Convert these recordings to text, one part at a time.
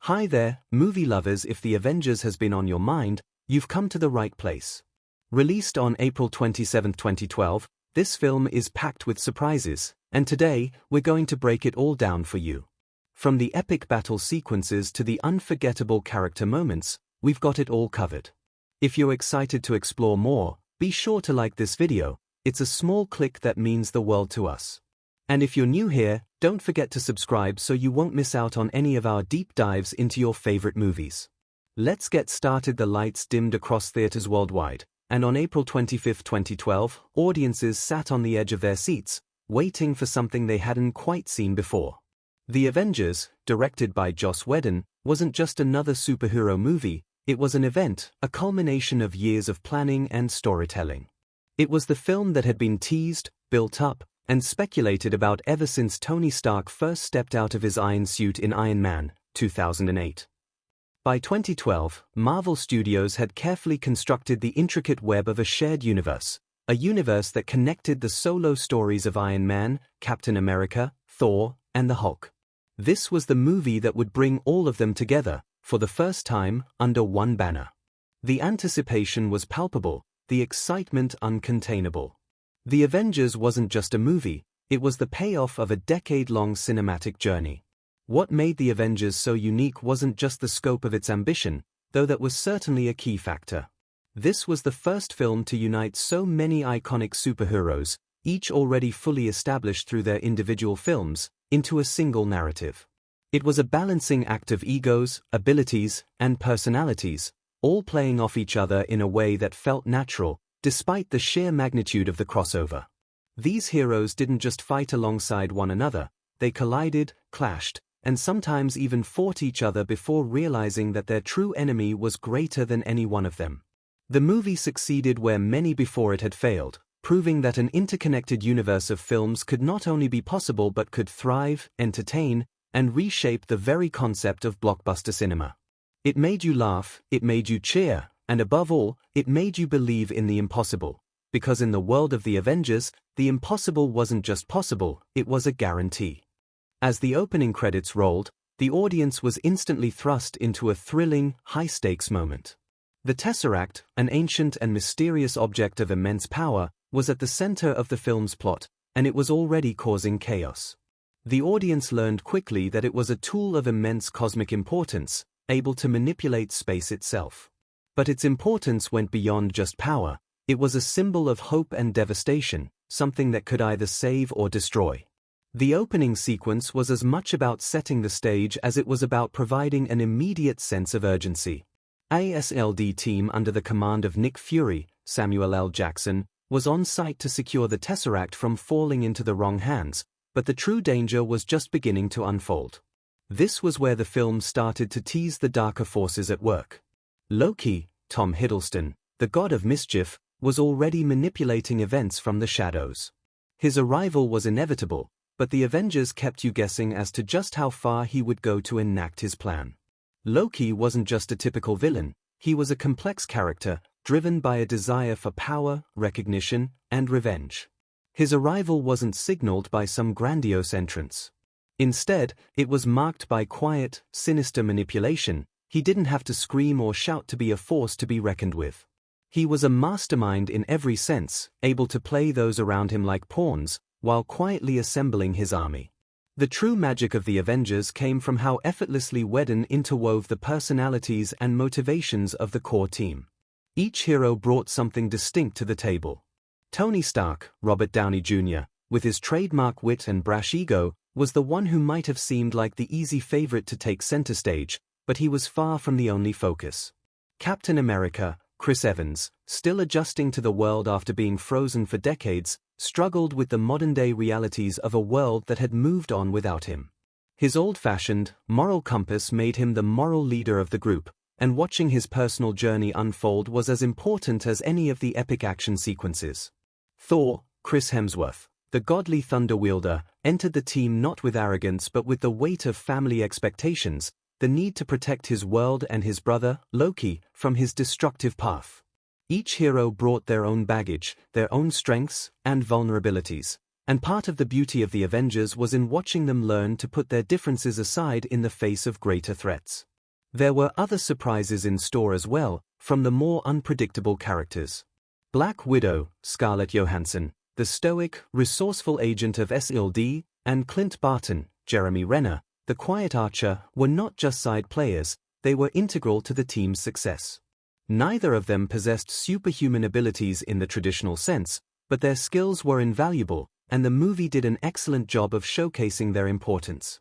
Hi there, movie lovers. If the Avengers has been on your mind, you've come to the right place. Released on April 27, 2012, this film is packed with surprises, and today, we're going to break it all down for you. From the epic battle sequences to the unforgettable character moments, we've got it all covered. If you're excited to explore more, be sure to like this video. It's a small click that means the world to us. And if you're new here, don't forget to subscribe so you won't miss out on any of our deep dives into your favorite movies. Let's get started. The lights dimmed across theaters worldwide, and on April 25, 2012, audiences sat on the edge of their seats, waiting for something they hadn't quite seen before. The Avengers, directed by Joss Whedon, wasn't just another superhero movie, it was an event, a culmination of years of planning and storytelling. It was the film that had been teased, built up, and speculated about ever since Tony Stark first stepped out of his iron suit in Iron Man, 2008. By 2012, Marvel Studios had carefully constructed the intricate web of a shared universe, a universe that connected the solo stories of Iron Man, Captain America, Thor, and the Hulk. This was the movie that would bring all of them together, for the first time, under one banner. The anticipation was palpable, the excitement uncontainable. The Avengers wasn't just a movie, it was the payoff of a decade-long cinematic journey. What made the Avengers so unique wasn't just the scope of its ambition, though that was certainly a key factor. This was the first film to unite so many iconic superheroes, each already fully established through their individual films, into a single narrative. It was a balancing act of egos, abilities, and personalities, all playing off each other in a way that felt natural, despite the sheer magnitude of the crossover. These heroes didn't just fight alongside one another, they collided, clashed, and sometimes even fought each other before realizing that their true enemy was greater than any one of them. The movie succeeded where many before it had failed, proving that an interconnected universe of films could not only be possible but could thrive, entertain, and reshape the very concept of blockbuster cinema. It made you laugh, it made you cheer, and above all, it made you believe in the impossible, because in the world of the Avengers, the impossible wasn't just possible, it was a guarantee. As the opening credits rolled, the audience was instantly thrust into a thrilling, high-stakes moment. The Tesseract, an ancient and mysterious object of immense power, was at the center of the film's plot, and it was already causing chaos. The audience learned quickly that it was a tool of immense cosmic importance, able to manipulate space itself. But its importance went beyond just power, it was a symbol of hope and devastation, something that could either save or destroy. The opening sequence was as much about setting the stage as it was about providing an immediate sense of urgency. ASLD team under the command of Nick Fury, Samuel L. Jackson, was on site to secure the Tesseract from falling into the wrong hands, but the true danger was just beginning to unfold. This was where the film started to tease the darker forces at work. Loki, Tom Hiddleston, the god of mischief, was already manipulating events from the shadows. His arrival was inevitable, but the Avengers kept you guessing as to just how far he would go to enact his plan. Loki wasn't just a typical villain, he was a complex character, driven by a desire for power, recognition, and revenge. His arrival wasn't signaled by some grandiose entrance. Instead, it was marked by quiet, sinister manipulation. He didn't have to scream or shout to be a force to be reckoned with. He was a mastermind in every sense, able to play those around him like pawns, while quietly assembling his army. The true magic of the Avengers came from how effortlessly Whedon interwove the personalities and motivations of the core team. Each hero brought something distinct to the table. Tony Stark, Robert Downey Jr., with his trademark wit and brash ego, was the one who might have seemed like the easy favorite to take center stage, but he was far from the only focus. Captain America, Chris Evans, still adjusting to the world after being frozen for decades, struggled with the modern-day realities of a world that had moved on without him. His old-fashioned, moral compass made him the moral leader of the group, and watching his personal journey unfold was as important as any of the epic action sequences. Thor, Chris Hemsworth, the godly thunder wielder, entered the team not with arrogance but with the weight of family expectations, the need to protect his world and his brother, Loki, from his destructive path. Each hero brought their own baggage, their own strengths and vulnerabilities, and part of the beauty of the Avengers was in watching them learn to put their differences aside in the face of greater threats. There were other surprises in store as well, from the more unpredictable characters. Black Widow, Scarlett Johansson, the stoic, resourceful agent of SLD, and Clint Barton, Jeremy Renner, the quiet archer, were not just side players, they were integral to the team's success. Neither of them possessed superhuman abilities in the traditional sense, but their skills were invaluable, and the movie did an excellent job of showcasing their importance.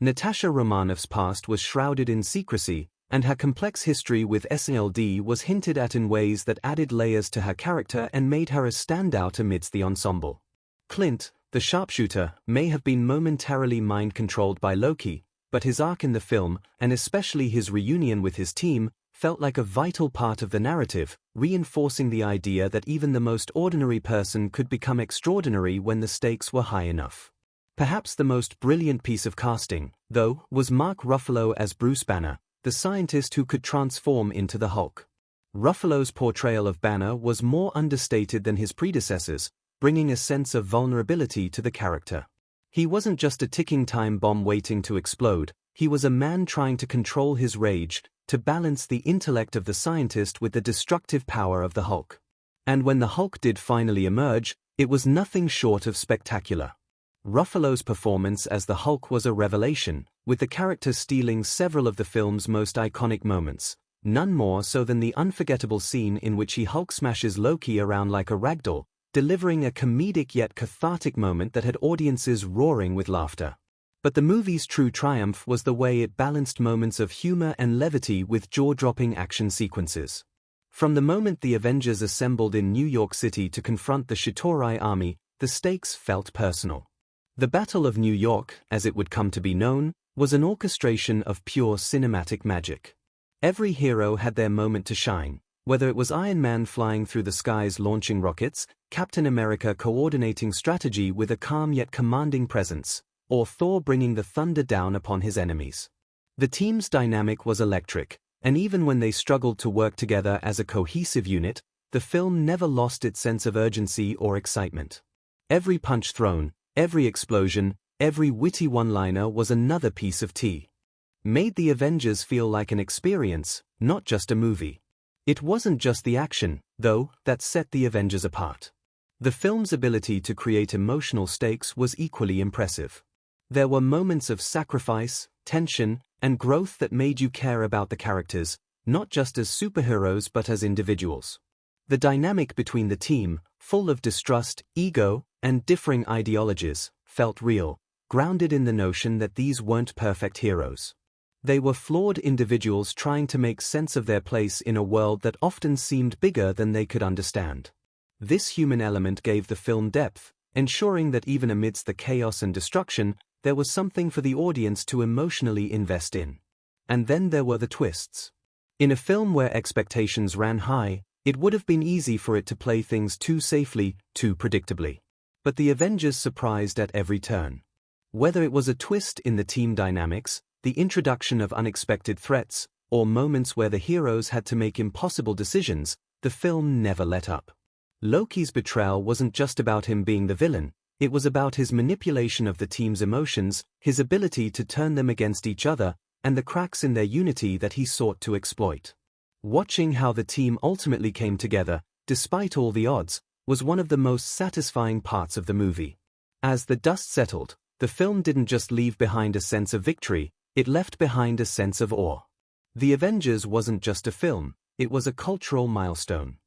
Natasha Romanoff's past was shrouded in secrecy, and her complex history with SLD was hinted at in ways that added layers to her character and made her a standout amidst the ensemble. Clint, the sharpshooter, may have been momentarily mind-controlled by Loki, but his arc in the film, and especially his reunion with his team, felt like a vital part of the narrative, reinforcing the idea that even the most ordinary person could become extraordinary when the stakes were high enough. Perhaps the most brilliant piece of casting, though, was Mark Ruffalo as Bruce Banner, the scientist who could transform into the Hulk. Ruffalo's portrayal of Banner was more understated than his predecessors, bringing a sense of vulnerability to the character. He wasn't just a ticking time bomb waiting to explode, he was a man trying to control his rage, to balance the intellect of the scientist with the destructive power of the Hulk. And when the Hulk did finally emerge, it was nothing short of spectacular. Ruffalo's performance as the Hulk was a revelation, with the character stealing several of the film's most iconic moments, none more so than the unforgettable scene in which he Hulk smashes Loki around like a ragdoll, delivering a comedic yet cathartic moment that had audiences roaring with laughter. But the movie's true triumph was the way it balanced moments of humor and levity with jaw-dropping action sequences. From the moment the Avengers assembled in New York City to confront the Chitauri army, the stakes felt personal. The Battle of New York, as it would come to be known, was an orchestration of pure cinematic magic. Every hero had their moment to shine, whether it was Iron Man flying through the skies launching rockets, Captain America coordinating strategy with a calm yet commanding presence, or Thor bringing the thunder down upon his enemies. The team's dynamic was electric, and even when they struggled to work together as a cohesive unit, the film never lost its sense of urgency or excitement. Every punch thrown, every explosion, every witty one-liner was another piece of tea. Made the Avengers feel like an experience, not just a movie. It wasn't just the action, though, that set the Avengers apart. The film's ability to create emotional stakes was equally impressive. There were moments of sacrifice, tension, and growth that made you care about the characters, not just as superheroes but as individuals. The dynamic between the team, full of distrust, ego, and differing ideologies, felt real, grounded in the notion that these weren't perfect heroes. They were flawed individuals trying to make sense of their place in a world that often seemed bigger than they could understand. This human element gave the film depth, ensuring that even amidst the chaos and destruction, there was something for the audience to emotionally invest in. And then there were the twists. In a film where expectations ran high, it would have been easy for it to play things too safely, too predictably. But the Avengers surprised at every turn. Whether it was a twist in the team dynamics, the introduction of unexpected threats, or moments where the heroes had to make impossible decisions, the film never let up. Loki's betrayal wasn't just about him being the villain, it was about his manipulation of the team's emotions, his ability to turn them against each other, and the cracks in their unity that he sought to exploit. Watching how the team ultimately came together, despite all the odds, was one of the most satisfying parts of the movie. As the dust settled, the film didn't just leave behind a sense of victory, it left behind a sense of awe. The Avengers wasn't just a film, it was a cultural milestone.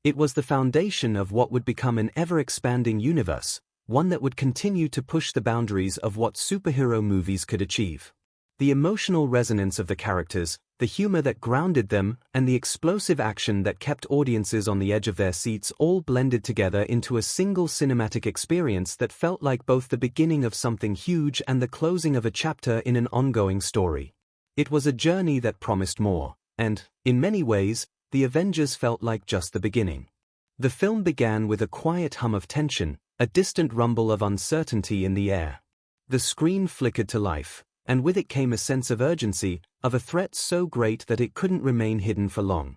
It was the foundation of what would become an ever-expanding universe, one that would continue to push the boundaries of what superhero movies could achieve. The emotional resonance of the characters, the humor that grounded them, and the explosive action that kept audiences on the edge of their seats all blended together into a single cinematic experience that felt like both the beginning of something huge and the closing of a chapter in an ongoing story. It was a journey that promised more, and, in many ways, the Avengers felt like just the beginning. The film began with a quiet hum of tension, a distant rumble of uncertainty in the air. The screen flickered to life, and with it came a sense of urgency, of a threat so great that it couldn't remain hidden for long.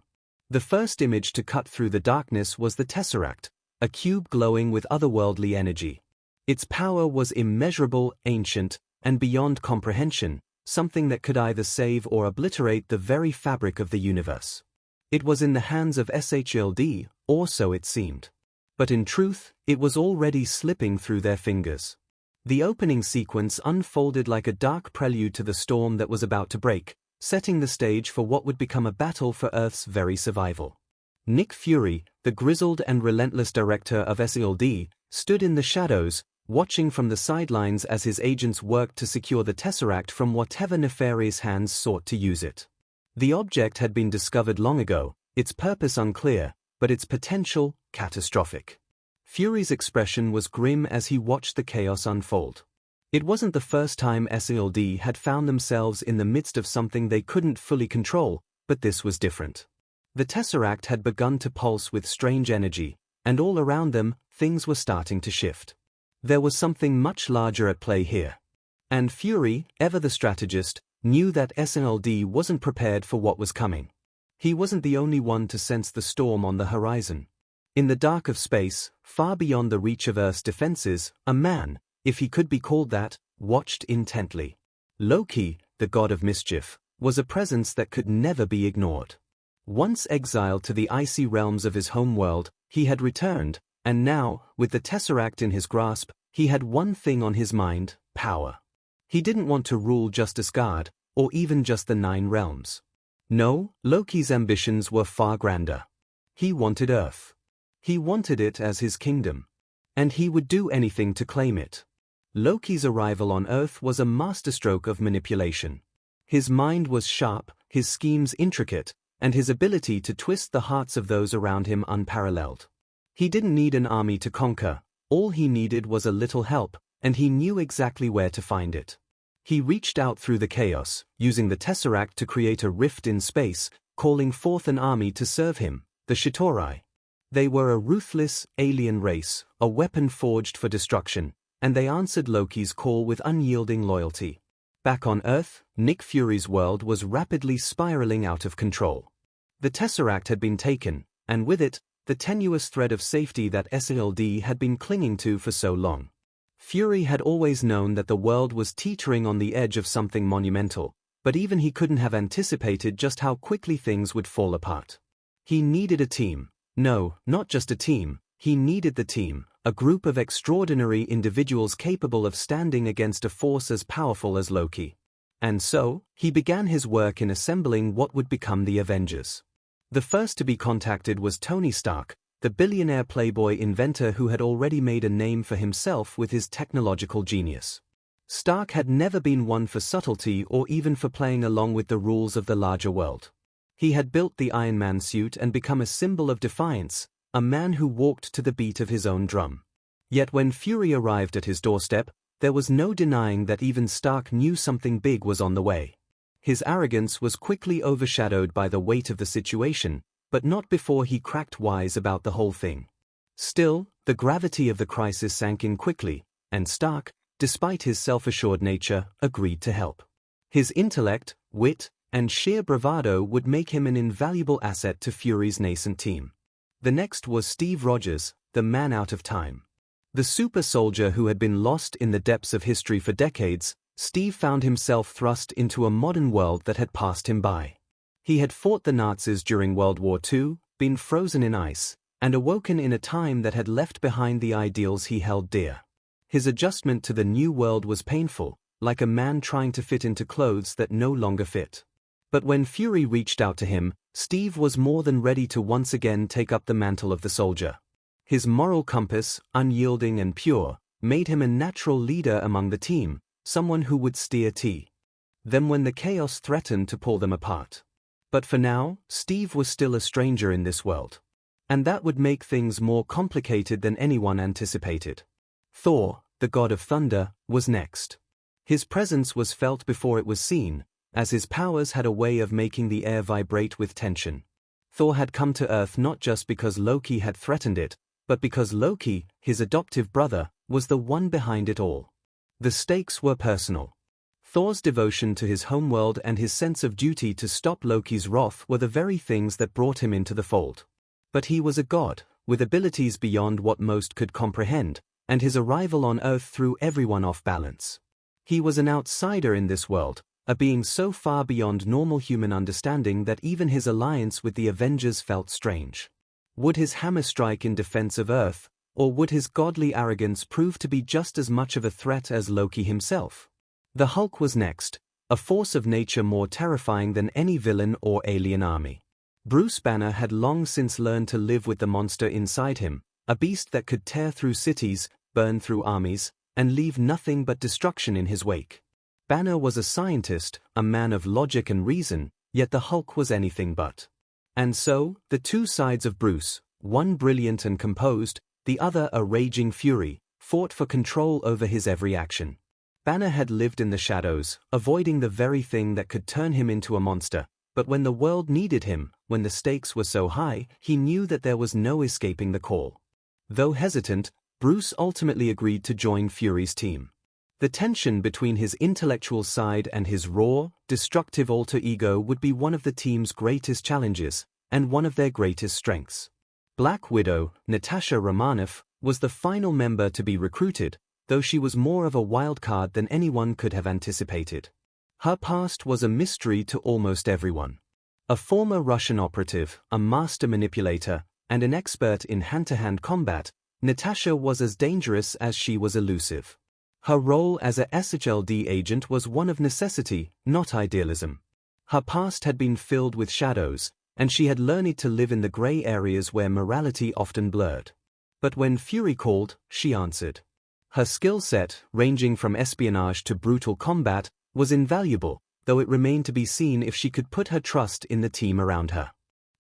The first image to cut through the darkness was the Tesseract, a cube glowing with otherworldly energy. Its power was immeasurable, ancient, and beyond comprehension, something that could either save or obliterate the very fabric of the universe. It was in the hands of SHLD, or so it seemed. But in truth, it was already slipping through their fingers. The opening sequence unfolded like a dark prelude to the storm that was about to break, setting the stage for what would become a battle for Earth's very survival. Nick Fury, the grizzled and relentless director of SHLD, stood in the shadows, watching from the sidelines as his agents worked to secure the Tesseract from whatever nefarious hands sought to use it. The object had been discovered long ago, its purpose unclear, but its potential catastrophic. Fury's expression was grim as he watched the chaos unfold. It wasn't the first time SHLD had found themselves in the midst of something they couldn't fully control, but this was different. The Tesseract had begun to pulse with strange energy, and all around them, things were starting to shift. There was something much larger at play here. And Fury, ever the strategist, knew that SHLD wasn't prepared for what was coming. He wasn't the only one to sense the storm on the horizon. In the dark of space, far beyond the reach of Earth's defenses, a man, if he could be called that, watched intently. Loki, the god of mischief, was a presence that could never be ignored. Once exiled to the icy realms of his homeworld, he had returned, and now, with the Tesseract in his grasp, he had one thing on his mind: power. He didn't want to rule just Asgard, or even just the 9 realms. No, Loki's ambitions were far grander. He wanted Earth. He wanted it as his kingdom. And he would do anything to claim it. Loki's arrival on Earth was a masterstroke of manipulation. His mind was sharp, his schemes intricate, and his ability to twist the hearts of those around him unparalleled. He didn't need an army to conquer, all he needed was a little help, and he knew exactly where to find it. He reached out through the chaos, using the Tesseract to create a rift in space, calling forth an army to serve him, the Shitorai. They were a ruthless, alien race, a weapon forged for destruction, and they answered Loki's call with unyielding loyalty. Back on Earth, Nick Fury's world was rapidly spiraling out of control. The Tesseract had been taken, and with it, the tenuous thread of safety that SHLD had been clinging to for so long. Fury had always known that the world was teetering on the edge of something monumental, but even he couldn't have anticipated just how quickly things would fall apart. He needed a team. No, not just a team, he needed the team, a group of extraordinary individuals capable of standing against a force as powerful as Loki. And so, he began his work in assembling what would become the Avengers. The first to be contacted was Tony Stark, the billionaire playboy inventor who had already made a name for himself with his technological genius. Stark had never been one for subtlety or even for playing along with the rules of the larger world. He had built the Iron Man suit and become a symbol of defiance, a man who walked to the beat of his own drum. Yet when Fury arrived at his doorstep, there was no denying that even Stark knew something big was on the way. His arrogance was quickly overshadowed by the weight of the situation, but not before he cracked wise about the whole thing. Still, the gravity of the crisis sank in quickly, and Stark, despite his self-assured nature, agreed to help. His intellect, wit, and sheer bravado would make him an invaluable asset to Fury's nascent team. The next was Steve Rogers, the man out of time. The super soldier who had been lost in the depths of history for decades, Steve found himself thrust into a modern world that had passed him by. He had fought the Nazis during World War II, been frozen in ice, and awoken in a time that had left behind the ideals he held dear. His adjustment to the new world was painful, like a man trying to fit into clothes that no longer fit. But when Fury reached out to him, Steve was more than ready to once again take up the mantle of the soldier. His moral compass, unyielding and pure, made him a natural leader among the team, someone who would steer them when the chaos threatened to pull them apart. But for now, Steve was still a stranger in this world. And that would make things more complicated than anyone anticipated. Thor, the god of thunder, was next. His presence was felt before it was seen, as his powers had a way of making the air vibrate with tension. Thor had come to Earth not just because Loki had threatened it, but because Loki, his adoptive brother, was the one behind it all. The stakes were personal. Thor's devotion to his homeworld and his sense of duty to stop Loki's wrath were the very things that brought him into the fold. But he was a god, with abilities beyond what most could comprehend, and his arrival on Earth threw everyone off balance. He was an outsider in this world, a being so far beyond normal human understanding that even his alliance with the Avengers felt strange. Would his hammer strike in defense of Earth, or would his godly arrogance prove to be just as much of a threat as Loki himself? The Hulk was next, a force of nature more terrifying than any villain or alien army. Bruce Banner had long since learned to live with the monster inside him, a beast that could tear through cities, burn through armies, and leave nothing but destruction in his wake. Banner was a scientist, a man of logic and reason, yet the Hulk was anything but. And so, the two sides of Bruce, one brilliant and composed, the other a raging fury, fought for control over his every action. Banner had lived in the shadows, avoiding the very thing that could turn him into a monster, but when the world needed him, when the stakes were so high, he knew that there was no escaping the call. Though hesitant, Bruce ultimately agreed to join Fury's team. The tension between his intellectual side and his raw, destructive alter ego would be one of the team's greatest challenges, and one of their greatest strengths. Black Widow, Natasha Romanoff, was the final member to be recruited, though she was more of a wild card than anyone could have anticipated. Her past was a mystery to almost everyone. A former Russian operative, a master manipulator, and an expert in hand-to-hand combat, Natasha was as dangerous as she was elusive. Her role as a SHLD agent was one of necessity, not idealism. Her past had been filled with shadows, and she had learned to live in the grey areas where morality often blurred. But when Fury called, she answered. Her skill set, ranging from espionage to brutal combat, was invaluable, though it remained to be seen if she could put her trust in the team around her.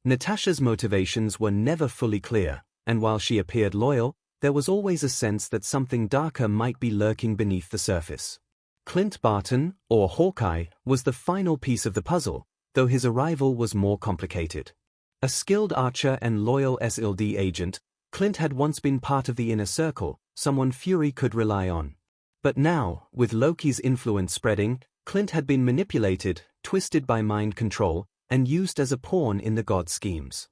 Natasha's motivations were never fully clear, and while she appeared loyal, there was always a sense that something darker might be lurking beneath the surface. Clint Barton, or Hawkeye, was the final piece of the puzzle, though his arrival was more complicated. A skilled archer and loyal SLD agent, Clint had once been part of the inner circle, someone Fury could rely on. But now, with Loki's influence spreading, Clint had been manipulated, twisted by mind control, and used as a pawn in the god schemes.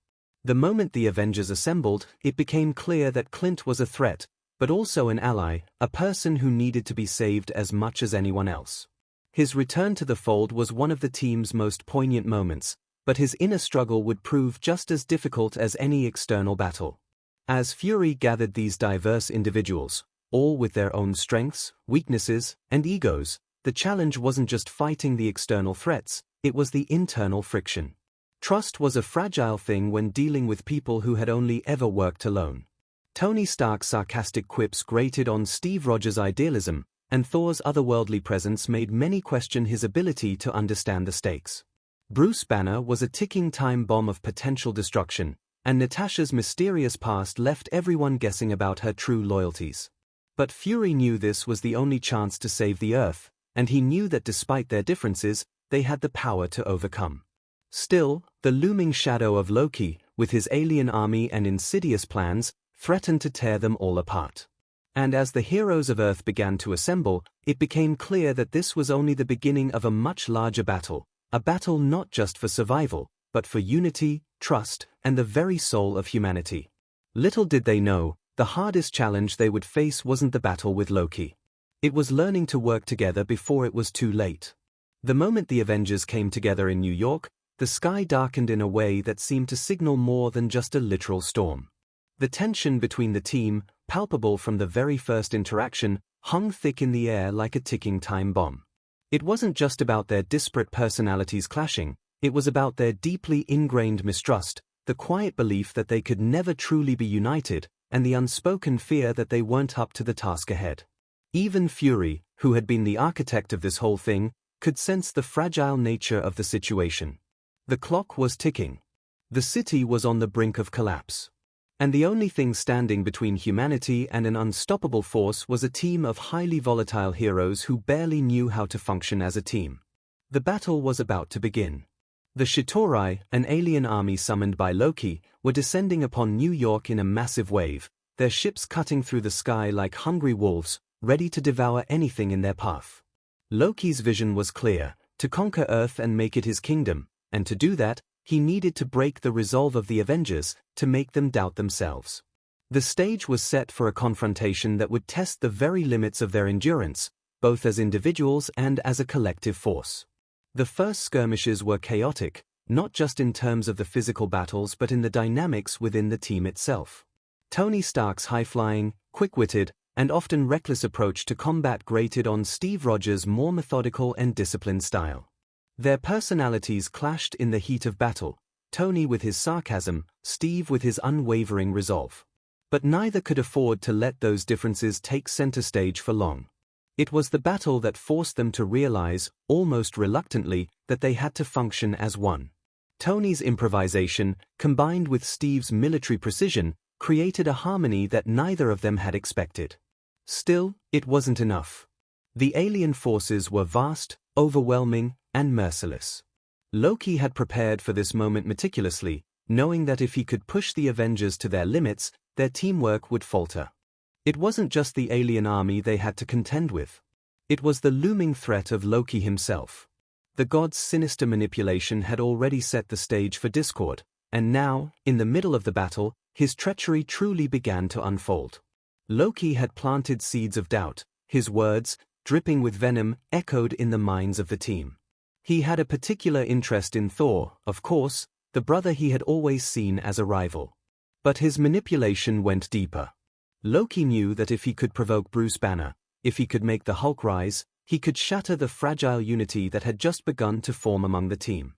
The moment the Avengers assembled, it became clear that Clint was a threat, but also an ally, a person who needed to be saved as much as anyone else. His return to the fold was one of the team's most poignant moments, but his inner struggle would prove just as difficult as any external battle. As Fury gathered these diverse individuals, all with their own strengths, weaknesses, and egos, the challenge wasn't just fighting the external threats, it was the internal friction. Trust was a fragile thing when dealing with people who had only ever worked alone. Tony Stark's sarcastic quips grated on Steve Rogers' idealism, and Thor's otherworldly presence made many question his ability to understand the stakes. Bruce Banner was a ticking time bomb of potential destruction, and Natasha's mysterious past left everyone guessing about her true loyalties. But Fury knew this was the only chance to save the Earth, and he knew that despite their differences, they had the power to overcome. Still, the looming shadow of Loki, with his alien army and insidious plans, threatened to tear them all apart. And as the heroes of Earth began to assemble, it became clear that this was only the beginning of a much larger battle, a battle not just for survival, but for unity, trust, and the very soul of humanity. Little did they know, the hardest challenge they would face wasn't the battle with Loki. It was learning to work together before it was too late. The moment the Avengers came together in New York, the sky darkened in a way that seemed to signal more than just a literal storm. The tension between the team, palpable from the very first interaction, hung thick in the air like a ticking time bomb. It wasn't just about their disparate personalities clashing, it was about their deeply ingrained mistrust, the quiet belief that they could never truly be united, and the unspoken fear that they weren't up to the task ahead. Even Fury, who had been the architect of this whole thing, could sense the fragile nature of the situation. The clock was ticking. The city was on the brink of collapse. And the only thing standing between humanity and an unstoppable force was a team of highly volatile heroes who barely knew how to function as a team. The battle was about to begin. The Chitauri, an alien army summoned by Loki, were descending upon New York in a massive wave, their ships cutting through the sky like hungry wolves, ready to devour anything in their path. Loki's vision was clear, to conquer Earth and make it his kingdom, and to do that, he needed to break the resolve of the Avengers, to make them doubt themselves. The stage was set for a confrontation that would test the very limits of their endurance, both as individuals and as a collective force. The first skirmishes were chaotic, not just in terms of the physical battles but in the dynamics within the team itself. Tony Stark's high-flying, quick-witted, and often reckless approach to combat grated on Steve Rogers' more methodical and disciplined style. Their personalities clashed in the heat of battle, Tony with his sarcasm, Steve with his unwavering resolve. But neither could afford to let those differences take center stage for long. It was the battle that forced them to realize, almost reluctantly, that they had to function as one. Tony's improvisation, combined with Steve's military precision, created a harmony that neither of them had expected. Still, it wasn't enough. The alien forces were vast, overwhelming, and merciless. Loki had prepared for this moment meticulously, knowing that if he could push the Avengers to their limits, their teamwork would falter. It wasn't just the alien army they had to contend with. It was the looming threat of Loki himself. The god's sinister manipulation had already set the stage for discord, and now, in the middle of the battle, his treachery truly began to unfold. Loki had planted seeds of doubt, his words, dripping with venom, echoed in the minds of the team. He had a particular interest in Thor, of course, the brother he had always seen as a rival. But his manipulation went deeper. Loki knew that if he could provoke Bruce Banner, if he could make the Hulk rise, he could shatter the fragile unity that had just begun to form among the team.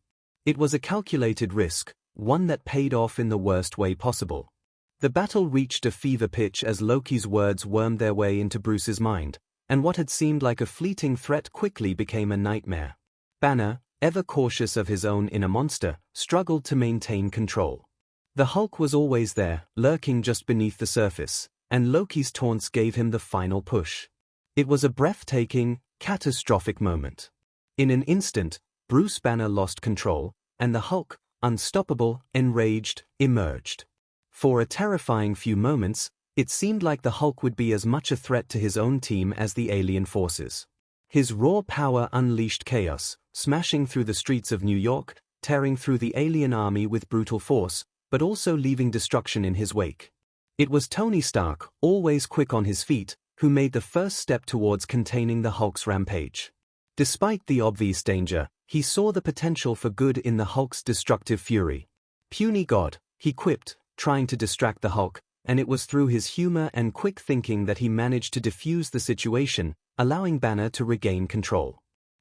It was a calculated risk, one that paid off in the worst way possible. The battle reached a fever pitch as Loki's words wormed their way into Bruce's mind, and what had seemed like a fleeting threat quickly became a nightmare. Banner, ever cautious of his own inner monster, struggled to maintain control. The Hulk was always there, lurking just beneath the surface, and Loki's taunts gave him the final push. It was a breathtaking, catastrophic moment. In an instant, Bruce Banner lost control, and the Hulk, unstoppable, enraged, emerged. For a terrifying few moments, it seemed like the Hulk would be as much a threat to his own team as the alien forces. His raw power unleashed chaos, smashing through the streets of New York, tearing through the alien army with brutal force, but also leaving destruction in his wake. It was Tony Stark, always quick on his feet, who made the first step towards containing the Hulk's rampage. Despite the obvious danger, he saw the potential for good in the Hulk's destructive fury. "Puny God," he quipped, trying to distract the Hulk, and it was through his humor and quick thinking that he managed to defuse the situation, allowing Banner to regain control.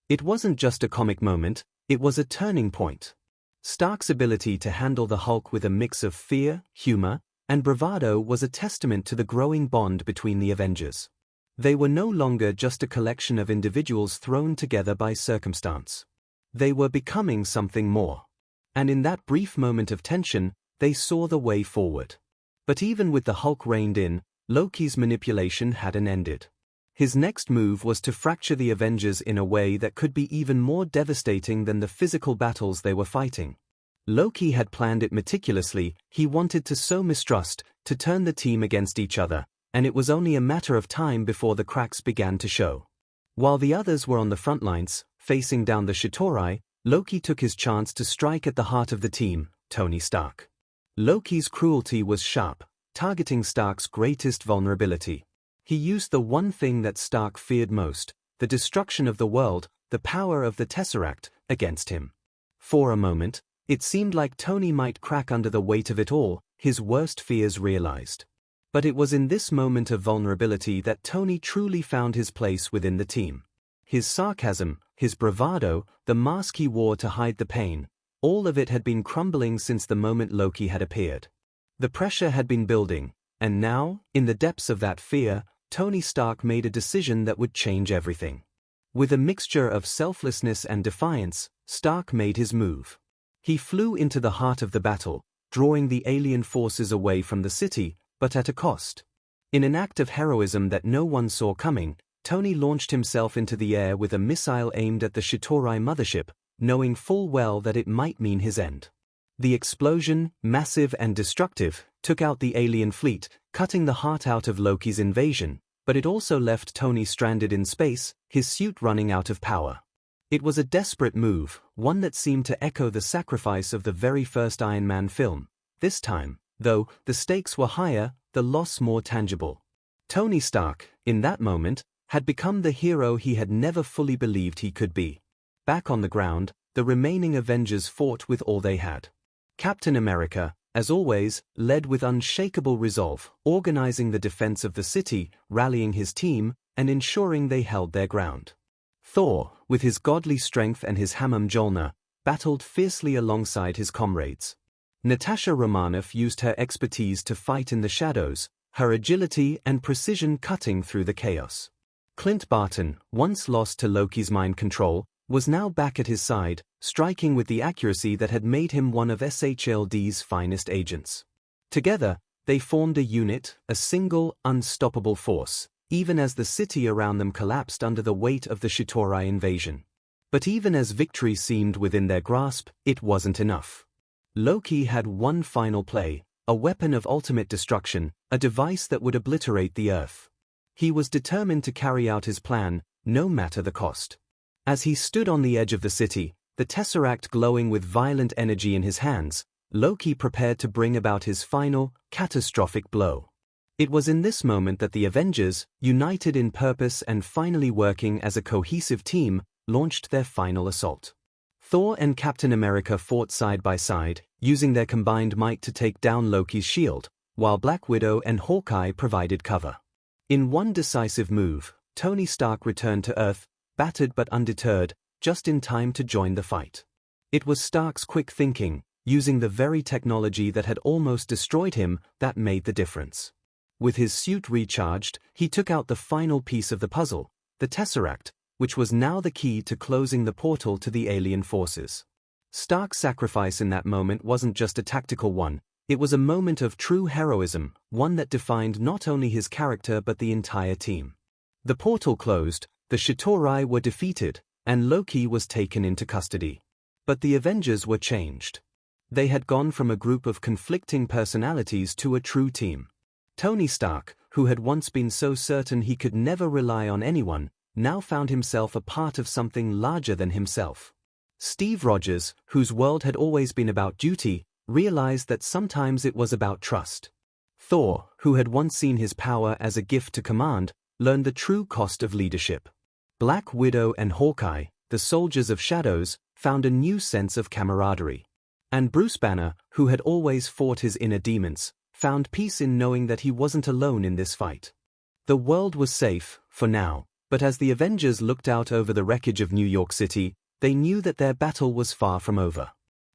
It wasn't just a comic moment, it was a turning point. Stark's ability to handle the Hulk with a mix of fear, humor, and bravado was a testament to the growing bond between the Avengers. They were no longer just a collection of individuals thrown together by circumstance. They were becoming something more. And in that brief moment of tension, they saw the way forward. But even with the Hulk reined in, Loki's manipulation hadn't ended. His next move was to fracture the Avengers in a way that could be even more devastating than the physical battles they were fighting. Loki had planned it meticulously. He wanted to sow mistrust, to turn the team against each other, and it was only a matter of time before the cracks began to show. While the others were on the front lines, facing down the Chitauri, Loki took his chance to strike at the heart of the team, Tony Stark. Loki's cruelty was sharp, targeting Stark's greatest vulnerability. He used the one thing that Stark feared most, the destruction of the world, the power of the Tesseract, against him. For a moment, it seemed like Tony might crack under the weight of it all, his worst fears realized. But it was in this moment of vulnerability that Tony truly found his place within the team. His sarcasm, his bravado, the mask he wore to hide the pain, all of it had been crumbling since the moment Loki had appeared. The pressure had been building, and now, in the depths of that fear, Tony Stark made a decision that would change everything. With a mixture of selflessness and defiance, Stark made his move. He flew into the heart of the battle, drawing the alien forces away from the city, but at a cost. In an act of heroism that no one saw coming, Tony launched himself into the air with a missile aimed at the Chitauri mothership, knowing full well that it might mean his end. The explosion, massive and destructive, took out the alien fleet, cutting the heart out of Loki's invasion, but it also left Tony stranded in space, his suit running out of power. It was a desperate move, one that seemed to echo the sacrifice of the very first Iron Man film. This time, though, the stakes were higher, the loss more tangible. Tony Stark, in that moment, had become the hero he had never fully believed he could be. Back on the ground, the remaining Avengers fought with all they had. Captain America, as always, led with unshakable resolve, organizing the defense of the city, rallying his team, and ensuring they held their ground. Thor, with his godly strength and his hammer Mjolnir, battled fiercely alongside his comrades. Natasha Romanoff used her expertise to fight in the shadows, her agility and precision cutting through the chaos. Clint Barton, once lost to Loki's mind control, was now back at his side, striking with the accuracy that had made him one of SHLD's finest agents. Together, they formed a unit, a single, unstoppable force, even as the city around them collapsed under the weight of the Chitauri invasion. But even as victory seemed within their grasp, it wasn't enough. Loki had one final play, a weapon of ultimate destruction, a device that would obliterate the Earth. He was determined to carry out his plan, no matter the cost. As he stood on the edge of the city, the Tesseract glowing with violent energy in his hands, Loki prepared to bring about his final, catastrophic blow. It was in this moment that the Avengers, united in purpose and finally working as a cohesive team, launched their final assault. Thor and Captain America fought side by side, using their combined might to take down Loki's shield, while Black Widow and Hawkeye provided cover. In one decisive move, Tony Stark returned to Earth, battered but undeterred, just in time to join the fight. It was Stark's quick thinking, using the very technology that had almost destroyed him, that made the difference. With his suit recharged, he took out the final piece of the puzzle, the Tesseract, which was now the key to closing the portal to the alien forces. Stark's sacrifice in that moment wasn't just a tactical one, it was a moment of true heroism, one that defined not only his character but the entire team. The portal closed, the Chitauri were defeated, and Loki was taken into custody. But the Avengers were changed. They had gone from a group of conflicting personalities to a true team. Tony Stark, who had once been so certain he could never rely on anyone, now found himself a part of something larger than himself. Steve Rogers, whose world had always been about duty, realized that sometimes it was about trust. Thor, who had once seen his power as a gift to command, learned the true cost of leadership. Black Widow and Hawkeye, the soldiers of shadows, found a new sense of camaraderie. And Bruce Banner, who had always fought his inner demons, found peace in knowing that he wasn't alone in this fight. The world was safe, for now, but as the Avengers looked out over the wreckage of New York City, they knew that their battle was far from over.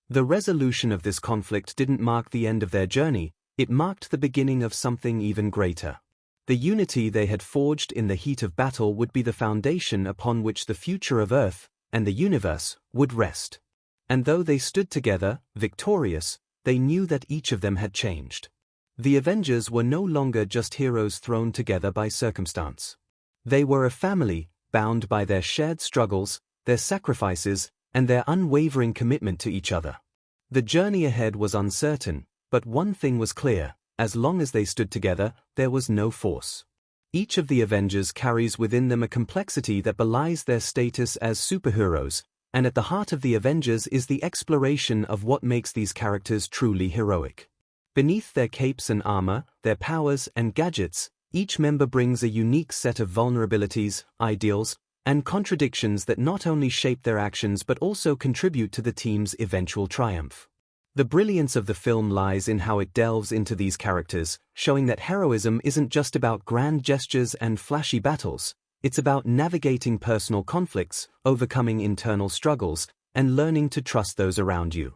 The resolution of this conflict didn't mark the end of their journey, it marked the beginning of something even greater. The unity they had forged in the heat of battle would be the foundation upon which the future of Earth, and the universe, would rest. And though they stood together, victorious, they knew that each of them had changed. The Avengers were no longer just heroes thrown together by circumstance. They were a family, bound by their shared struggles, their sacrifices, and their unwavering commitment to each other. The journey ahead was uncertain, but one thing was clear: as long as they stood together, there was no force. Each of the Avengers carries within them a complexity that belies their status as superheroes, and at the heart of the Avengers is the exploration of what makes these characters truly heroic. Beneath their capes and armor, their powers and gadgets, each member brings a unique set of vulnerabilities, ideals, and contradictions that not only shape their actions but also contribute to the team's eventual triumph. The brilliance of the film lies in how it delves into these characters, showing that heroism isn't just about grand gestures and flashy battles, it's about navigating personal conflicts, overcoming internal struggles, and learning to trust those around you.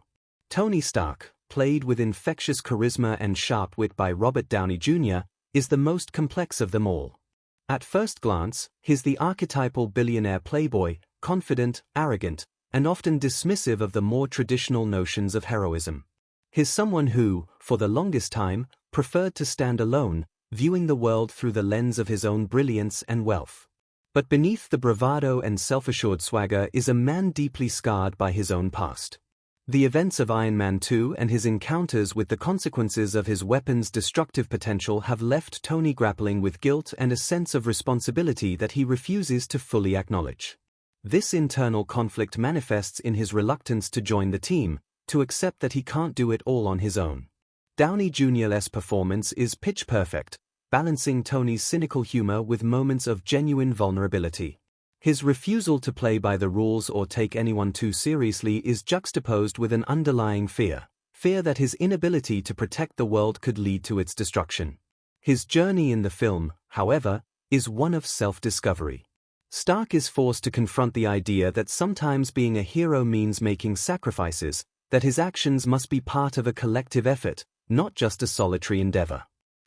Tony Stark, played with infectious charisma and sharp wit by Robert Downey Jr., is the most complex of them all. At first glance, he's the archetypal billionaire playboy, confident, arrogant, and often dismissive of the more traditional notions of heroism. He's someone who, for the longest time, preferred to stand alone, viewing the world through the lens of his own brilliance and wealth. But beneath the bravado and self-assured swagger is a man deeply scarred by his own past. The events of Iron Man 2 and his encounters with the consequences of his weapon's destructive potential have left Tony grappling with guilt and a sense of responsibility that he refuses to fully acknowledge. This internal conflict manifests in his reluctance to join the team, to accept that he can't do it all on his own. Downey Jr.'s performance is pitch perfect, balancing Tony's cynical humor with moments of genuine vulnerability. His refusal to play by the rules or take anyone too seriously is juxtaposed with an underlying fear that his inability to protect the world could lead to its destruction. His journey in the film, however, is one of self-discovery. Stark is forced to confront the idea that sometimes being a hero means making sacrifices, that his actions must be part of a collective effort, not just a solitary endeavor.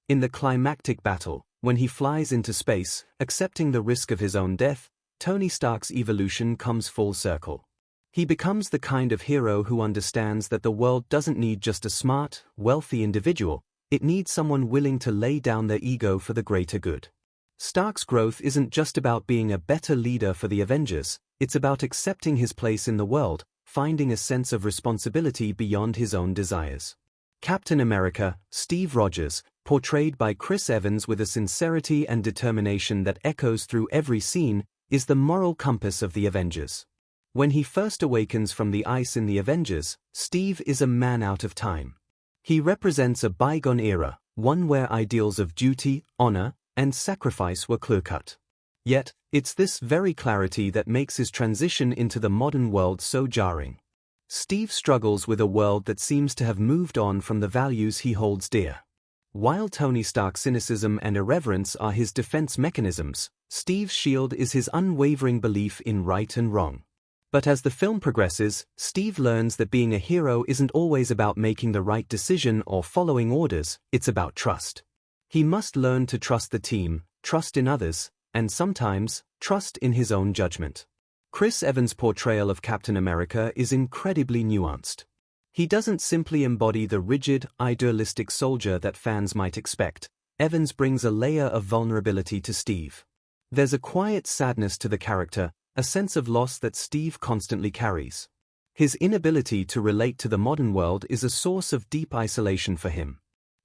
In the climactic battle, when he flies into space, accepting the risk of his own death, Tony Stark's evolution comes full circle. He becomes the kind of hero who understands that the world doesn't need just a smart, wealthy individual, it needs someone willing to lay down their ego for the greater good. Stark's growth isn't just about being a better leader for the Avengers, it's about accepting his place in the world, finding a sense of responsibility beyond his own desires. Captain America, Steve Rogers, portrayed by Chris Evans with a sincerity and determination that echoes through every scene, is the moral compass of the Avengers. When he first awakens from the ice in the Avengers, Steve is a man out of time. He represents a bygone era, one where ideals of duty, honor, and sacrifice were clear-cut. Yet, it's this very clarity that makes his transition into the modern world so jarring. Steve struggles with a world that seems to have moved on from the values he holds dear. While Tony Stark's cynicism and irreverence are his defense mechanisms, Steve's shield is his unwavering belief in right and wrong. But as the film progresses, Steve learns that being a hero isn't always about making the right decision or following orders, it's about trust. He must learn to trust the team, trust in others, and sometimes, trust in his own judgment. Chris Evans' portrayal of Captain America is incredibly nuanced. He doesn't simply embody the rigid, idealistic soldier that fans might expect. Evans brings a layer of vulnerability to Steve. There's a quiet sadness to the character, a sense of loss that Steve constantly carries. His inability to relate to the modern world is a source of deep isolation for him.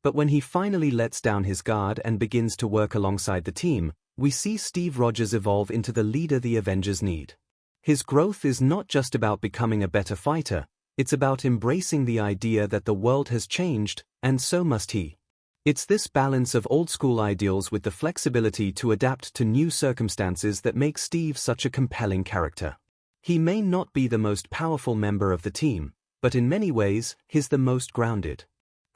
But when he finally lets down his guard and begins to work alongside the team, we see Steve Rogers evolve into the leader the Avengers need. His growth is not just about becoming a better fighter, it's about embracing the idea that the world has changed, and so must he. It's this balance of old-school ideals with the flexibility to adapt to new circumstances that makes Steve such a compelling character. He may not be the most powerful member of the team, but in many ways, he's the most grounded.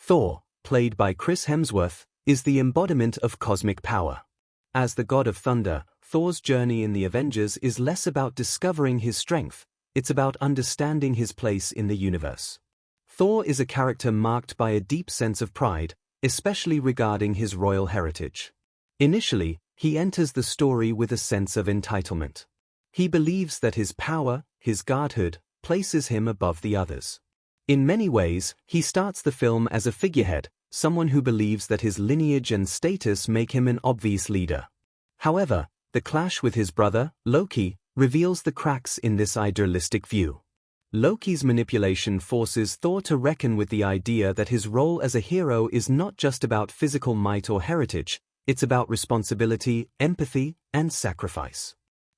Thor, played by Chris Hemsworth, is the embodiment of cosmic power. As the god of thunder, Thor's journey in the Avengers is less about discovering his strength, it's about understanding his place in the universe. Thor is a character marked by a deep sense of pride, especially regarding his royal heritage. Initially, he enters the story with a sense of entitlement. He believes that his power, his godhood, places him above the others. In many ways, he starts the film as a figurehead, someone who believes that his lineage and status make him an obvious leader. However, the clash with his brother, Loki, reveals the cracks in this idealistic view. Loki's manipulation forces Thor to reckon with the idea that his role as a hero is not just about physical might or heritage, it's about responsibility, empathy, and sacrifice.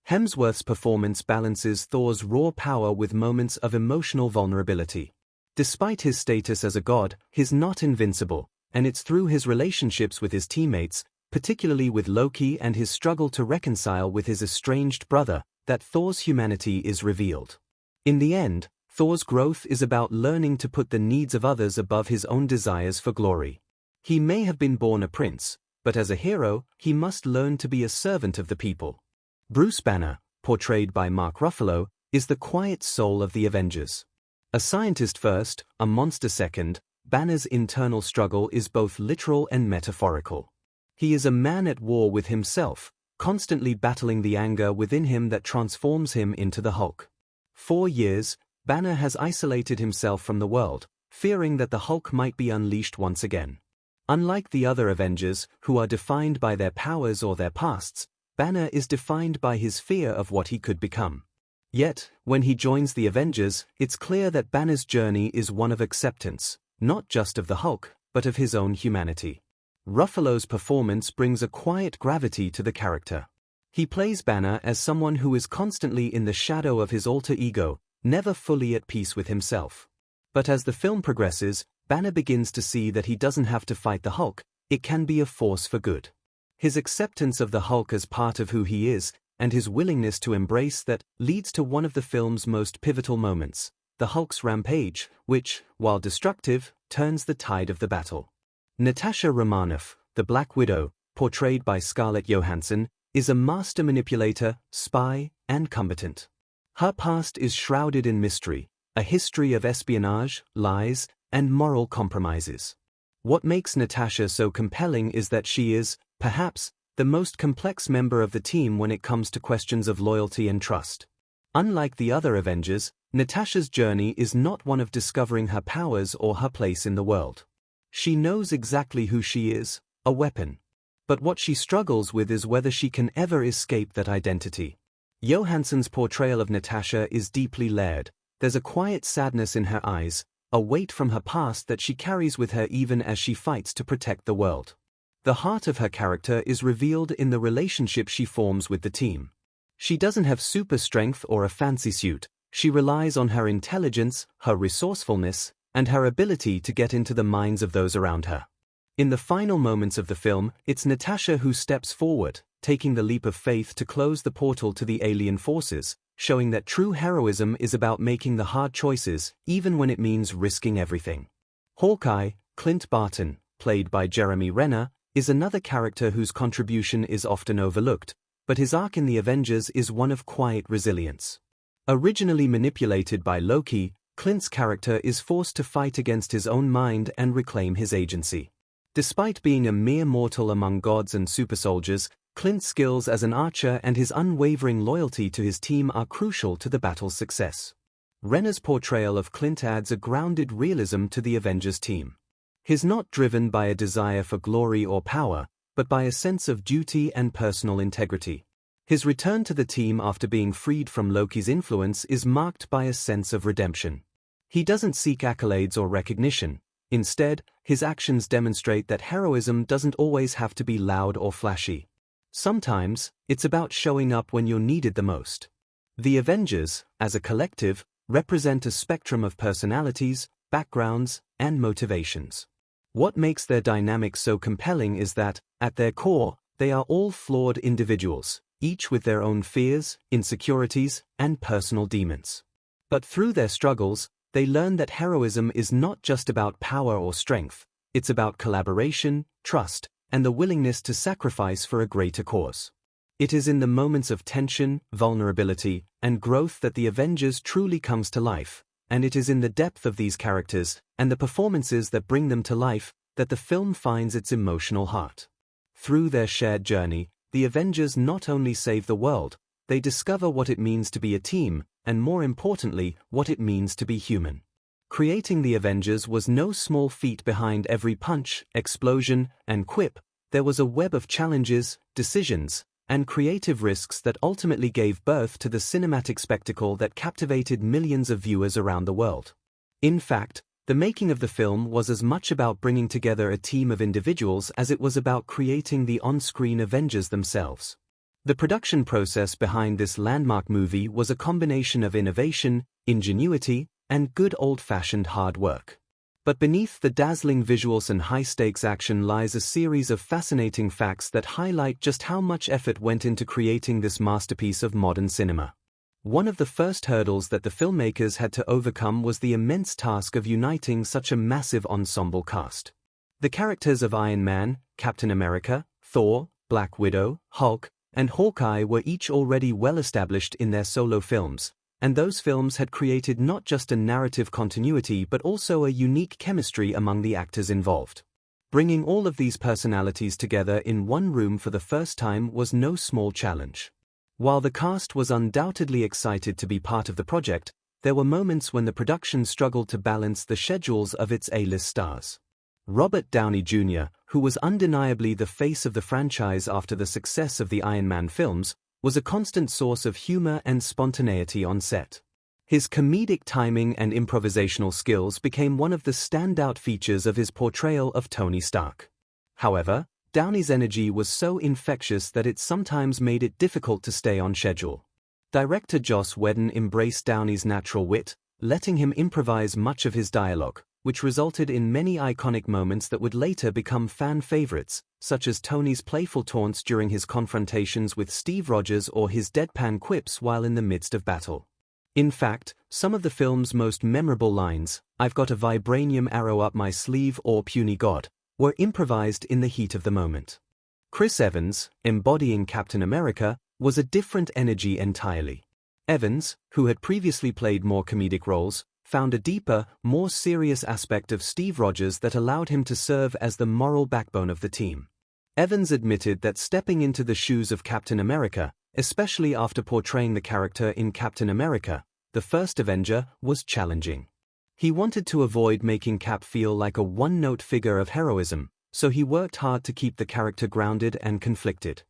Hemsworth's performance balances Thor's raw power with moments of emotional vulnerability. Despite his status as a god, he's not invincible, and it's through his relationships with his teammates, particularly with Loki and his struggle to reconcile with his estranged brother, that Thor's humanity is revealed. In the end, Thor's growth is about learning to put the needs of others above his own desires for glory. He may have been born a prince, but as a hero, he must learn to be a servant of the people. Bruce Banner, portrayed by Mark Ruffalo, is the quiet soul of the Avengers. A scientist first, a monster second, Banner's internal struggle is both literal and metaphorical. He is a man at war with himself, constantly battling the anger within him that transforms him into the Hulk. For years, Banner has isolated himself from the world, fearing that the Hulk might be unleashed once again. Unlike the other Avengers, who are defined by their powers or their pasts, Banner is defined by his fear of what he could become. Yet, when he joins the Avengers, it's clear that Banner's journey is one of acceptance, not just of the Hulk, but of his own humanity. Ruffalo's performance brings a quiet gravity to the character. He plays Banner as someone who is constantly in the shadow of his alter ego, never fully at peace with himself. But as the film progresses, Banner begins to see that he doesn't have to fight the Hulk, it can be a force for good. His acceptance of the Hulk as part of who he is, and his willingness to embrace that leads to one of the film's most pivotal moments, the Hulk's rampage, which, while destructive, turns the tide of the battle. Natasha Romanoff, the Black Widow, portrayed by Scarlett Johansson, is a master manipulator, spy, and combatant. Her past is shrouded in mystery, a history of espionage, lies, and moral compromises. What makes Natasha so compelling is that she is, perhaps, the most complex member of the team when it comes to questions of loyalty and trust. Unlike the other Avengers, Natasha's journey is not one of discovering her powers or her place in the world. She knows exactly who she is, a weapon. But what she struggles with is whether she can ever escape that identity. Johansson's portrayal of Natasha is deeply layered. There's a quiet sadness in her eyes, a weight from her past that she carries with her even as she fights to protect the world. The heart of her character is revealed in the relationship she forms with the team. She doesn't have super strength or a fancy suit. She relies on her intelligence, her resourcefulness, and her ability to get into the minds of those around her. In the final moments of the film, it's Natasha who steps forward, taking the leap of faith to close the portal to the alien forces, showing that true heroism is about making the hard choices, even when it means risking everything. Hawkeye, Clint Barton, played by Jeremy Renner, is another character whose contribution is often overlooked, but his arc in the Avengers is one of quiet resilience. Originally manipulated by Loki, Clint's character is forced to fight against his own mind and reclaim his agency. Despite being a mere mortal among gods and supersoldiers, Clint's skills as an archer and his unwavering loyalty to his team are crucial to the battle's success. Renner's portrayal of Clint adds a grounded realism to the Avengers team. He's not driven by a desire for glory or power, but by a sense of duty and personal integrity. His return to the team after being freed from Loki's influence is marked by a sense of redemption. He doesn't seek accolades or recognition. Instead, his actions demonstrate that heroism doesn't always have to be loud or flashy. Sometimes, it's about showing up when you're needed the most. The Avengers, as a collective, represent a spectrum of personalities, backgrounds, and motivations. What makes their dynamic so compelling is that, at their core, they are all flawed individuals, each with their own fears, insecurities, and personal demons. But through their struggles, they learn that heroism is not just about power or strength, it's about collaboration, trust, and the willingness to sacrifice for a greater cause. It is in the moments of tension, vulnerability, and growth that the Avengers truly comes to life, and it is in the depth of these characters, and the performances that bring them to life, that the film finds its emotional heart. Through their shared journey, the Avengers not only save the world, they discover what it means to be a team, and more importantly, what it means to be human. Creating the Avengers was no small feat. Behind every punch, explosion, and quip, there was a web of challenges, decisions, and creative risks that ultimately gave birth to the cinematic spectacle that captivated millions of viewers around the world. In fact, the making of the film was as much about bringing together a team of individuals as it was about creating the on-screen Avengers themselves. The production process behind this landmark movie was a combination of innovation, ingenuity, and good old-fashioned hard work. But beneath the dazzling visuals and high-stakes action lies a series of fascinating facts that highlight just how much effort went into creating this masterpiece of modern cinema. One of the first hurdles that the filmmakers had to overcome was the immense task of uniting such a massive ensemble cast. The characters of Iron Man, Captain America, Thor, Black Widow, Hulk, and Hawkeye were each already well established in their solo films, and those films had created not just a narrative continuity but also a unique chemistry among the actors involved. Bringing all of these personalities together in one room for the first time was no small challenge. While the cast was undoubtedly excited to be part of the project, there were moments when the production struggled to balance the schedules of its A-list stars. Robert Downey Jr., who was undeniably the face of the franchise after the success of the Iron Man films, was a constant source of humor and spontaneity on set. His comedic timing and improvisational skills became one of the standout features of his portrayal of Tony Stark. However, Downey's energy was so infectious that it sometimes made it difficult to stay on schedule. Director Joss Whedon embraced Downey's natural wit, letting him improvise much of his dialogue, which resulted in many iconic moments that would later become fan favorites, such as Tony's playful taunts during his confrontations with Steve Rogers or his deadpan quips while in the midst of battle. In fact, some of the film's most memorable lines, "I've got a vibranium arrow up my sleeve" or "Puny God," were improvised in the heat of the moment. Chris Evans, embodying Captain America, was a different energy entirely. Evans, who had previously played more comedic roles, found a deeper, more serious aspect of Steve Rogers that allowed him to serve as the moral backbone of the team. Evans admitted that stepping into the shoes of Captain America, especially after portraying the character in Captain America, the First Avenger, was challenging. He wanted to avoid making Cap feel like a one-note figure of heroism, so he worked hard to keep the character grounded and conflicted.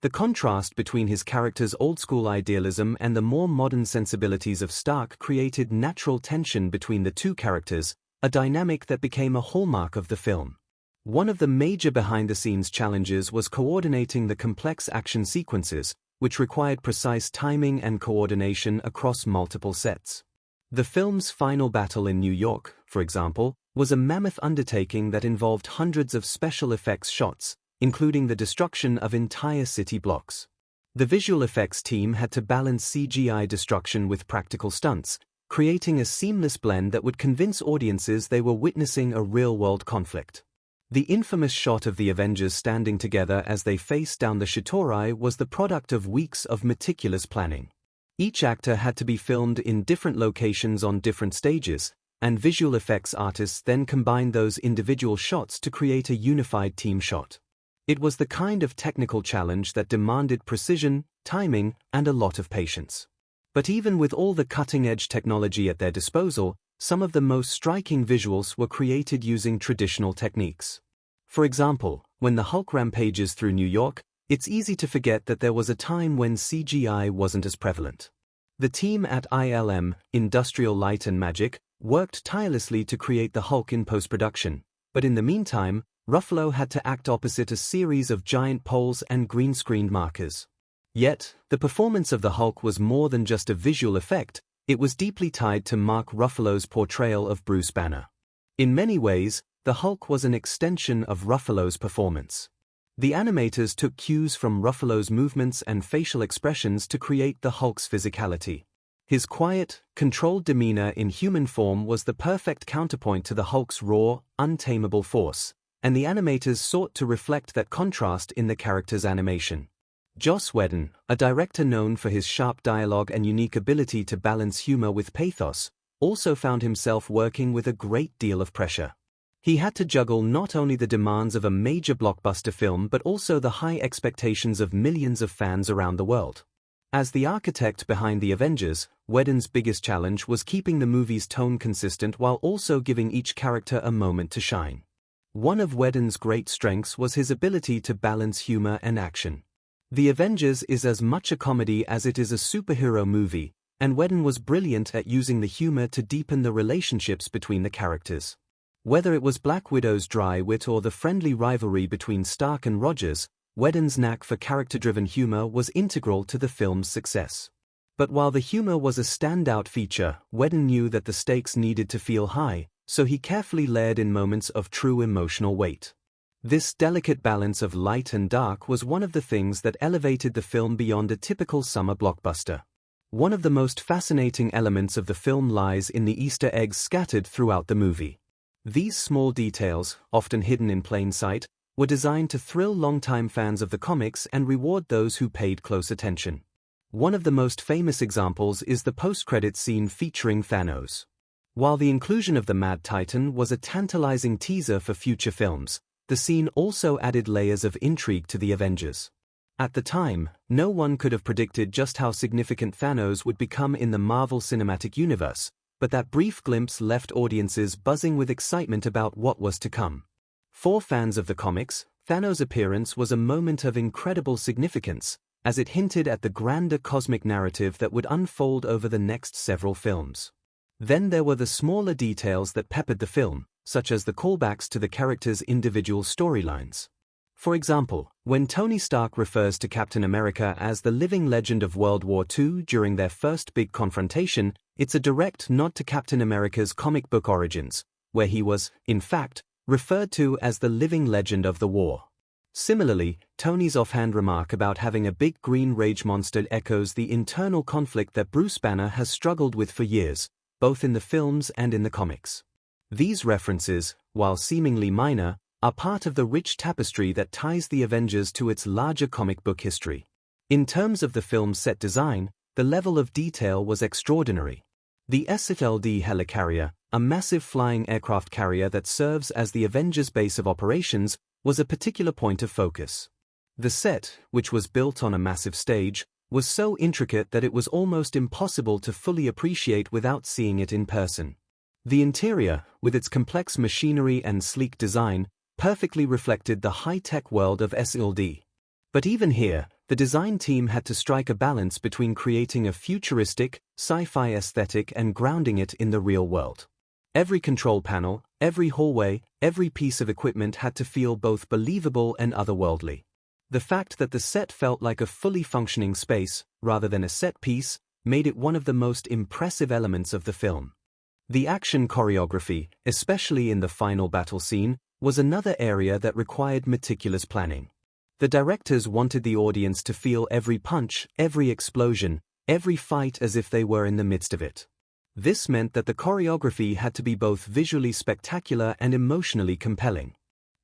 The contrast between his character's old-school idealism and the more modern sensibilities of Stark created natural tension between the two characters, a dynamic that became a hallmark of the film. One of the major behind-the-scenes challenges was coordinating the complex action sequences, which required precise timing and coordination across multiple sets. The film's final battle in New York, for example, was a mammoth undertaking that involved hundreds of special effects shots, including the destruction of entire city blocks. The visual effects team had to balance CGI destruction with practical stunts, creating a seamless blend that would convince audiences they were witnessing a real-world conflict. The infamous shot of the Avengers standing together as they faced down the Chitauri was the product of weeks of meticulous planning. Each actor had to be filmed in different locations on different stages, and visual effects artists then combined those individual shots to create a unified team shot. It was the kind of technical challenge that demanded precision, timing, and a lot of patience. But even with all the cutting-edge technology at their disposal, some of the most striking visuals were created using traditional techniques. For example, when the Hulk rampages through New York, it's easy to forget that there was a time when CGI wasn't as prevalent. The team at ILM, Industrial Light and Magic, worked tirelessly to create the Hulk in post-production, but in the meantime, Ruffalo had to act opposite a series of giant poles and green-screened markers. Yet, the performance of the Hulk was more than just a visual effect, it was deeply tied to Mark Ruffalo's portrayal of Bruce Banner. In many ways, the Hulk was an extension of Ruffalo's performance. The animators took cues from Ruffalo's movements and facial expressions to create the Hulk's physicality. His quiet, controlled demeanor in human form was the perfect counterpoint to the Hulk's raw, untamable force, and the animators sought to reflect that contrast in the character's animation. Joss Whedon, a director known for his sharp dialogue and unique ability to balance humor with pathos, also found himself working with a great deal of pressure. He had to juggle not only the demands of a major blockbuster film but also the high expectations of millions of fans around the world. As the architect behind the Avengers, Whedon's biggest challenge was keeping the movie's tone consistent while also giving each character a moment to shine. One of Whedon's great strengths was his ability to balance humor and action. The Avengers is as much a comedy as it is a superhero movie, and Whedon was brilliant at using the humor to deepen the relationships between the characters. Whether it was Black Widow's dry wit or the friendly rivalry between Stark and Rogers, Whedon's knack for character-driven humor was integral to the film's success. But while the humor was a standout feature, Whedon knew that the stakes needed to feel high, so he carefully layered in moments of true emotional weight. This delicate balance of light and dark was one of the things that elevated the film beyond a typical summer blockbuster. One of the most fascinating elements of the film lies in the Easter eggs scattered throughout the movie. These small details, often hidden in plain sight, were designed to thrill longtime fans of the comics and reward those who paid close attention. One of the most famous examples is the post-credits scene featuring Thanos. While the inclusion of the Mad Titan was a tantalizing teaser for future films, the scene also added layers of intrigue to the Avengers. At the time, no one could have predicted just how significant Thanos would become in the Marvel Cinematic Universe, but that brief glimpse left audiences buzzing with excitement about what was to come. For fans of the comics, Thanos' appearance was a moment of incredible significance, as it hinted at the grander cosmic narrative that would unfold over the next several films. Then there were the smaller details that peppered the film, such as the callbacks to the characters' individual storylines. For example, when Tony Stark refers to Captain America as the living legend of World War II during their first big confrontation, it's a direct nod to Captain America's comic book origins, where he was, in fact, referred to as the living legend of the war. Similarly, Tony's offhand remark about having a big green rage monster echoes the internal conflict that Bruce Banner has struggled with for years, both in the films and in the comics. These references, while seemingly minor, are part of the rich tapestry that ties the Avengers to its larger comic book history. In terms of the film's set design, the level of detail was extraordinary. The SFLD helicarrier, a massive flying aircraft carrier that serves as the Avengers' base of operations, was a particular point of focus. The set, which was built on a massive stage, was so intricate that it was almost impossible to fully appreciate without seeing it in person. The interior, with its complex machinery and sleek design, perfectly reflected the high-tech world of SLD. But even here, the design team had to strike a balance between creating a futuristic, sci-fi aesthetic and grounding it in the real world. Every control panel, every hallway, every piece of equipment had to feel both believable and otherworldly. The fact that the set felt like a fully functioning space, rather than a set piece, made it one of the most impressive elements of the film. The action choreography, especially in the final battle scene, was another area that required meticulous planning. The directors wanted the audience to feel every punch, every explosion, every fight as if they were in the midst of it. This meant that the choreography had to be both visually spectacular and emotionally compelling.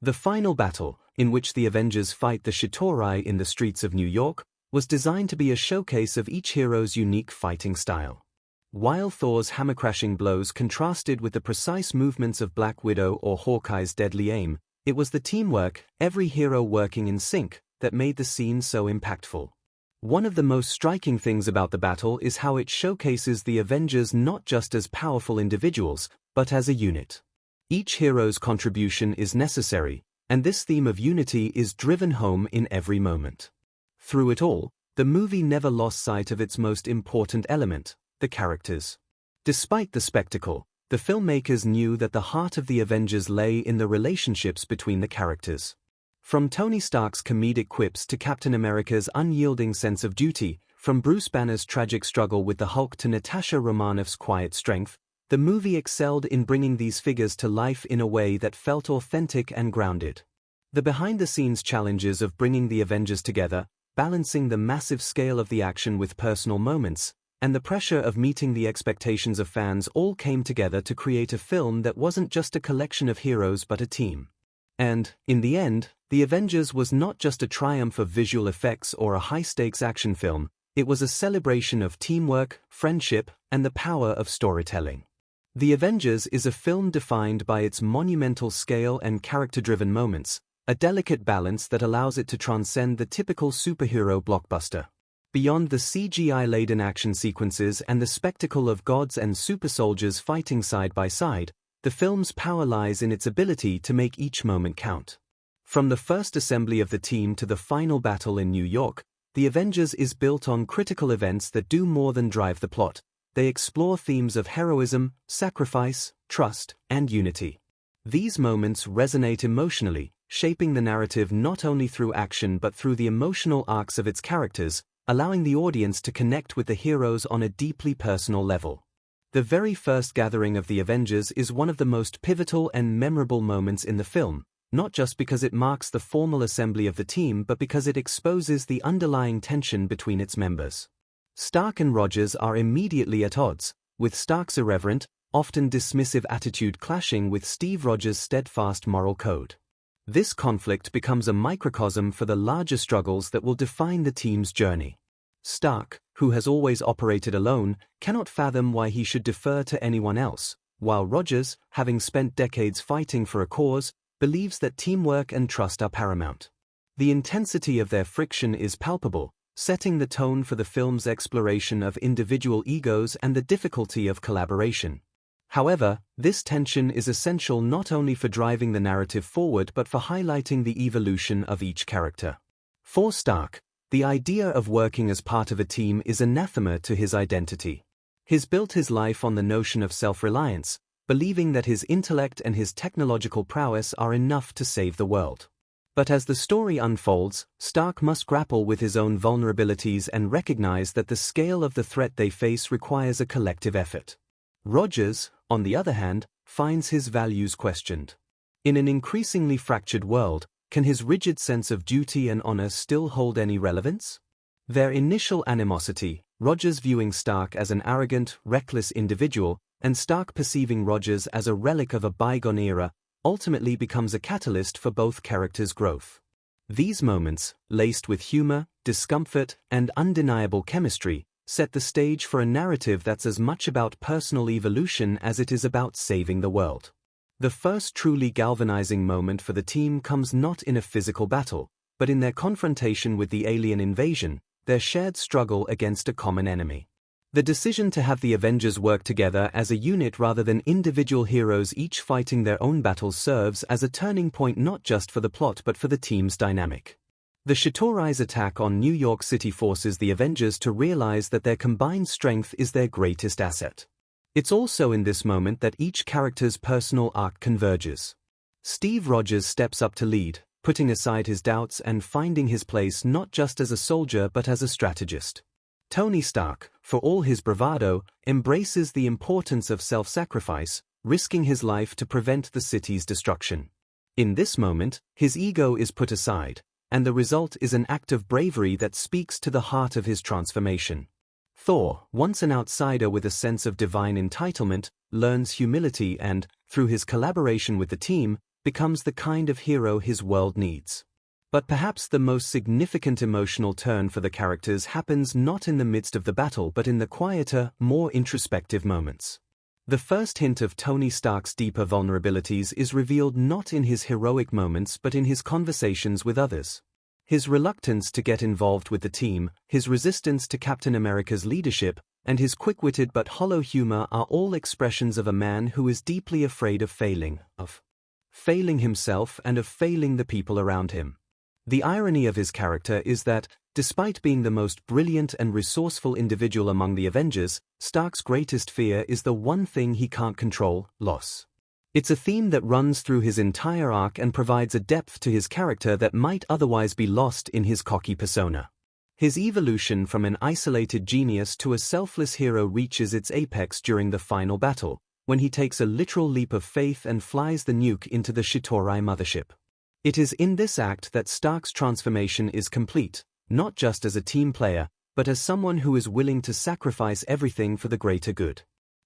The final battle, in which the Avengers fight the Chitauri in the streets of New York, was designed to be a showcase of each hero's unique fighting style. While Thor's hammer-crashing blows contrasted with the precise movements of Black Widow or Hawkeye's deadly aim, it was the teamwork, every hero working in sync, that made the scene so impactful. One of the most striking things about the battle is how it showcases the Avengers not just as powerful individuals, but as a unit. Each hero's contribution is necessary, and this theme of unity is driven home in every moment. Through it all, the movie never lost sight of its most important element, the characters. Despite the spectacle, the filmmakers knew that the heart of the Avengers lay in the relationships between the characters. From Tony Stark's comedic quips to Captain America's unyielding sense of duty, from Bruce Banner's tragic struggle with the Hulk to Natasha Romanoff's quiet strength, the movie excelled in bringing these figures to life in a way that felt authentic and grounded. The behind-the-scenes challenges of bringing the Avengers together, balancing the massive scale of the action with personal moments, and the pressure of meeting the expectations of fans all came together to create a film that wasn't just a collection of heroes but a team. And, in the end, The Avengers was not just a triumph of visual effects or a high-stakes action film, it was a celebration of teamwork, friendship, and the power of storytelling. The Avengers is a film defined by its monumental scale and character-driven moments, a delicate balance that allows it to transcend the typical superhero blockbuster. Beyond the CGI-laden action sequences and the spectacle of gods and super soldiers fighting side by side, the film's power lies in its ability to make each moment count. From the first assembly of the team to the final battle in New York, The Avengers is built on critical events that do more than drive the plot. They explore themes of heroism, sacrifice, trust, and unity. These moments resonate emotionally, shaping the narrative not only through action but through the emotional arcs of its characters, allowing the audience to connect with the heroes on a deeply personal level. The very first gathering of the Avengers is one of the most pivotal and memorable moments in the film, not just because it marks the formal assembly of the team but because it exposes the underlying tension between its members. Stark and Rogers are immediately at odds, with Stark's irreverent, often dismissive attitude clashing with Steve Rogers' steadfast moral code. This conflict becomes a microcosm for the larger struggles that will define the team's journey. Stark, who has always operated alone, cannot fathom why he should defer to anyone else, while Rogers, having spent decades fighting for a cause, believes that teamwork and trust are paramount. The intensity of their friction is palpable, setting the tone for the film's exploration of individual egos and the difficulty of collaboration. However, this tension is essential not only for driving the narrative forward but for highlighting the evolution of each character. For Stark, the idea of working as part of a team is anathema to his identity. He's built his life on the notion of self-reliance, believing that his intellect and his technological prowess are enough to save the world. But as the story unfolds, Stark must grapple with his own vulnerabilities and recognize that the scale of the threat they face requires a collective effort. Rogers, on the other hand, finds his values questioned. In an increasingly fractured world, can his rigid sense of duty and honor still hold any relevance? Their initial animosity, Rogers viewing Stark as an arrogant, reckless individual, and Stark perceiving Rogers as a relic of a bygone era, ultimately becomes a catalyst for both characters' growth. These moments, laced with humor, discomfort, and undeniable chemistry, set the stage for a narrative that's as much about personal evolution as it is about saving the world. The first truly galvanizing moment for the team comes not in a physical battle, but in their confrontation with the alien invasion, their shared struggle against a common enemy. The decision to have the Avengers work together as a unit rather than individual heroes each fighting their own battles serves as a turning point not just for the plot but for the team's dynamic. The Chitauri's attack on New York City forces the Avengers to realize that their combined strength is their greatest asset. It's also in this moment that each character's personal arc converges. Steve Rogers steps up to lead, putting aside his doubts and finding his place not just as a soldier but as a strategist. Tony Stark, for all his bravado, embraces the importance of self-sacrifice, risking his life to prevent the city's destruction. In this moment, his ego is put aside, and the result is an act of bravery that speaks to the heart of his transformation. Thor, once an outsider with a sense of divine entitlement, learns humility and, through his collaboration with the team, becomes the kind of hero his world needs. But perhaps the most significant emotional turn for the characters happens not in the midst of the battle but in the quieter, more introspective moments. The first hint of Tony Stark's deeper vulnerabilities is revealed not in his heroic moments but in his conversations with others. His reluctance to get involved with the team, his resistance to Captain America's leadership, and his quick-witted but hollow humor are all expressions of a man who is deeply afraid of failing himself and of failing the people around him. The irony of his character is that, despite being the most brilliant and resourceful individual among the Avengers, Stark's greatest fear is the one thing he can't control: loss. It's a theme that runs through his entire arc and provides a depth to his character that might otherwise be lost in his cocky persona. His evolution from an isolated genius to a selfless hero reaches its apex during the final battle, when he takes a literal leap of faith and flies the nuke into the Chitauri mothership. It is in this act that Stark's transformation is complete, not just as a team player, but as someone who is willing to sacrifice everything for the greater good.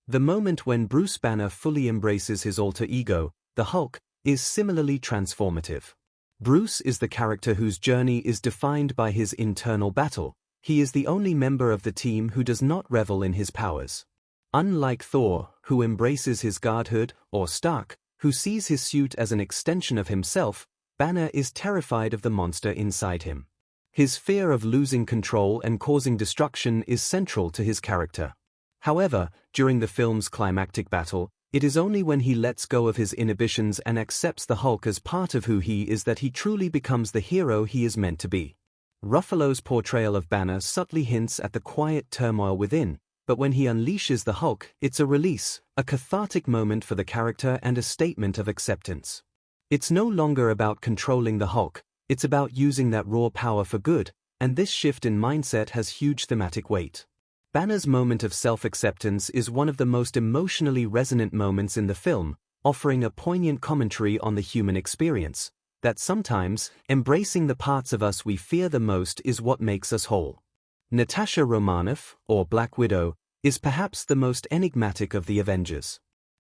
The moment when Bruce Banner fully embraces his alter ego, the Hulk, is similarly transformative. Bruce is the character whose journey is defined by his internal battle. He is the only member of the team who does not revel in his powers. Unlike Thor, who embraces his godhood, or Stark, who sees his suit as an extension of himself, Banner is terrified of the monster inside him. His fear of losing control and causing destruction is central to his character. However, during the film's climactic battle, it is only when he lets go of his inhibitions and accepts the Hulk as part of who he is that he truly becomes the hero he is meant to be. Ruffalo's portrayal of Banner subtly hints at the quiet turmoil within, but when he unleashes the Hulk, it's a release, a cathartic moment for the character and a statement of acceptance. It's no longer about controlling the Hulk, it's about using that raw power for good, and this shift in mindset has huge thematic weight. Banner's moment of self-acceptance is one of the most emotionally resonant moments in the film, offering a poignant commentary on the human experience, that sometimes, embracing the parts of us we fear the most is what makes us whole. Natasha Romanoff, or Black Widow, is perhaps the most enigmatic of the Avengers.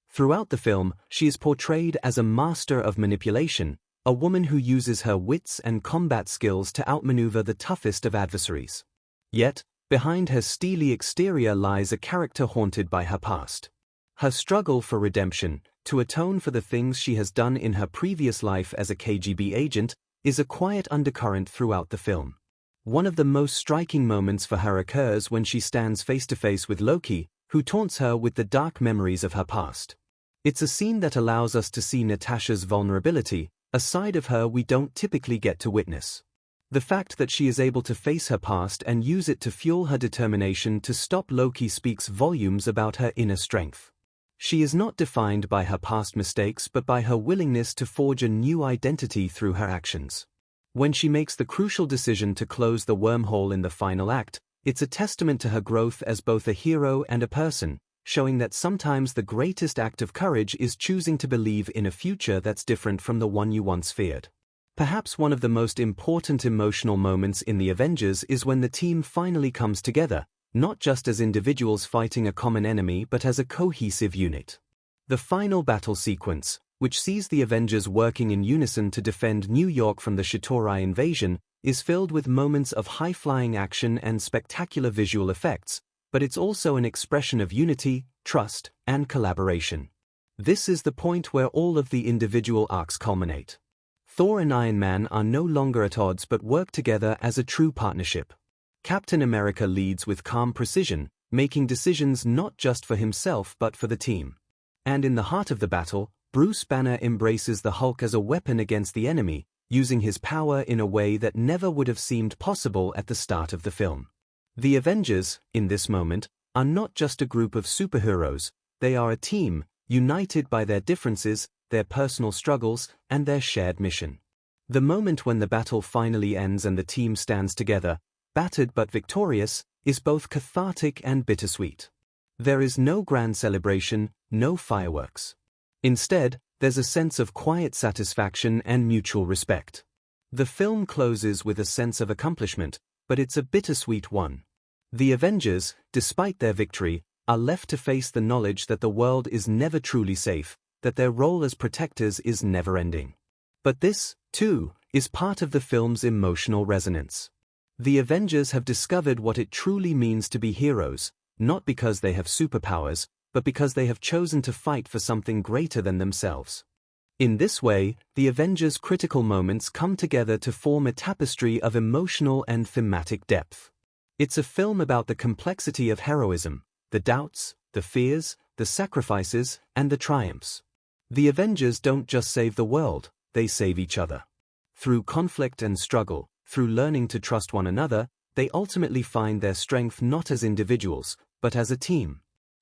Throughout the film, she is portrayed as a master of manipulation, a woman who uses her wits and combat skills to outmaneuver the toughest of adversaries. Yet, behind her steely exterior lies a character haunted by her past. Her struggle for redemption, to atone for the things she has done in her previous life as a KGB agent, is a quiet undercurrent throughout the film. One of the most striking moments for her occurs when she stands face-to-face with Loki, who taunts her with the dark memories of her past. It's a scene that allows us to see Natasha's vulnerability, a side of her we don't typically get to witness. The fact that she is able to face her past and use it to fuel her determination to stop Loki speaks volumes about her inner strength. She is not defined by her past mistakes but by her willingness to forge a new identity through her actions. When she makes the crucial decision to close the wormhole in the final act, it's a testament to her growth as both a hero and a person. showing that sometimes the greatest act of courage is choosing to believe in a future that's different from the one you once feared. Perhaps one of the most important emotional moments in the Avengers is when the team finally comes together, not just as individuals fighting a common enemy but as a cohesive unit. The final battle sequence, which sees the Avengers working in unison to defend New York from the Chitauri invasion, is filled with moments of high-flying action and spectacular visual effects, but it's also an expression of unity, trust, and collaboration. This is the point where all of the individual arcs culminate. Thor and Iron Man are no longer at odds but work together as a true partnership. Captain America leads with calm precision, making decisions not just for himself but for the team. And in the heart of the battle, Bruce Banner embraces the Hulk as a weapon against the enemy, using his power in a way that never would have seemed possible at the start of the film. The Avengers, in this moment, are not just a group of superheroes, they are a team, united by their differences, their personal struggles, and their shared mission. The moment when the battle finally ends and the team stands together, battered but victorious, is both cathartic and bittersweet. There is no grand celebration, no fireworks. Instead, there's a sense of quiet satisfaction and mutual respect. The film closes with a sense of accomplishment, but it's a bittersweet one. The Avengers, despite their victory, are left to face the knowledge that the world is never truly safe, that their role as protectors is never-ending. But this, too, is part of the film's emotional resonance. The Avengers have discovered what it truly means to be heroes, not because they have superpowers, but because they have chosen to fight for something greater than themselves. In this way, the Avengers' critical moments come together to form a tapestry of emotional and thematic depth. It's a film about the complexity of heroism, the doubts, the fears, the sacrifices, and the triumphs. The Avengers don't just save the world, they save each other. Through conflict and struggle, through learning to trust one another, they ultimately find their strength not as individuals, but as a team.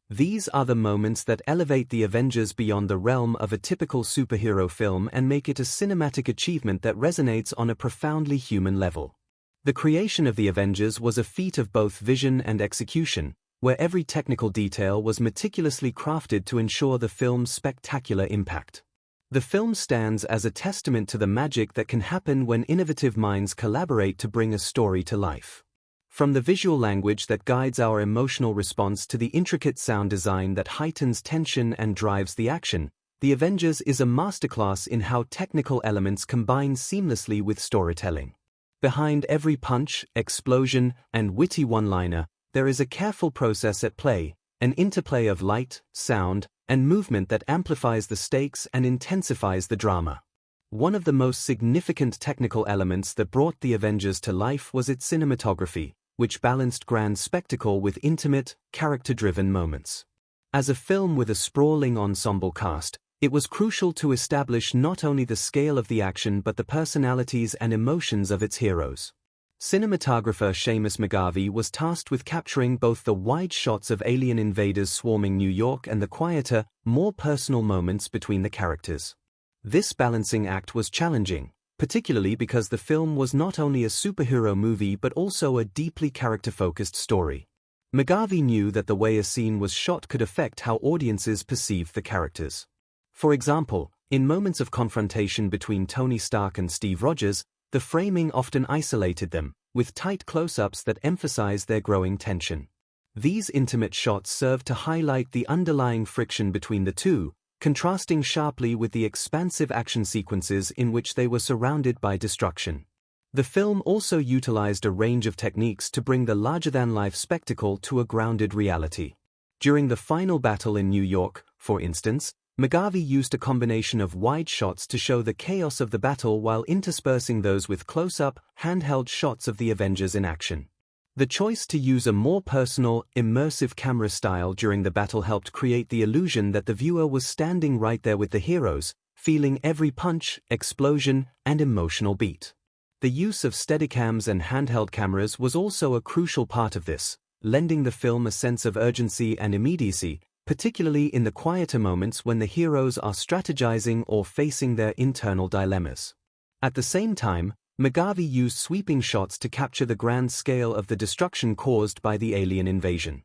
These are the moments that elevate the Avengers beyond the realm of a typical superhero film and make it a cinematic achievement that resonates on a profoundly human level. The creation of the Avengers was a feat of both vision and execution, where every technical detail was meticulously crafted to ensure the film's spectacular impact. The film stands as a testament to the magic that can happen when innovative minds collaborate to bring a story to life. From the visual language that guides our emotional response to the intricate sound design that heightens tension and drives the action, The Avengers is a masterclass in how technical elements combine seamlessly with storytelling. Behind every punch, explosion, and witty one-liner, there is a careful process at play, an interplay of light, sound, and movement that amplifies the stakes and intensifies the drama. One of the most significant technical elements that brought The Avengers to life was its cinematography, which balanced grand spectacle with intimate, character-driven moments. As a film with a sprawling ensemble cast, it was crucial to establish not only the scale of the action but the personalities and emotions of its heroes. Cinematographer Seamus McGarvey was tasked with capturing both the wide shots of alien invaders swarming New York and the quieter, more personal moments between the characters. This balancing act was challenging, particularly because the film was not only a superhero movie but also a deeply character-focused story. McGarvey knew that the way a scene was shot could affect how audiences perceived the characters. For example, in moments of confrontation between Tony Stark and Steve Rogers, the framing often isolated them, with tight close-ups that emphasized their growing tension. These intimate shots served to highlight the underlying friction between the two, contrasting sharply with the expansive action sequences in which they were surrounded by destruction. The film also utilized a range of techniques to bring the larger-than-life spectacle to a grounded reality. During the final battle in New York, for instance, McGarvey used a combination of wide shots to show the chaos of the battle while interspersing those with close-up, handheld shots of the Avengers in action. The choice to use a more personal, immersive camera style during the battle helped create the illusion that the viewer was standing right there with the heroes, feeling every punch, explosion, and emotional beat. The use of Steadicams and handheld cameras was also a crucial part of this, lending the film a sense of urgency and immediacy, particularly in the quieter moments when the heroes are strategizing or facing their internal dilemmas. At the same time, McGarvey used sweeping shots to capture the grand scale of the destruction caused by the alien invasion.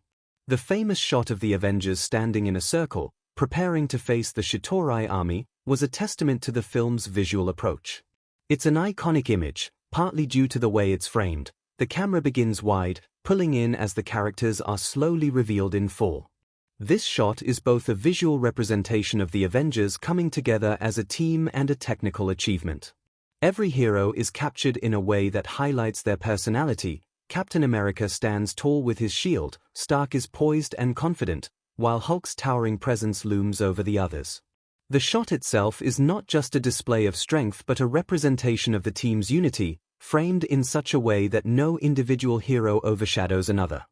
The famous shot of the Avengers standing in a circle, preparing to face the Chitauri army, was a testament to the film's visual approach. It's an iconic image, partly due to the way it's framed. The camera begins wide, pulling in as the characters are slowly revealed in full. This shot is both a visual representation of the Avengers coming together as a team and a technical achievement. Every hero is captured in a way that highlights their personality. Captain America stands tall with his shield, Stark is poised and confident, while Hulk's towering presence looms over the others. The shot itself is not just a display of strength but a representation of the team's unity, framed in such a way that no individual hero overshadows another.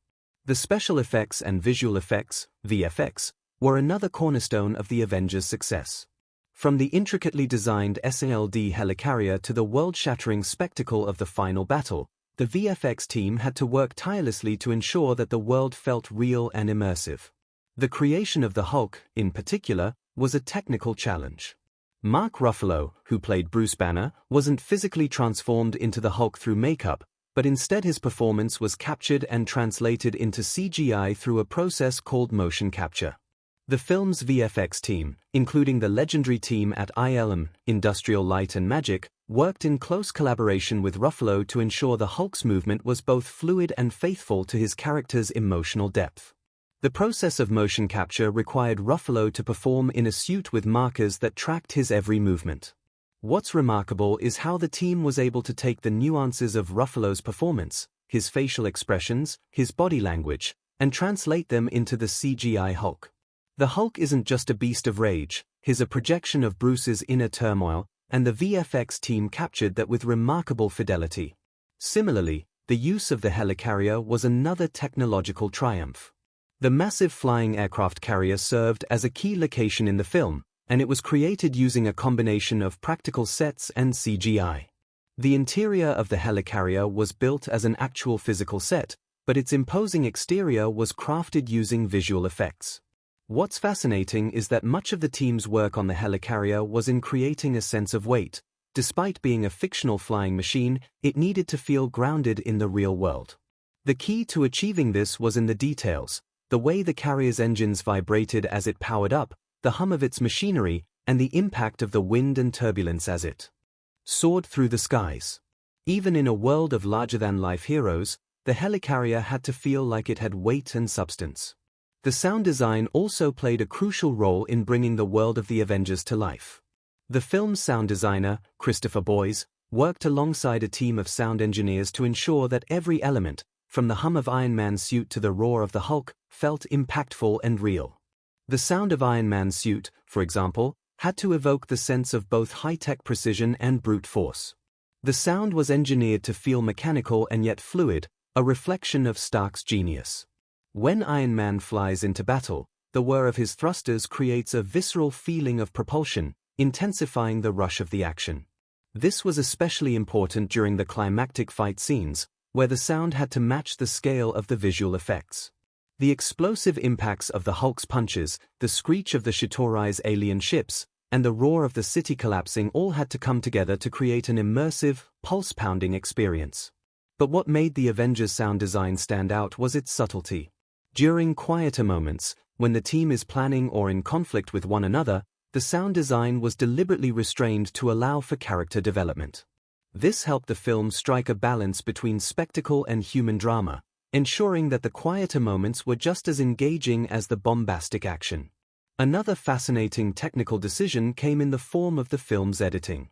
The special effects and visual effects, VFX, were another cornerstone of the Avengers' success. From the intricately designed SALD helicarrier to the world-shattering spectacle of the final battle, the VFX team had to work tirelessly to ensure that the world felt real and immersive. The creation of the Hulk, in particular, was a technical challenge. Mark Ruffalo, who played Bruce Banner, wasn't physically transformed into the Hulk through makeup, but instead his performance was captured and translated into CGI through a process called motion capture. The film's VFX team, including the legendary team at ILM, Industrial Light and Magic, worked in close collaboration with Ruffalo to ensure the Hulk's movement was both fluid and faithful to his character's emotional depth. The process of motion capture required Ruffalo to perform in a suit with markers that tracked his every movement. What's remarkable is how the team was able to take the nuances of Ruffalo's performance, his facial expressions, his body language, and translate them into the CGI Hulk. The Hulk isn't just a beast of rage, he's a projection of Bruce's inner turmoil, and the VFX team captured that with remarkable fidelity. Similarly, the use of the helicarrier was another technological triumph. The massive flying aircraft carrier served as a key location in the film, and it was created using a combination of practical sets and CGI. The interior of the helicarrier was built as an actual physical set, but its imposing exterior was crafted using visual effects. What's fascinating is that much of the team's work on the helicarrier was in creating a sense of weight. Despite being a fictional flying machine, it needed to feel grounded in the real world. The key to achieving this was in the details. The way the carrier's engines vibrated as it powered up, the hum of its machinery, and the impact of the wind and turbulence as it soared through the skies. Even in a world of larger-than-life heroes, the helicarrier had to feel like it had weight and substance. The sound design also played a crucial role in bringing the world of the Avengers to life. The film's sound designer, Christopher Boyes, worked alongside a team of sound engineers to ensure that every element, from the hum of Iron Man's suit to the roar of the Hulk, felt impactful and real. The sound of Iron Man's suit, for example, had to evoke the sense of both high-tech precision and brute force. The sound was engineered to feel mechanical and yet fluid, a reflection of Stark's genius. When Iron Man flies into battle, the whir of his thrusters creates a visceral feeling of propulsion, intensifying the rush of the action. This was especially important during the climactic fight scenes, where the sound had to match the scale of the visual effects. The explosive impacts of the Hulk's punches, the screech of the Chitauri's alien ships, and the roar of the city collapsing all had to come together to create an immersive, pulse-pounding experience. But what made the Avengers' sound design stand out was its subtlety. During quieter moments, when the team is planning or in conflict with one another, the sound design was deliberately restrained to allow for character development. This helped the film strike a balance between spectacle and human drama, ensuring that the quieter moments were just as engaging as the bombastic action. Another fascinating technical decision came in the form of the film's editing.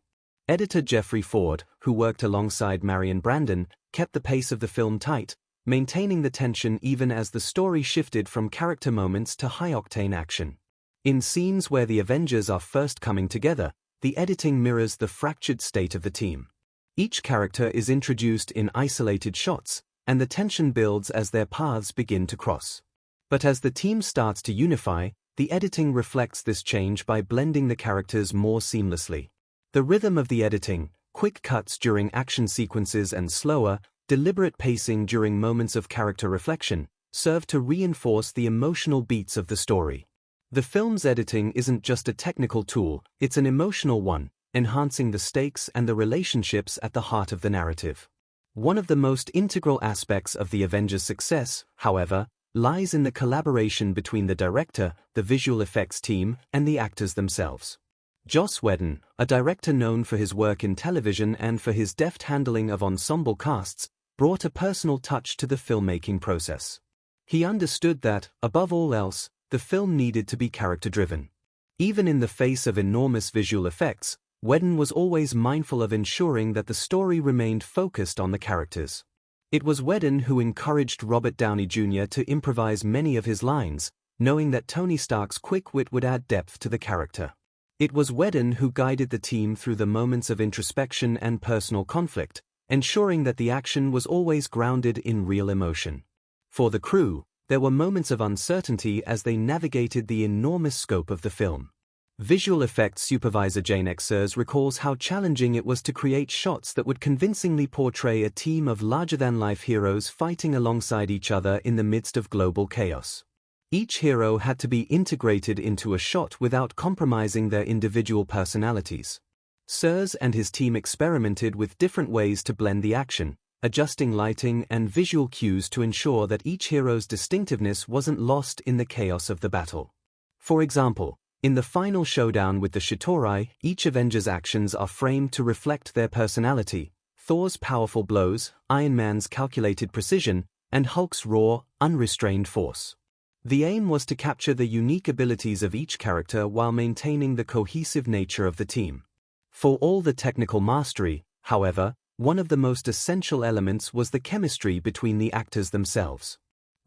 Editor Jeffrey Ford, who worked alongside Marion Brandon, kept the pace of the film tight, maintaining the tension even as the story shifted from character moments to high-octane action. In scenes where the Avengers are first coming together, the editing mirrors the fractured state of the team. Each character is introduced in isolated shots, and the tension builds as their paths begin to cross. But as the team starts to unify, the editing reflects this change by blending the characters more seamlessly. The rhythm of the editing, quick cuts during action sequences and slower, deliberate pacing during moments of character reflection, serve to reinforce the emotional beats of the story. The film's editing isn't just a technical tool, it's an emotional one, enhancing the stakes and the relationships at the heart of the narrative. One of the most integral aspects of the Avengers' success, however, lies in the collaboration between the director, the visual effects team, and the actors themselves. Joss Whedon, a director known for his work in television and for his deft handling of ensemble casts, brought a personal touch to the filmmaking process. He understood that, above all else, the film needed to be character-driven. Even in the face of enormous visual effects, Whedon was always mindful of ensuring that the story remained focused on the characters. It was Whedon who encouraged Robert Downey Jr. to improvise many of his lines, knowing that Tony Stark's quick wit would add depth to the character. It was Whedon who guided the team through the moments of introspection and personal conflict, ensuring that the action was always grounded in real emotion. For the crew, there were moments of uncertainty as they navigated the enormous scope of the film. Visual effects supervisor Jane Exers recalls how challenging it was to create shots that would convincingly portray a team of larger-than-life heroes fighting alongside each other in the midst of global chaos. Each hero had to be integrated into a shot without compromising their individual personalities. Sers and his team experimented with different ways to blend the action, adjusting lighting and visual cues to ensure that each hero's distinctiveness wasn't lost in the chaos of the battle. For example, in the final showdown with the Chitauri, each Avenger's actions are framed to reflect their personality: Thor's powerful blows, Iron Man's calculated precision, and Hulk's raw, unrestrained force. The aim was to capture the unique abilities of each character while maintaining the cohesive nature of the team. For all the technical mastery, however, one of the most essential elements was the chemistry between the actors themselves.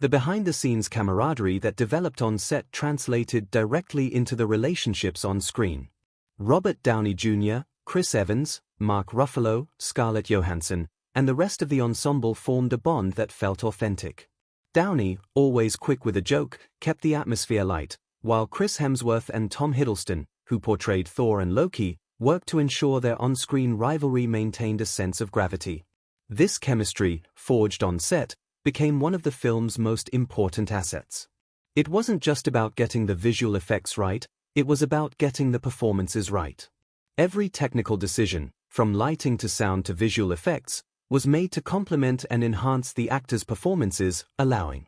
The behind-the-scenes camaraderie that developed on set translated directly into the relationships on screen. Robert Downey Jr., Chris Evans, Mark Ruffalo, Scarlett Johansson, and the rest of the ensemble formed a bond that felt authentic. Downey, always quick with a joke, kept the atmosphere light, while Chris Hemsworth and Tom Hiddleston, who portrayed Thor and Loki, worked to ensure their on-screen rivalry maintained a sense of gravity. This chemistry, forged on set, became one of the film's most important assets. It wasn't just about getting the visual effects right, it was about getting the performances right. Every technical decision, from lighting to sound to visual effects, was made to complement and enhance the actors' performances, allowing.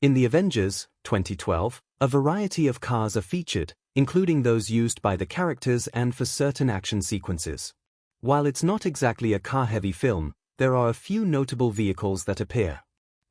In The Avengers, 2012, a variety of cars are featured, including those used by the characters and for certain action sequences. While it's not exactly a car-heavy film, there are a few notable vehicles that appear.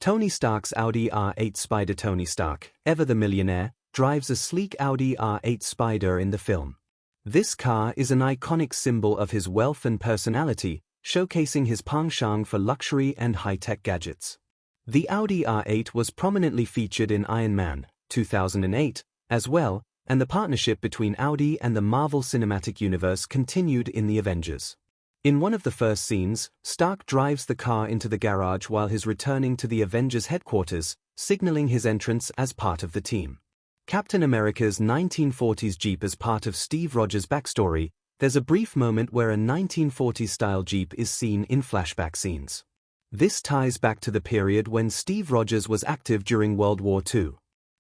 Tony Stark's Audi R8 Spider. Tony Stark, ever the millionaire, drives a sleek Audi R8 Spider in the film. This car is an iconic symbol of his wealth and personality, showcasing his penchant for luxury and high-tech gadgets. The Audi R8 was prominently featured in Iron Man, 2008, as well, and the partnership between Audi and the Marvel Cinematic Universe continued in The Avengers. In one of the first scenes, Stark drives the car into the garage while he's returning to the Avengers headquarters, signaling his entrance as part of the team. Captain America's 1940s Jeep. As part of Steve Rogers' backstory, there's a brief moment where a 1940s-style Jeep is seen in flashback scenes. This ties back to the period when Steve Rogers was active during World War II.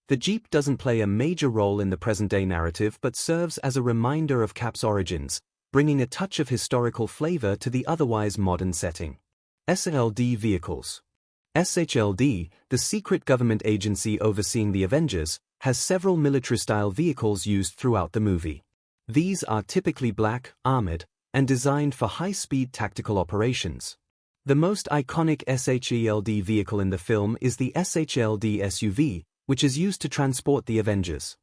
The Jeep doesn't play a major role in the present-day narrative but serves as a reminder of Cap's origins, bringing a touch of historical flavor to the otherwise modern setting. SHLD vehicles. SHLD, the secret government agency overseeing the Avengers, has several military-style vehicles used throughout the movie. These are typically black, armored, and designed for high-speed tactical operations. The most iconic SHLD vehicle in the film is the SHLD SUV, which is used to transport the Avengers.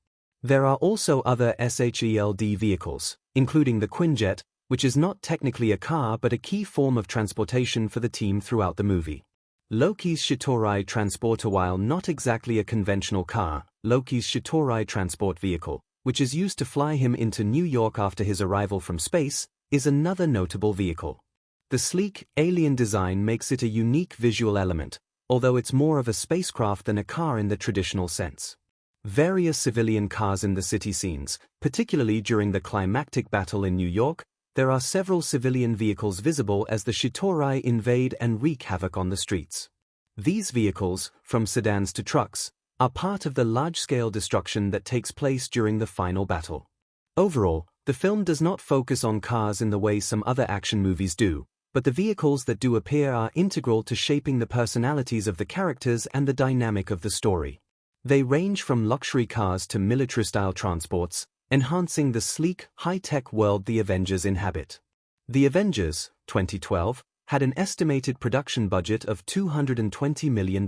There are also other SHLD vehicles, including the Quinjet, which is not technically a car but a key form of transportation for the team throughout the movie. Loki's Chitauri Transporter. While not exactly a conventional car, Loki's Chitauri transport vehicle, which is used to fly him into New York after his arrival from space, is another notable vehicle. The sleek, alien design makes it a unique visual element, although it's more of a spacecraft than a car in the traditional sense. Various civilian cars in the city scenes, particularly during the climactic battle in New York, there are several civilian vehicles visible as the Chitauri invade and wreak havoc on the streets. These vehicles, from sedans to trucks, are part of the large-scale destruction that takes place during the final battle. Overall, the film does not focus on cars in the way some other action movies do, but the vehicles that do appear are integral to shaping the personalities of the characters and the dynamic of the story. They range from luxury cars to military-style transports, enhancing the sleek, high-tech world the Avengers inhabit. The Avengers, 2012, had an estimated production budget of $220 million.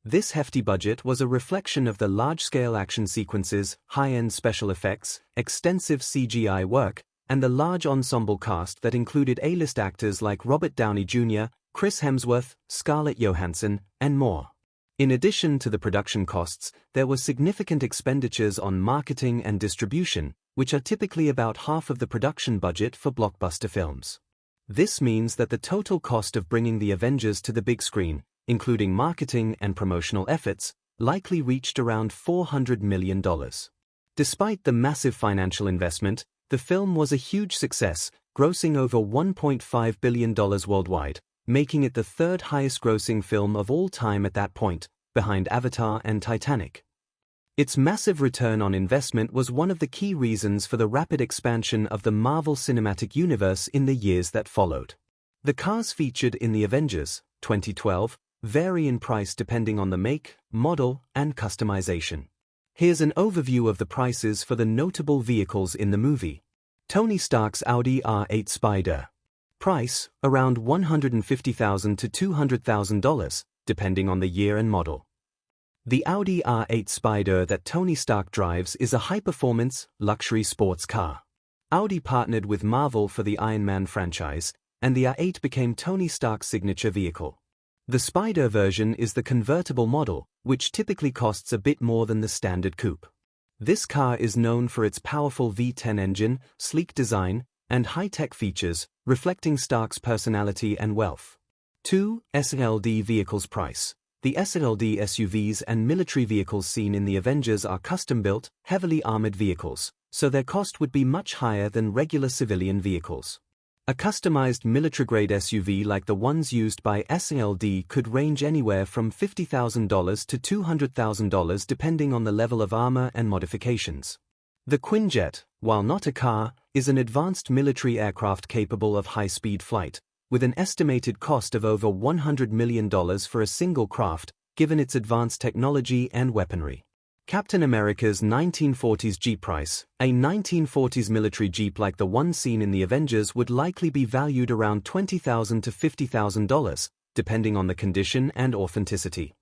This hefty budget was a reflection of the large-scale action sequences, high-end special effects, extensive CGI work, and the large ensemble cast that included A-list actors like Robert Downey Jr., Chris Hemsworth, Scarlett Johansson, and more. In addition to the production costs, there were significant expenditures on marketing and distribution, which are typically about half of the production budget for blockbuster films. This means that the total cost of bringing the Avengers to the big screen, including marketing and promotional efforts, likely reached around $400 million. Despite the massive financial investment, the film was a huge success, grossing over $1.5 billion worldwide, making it the third highest-grossing film of all time at that point, behind Avatar and Titanic. Its massive return on investment was one of the key reasons for the rapid expansion of the Marvel Cinematic Universe in the years that followed. The cars featured in The Avengers, 2012, vary in price depending on the make, model, and customization. Here's an overview of the prices for the notable vehicles in the movie. Tony Stark's Audi R8 Spider. Price, around $150,000 to $200,000, depending on the year and model. The Audi R8 Spider that Tony Stark drives is a high-performance, luxury sports car. Audi partnered with Marvel for the Iron Man franchise, and the R8 became Tony Stark's signature vehicle. The Spider version is the convertible model, which typically costs a bit more than the standard coupe. This car is known for its powerful V10 engine, sleek design, and high-tech features, reflecting Stark's personality and wealth. 2. SLD vehicles price. The SLD SUVs and military vehicles seen in the Avengers are custom-built, heavily armored vehicles, so their cost would be much higher than regular civilian vehicles. A customized military-grade SUV like the ones used by SLD could range anywhere from $50,000 to $200,000 depending on the level of armor and modifications. The Quinjet, while not a car, is an advanced military aircraft capable of high-speed flight, with an estimated cost of over $100 million for a single craft, given its advanced technology and weaponry. Captain America's 1940s Jeep price. A 1940s military Jeep like the one seen in the Avengers would likely be valued around $20,000 to $50,000, depending on the condition and authenticity.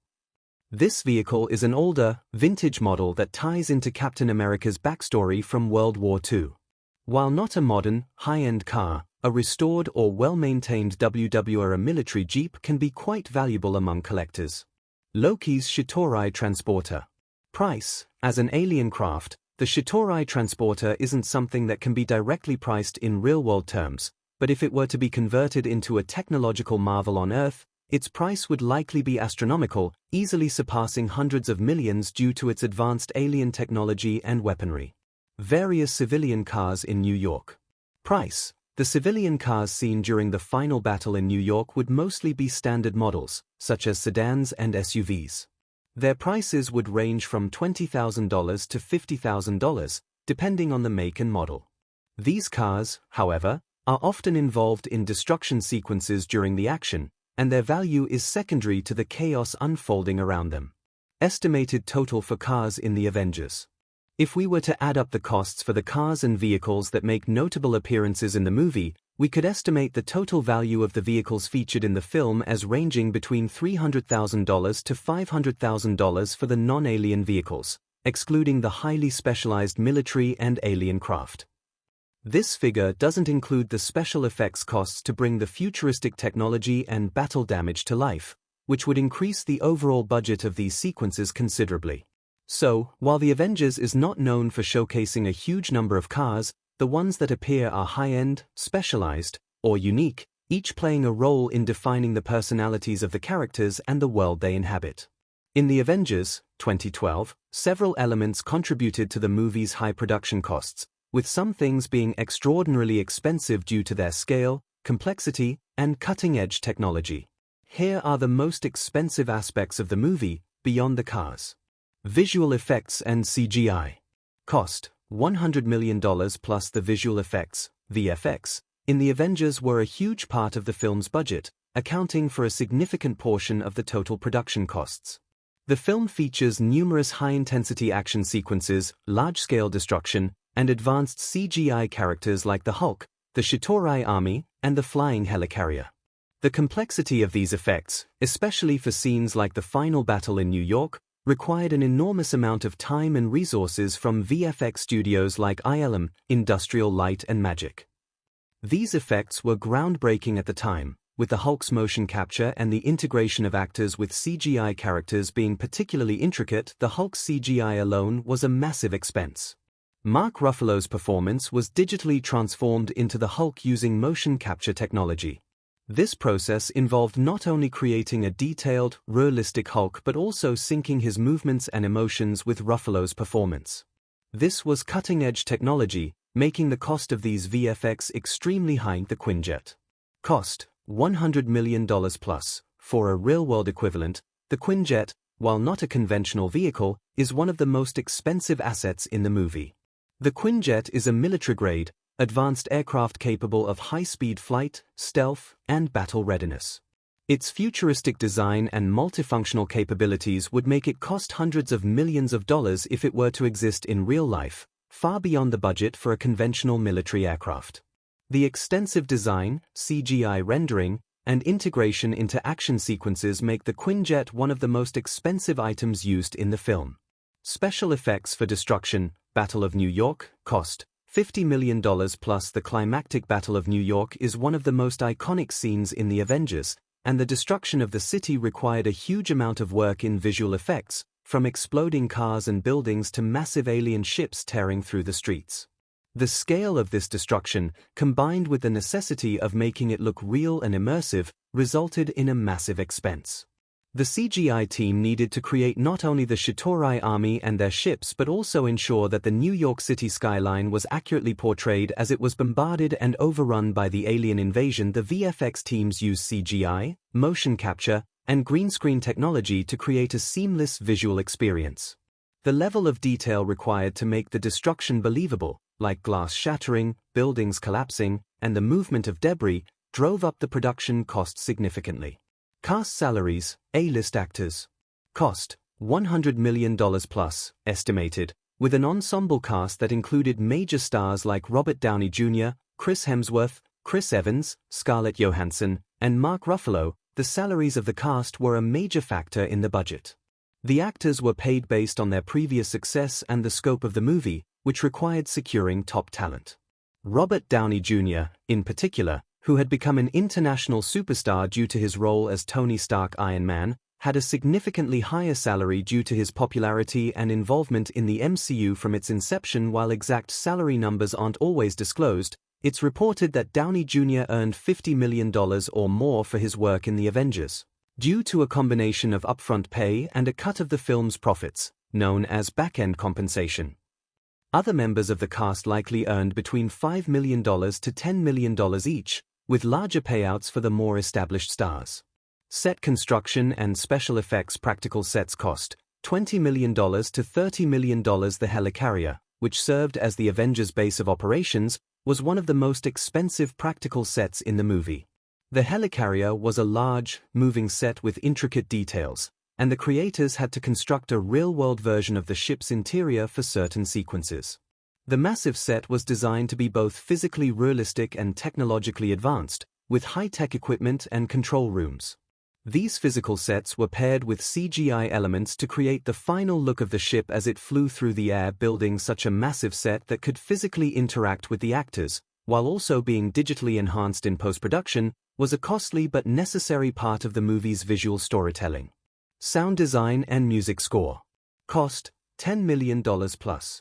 This vehicle is an older, vintage model that ties into Captain America's backstory from World War II. While not a modern, high-end car, a restored or well-maintained WW-era military Jeep can be quite valuable among collectors. Loki's Chitauri Transporter. Price. As an alien craft, the Chitauri Transporter isn't something that can be directly priced in real-world terms, but if it were to be converted into a technological marvel on Earth, its price would likely be astronomical, easily surpassing hundreds of millions due to its advanced alien technology and weaponry. Various civilian cars in New York. Price. The civilian cars seen during the final battle in New York would mostly be standard models, such as sedans and SUVs. Their prices would range from $20,000 to $50,000, depending on the make and model. These cars, however, are often involved in destruction sequences during the action, and their value is secondary to the chaos unfolding around them. Estimated total for cars in the Avengers. If we were to add up the costs for the cars and vehicles that make notable appearances in the movie, we could estimate the total value of the vehicles featured in the film as ranging between $300,000 to $500,000 for the non-alien vehicles, excluding the highly specialized military and alien craft. This figure doesn't include the special effects costs to bring the futuristic technology and battle damage to life, which would increase the overall budget of these sequences considerably. So, while The Avengers is not known for showcasing a huge number of cars, the ones that appear are high-end, specialized, or unique, each playing a role in defining the personalities of the characters and the world they inhabit. In The Avengers, 2012, several elements contributed to the movie's high production costs, with some things being extraordinarily expensive due to their scale, complexity, and cutting-edge technology. Here are the most expensive aspects of the movie, beyond the cars. Visual effects and CGI. Cost, $100 million plus the visual effects, VFX, in The Avengers were a huge part of the film's budget, accounting for a significant portion of the total production costs. The film features numerous high-intensity action sequences, large-scale destruction, and advanced CGI characters like the Hulk, the Chitauri Army, and the flying helicarrier. The complexity of these effects, especially for scenes like the final battle in New York, required an enormous amount of time and resources from VFX studios like ILM, Industrial Light and Magic. These effects were groundbreaking at the time, with the Hulk's motion capture and the integration of actors with CGI characters being particularly intricate. The Hulk's CGI alone was a massive expense. Mark Ruffalo's performance was digitally transformed into the Hulk using motion capture technology. This process involved not only creating a detailed, realistic Hulk but also syncing his movements and emotions with Ruffalo's performance. This was cutting-edge technology, making the cost of these VFX extremely high. The Quinjet cost $100 million plus. For a real-world equivalent, the Quinjet, while not a conventional vehicle, is one of the most expensive assets in the movie. The Quinjet is a military-grade, advanced aircraft capable of high-speed flight, stealth, and battle readiness. Its futuristic design and multifunctional capabilities would make it cost hundreds of millions of dollars if it were to exist in real life, far beyond the budget for a conventional military aircraft. The extensive design, CGI rendering, and integration into action sequences make the Quinjet one of the most expensive items used in the film. Special effects for destruction, Battle of New York, cost $50 million plus. The climactic Battle of New York is one of the most iconic scenes in the Avengers, and the destruction of the city required a huge amount of work in visual effects, from exploding cars and buildings to massive alien ships tearing through the streets. The scale of this destruction, combined with the necessity of making it look real and immersive, resulted in a massive expense. The CGI team needed to create not only the Chitauri Army and their ships but also ensure that the New York City skyline was accurately portrayed as it was bombarded and overrun by the alien invasion. The VFX teams used CGI, motion capture, and green screen technology to create a seamless visual experience. The level of detail required to make the destruction believable, like glass shattering, buildings collapsing, and the movement of debris, drove up the production cost significantly. Cast salaries, A-list actors. Cost, $100 million plus, estimated, with an ensemble cast that included major stars like Robert Downey Jr., Chris Hemsworth, Chris Evans, Scarlett Johansson, and Mark Ruffalo. The salaries of the cast were a major factor in the budget. The actors were paid based on their previous success and the scope of the movie, which required securing top talent. Robert Downey Jr., in particular, who had become an international superstar due to his role as Tony Stark Iron Man, had a significantly higher salary due to his popularity and involvement in the MCU from its inception. While exact salary numbers aren't always disclosed, it's reported that Downey Jr. earned $50 million or more for his work in the Avengers, due to a combination of upfront pay and a cut of the film's profits, known as back-end compensation. Other members of the cast likely earned between $5 million to $10 million each, with larger payouts for the more established stars. Set construction and special effects. Practical sets cost $20 million to $30 million. The helicarrier, which served as the Avengers' base of operations, was one of the most expensive practical sets in the movie. The helicarrier was a large, moving set with intricate details, and the creators had to construct a real-world version of the ship's interior for certain sequences. The massive set was designed to be both physically realistic and technologically advanced, with high-tech equipment and control rooms. These physical sets were paired with CGI elements to create the final look of the ship as it flew through the air. Building such a massive set that could physically interact with the actors, while also being digitally enhanced in post-production, was a costly but necessary part of the movie's visual storytelling. Sound design and music score. Cost, $10 million plus.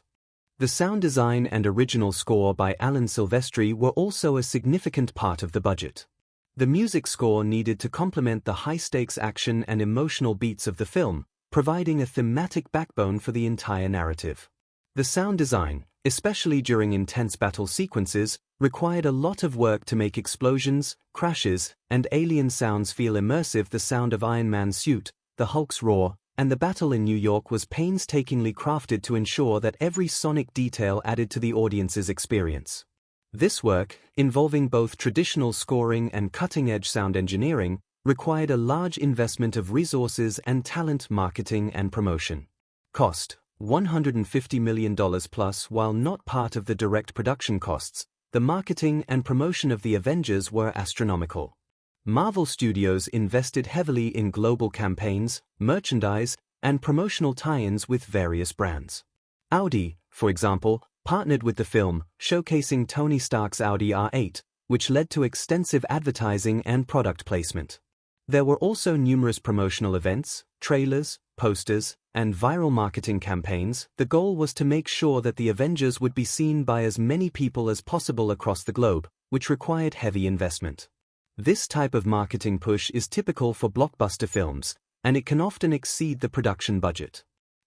The sound design and original score by Alan Silvestri were also a significant part of the budget. The music score needed to complement the high-stakes action and emotional beats of the film, providing a thematic backbone for the entire narrative. The sound design, especially during intense battle sequences, required a lot of work to make explosions, crashes, and alien sounds feel immersive. The sound of Iron Man's suit, the Hulk's roar, and the battle in New York was painstakingly crafted to ensure that every sonic detail added to the audience's experience. This work, involving both traditional scoring and cutting-edge sound engineering, required a large investment of resources and talent, marketing and promotion. Cost: $150 million plus. While not part of the direct production costs, the marketing and promotion of the Avengers were astronomical. Marvel Studios invested heavily in global campaigns, merchandise, and promotional tie-ins with various brands. Audi, for example, partnered with the film, showcasing Tony Stark's Audi R8, which led to extensive advertising and product placement. There were also numerous promotional events, trailers, posters, and viral marketing campaigns. The goal was to make sure that the Avengers would be seen by as many people as possible across the globe, which required heavy investment. This type of marketing push is typical for blockbuster films, and it can often exceed the production budget.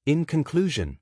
In conclusion,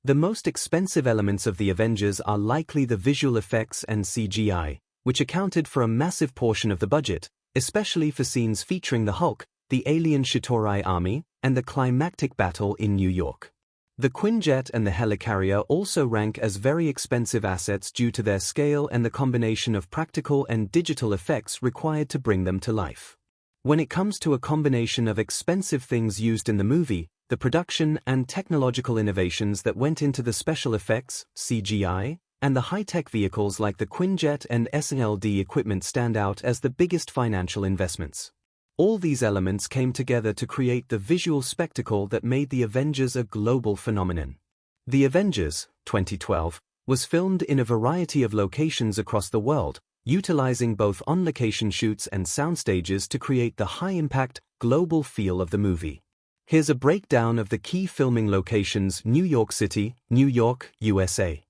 the most expensive elements of the Avengers are likely the visual effects and CGI, which accounted for a massive portion of the budget, especially for scenes featuring the Hulk, the alien Chitauri army, and the climactic battle in New York. The Quinjet and the helicarrier also rank as very expensive assets due to their scale and the combination of practical and digital effects required to bring them to life. When it comes to a combination of expensive things used in the movie, the production and technological innovations that went into the special effects, CGI, and the high-tech vehicles like the Quinjet and SLD equipment stand out as the biggest financial investments. All these elements came together to create the visual spectacle that made the Avengers a global phenomenon. The Avengers, 2012, was filmed in a variety of locations across the world, utilizing both on-location shoots and soundstages to create the high-impact, global feel of the movie. Here's a breakdown of the key filming locations: New York City, New York, USA.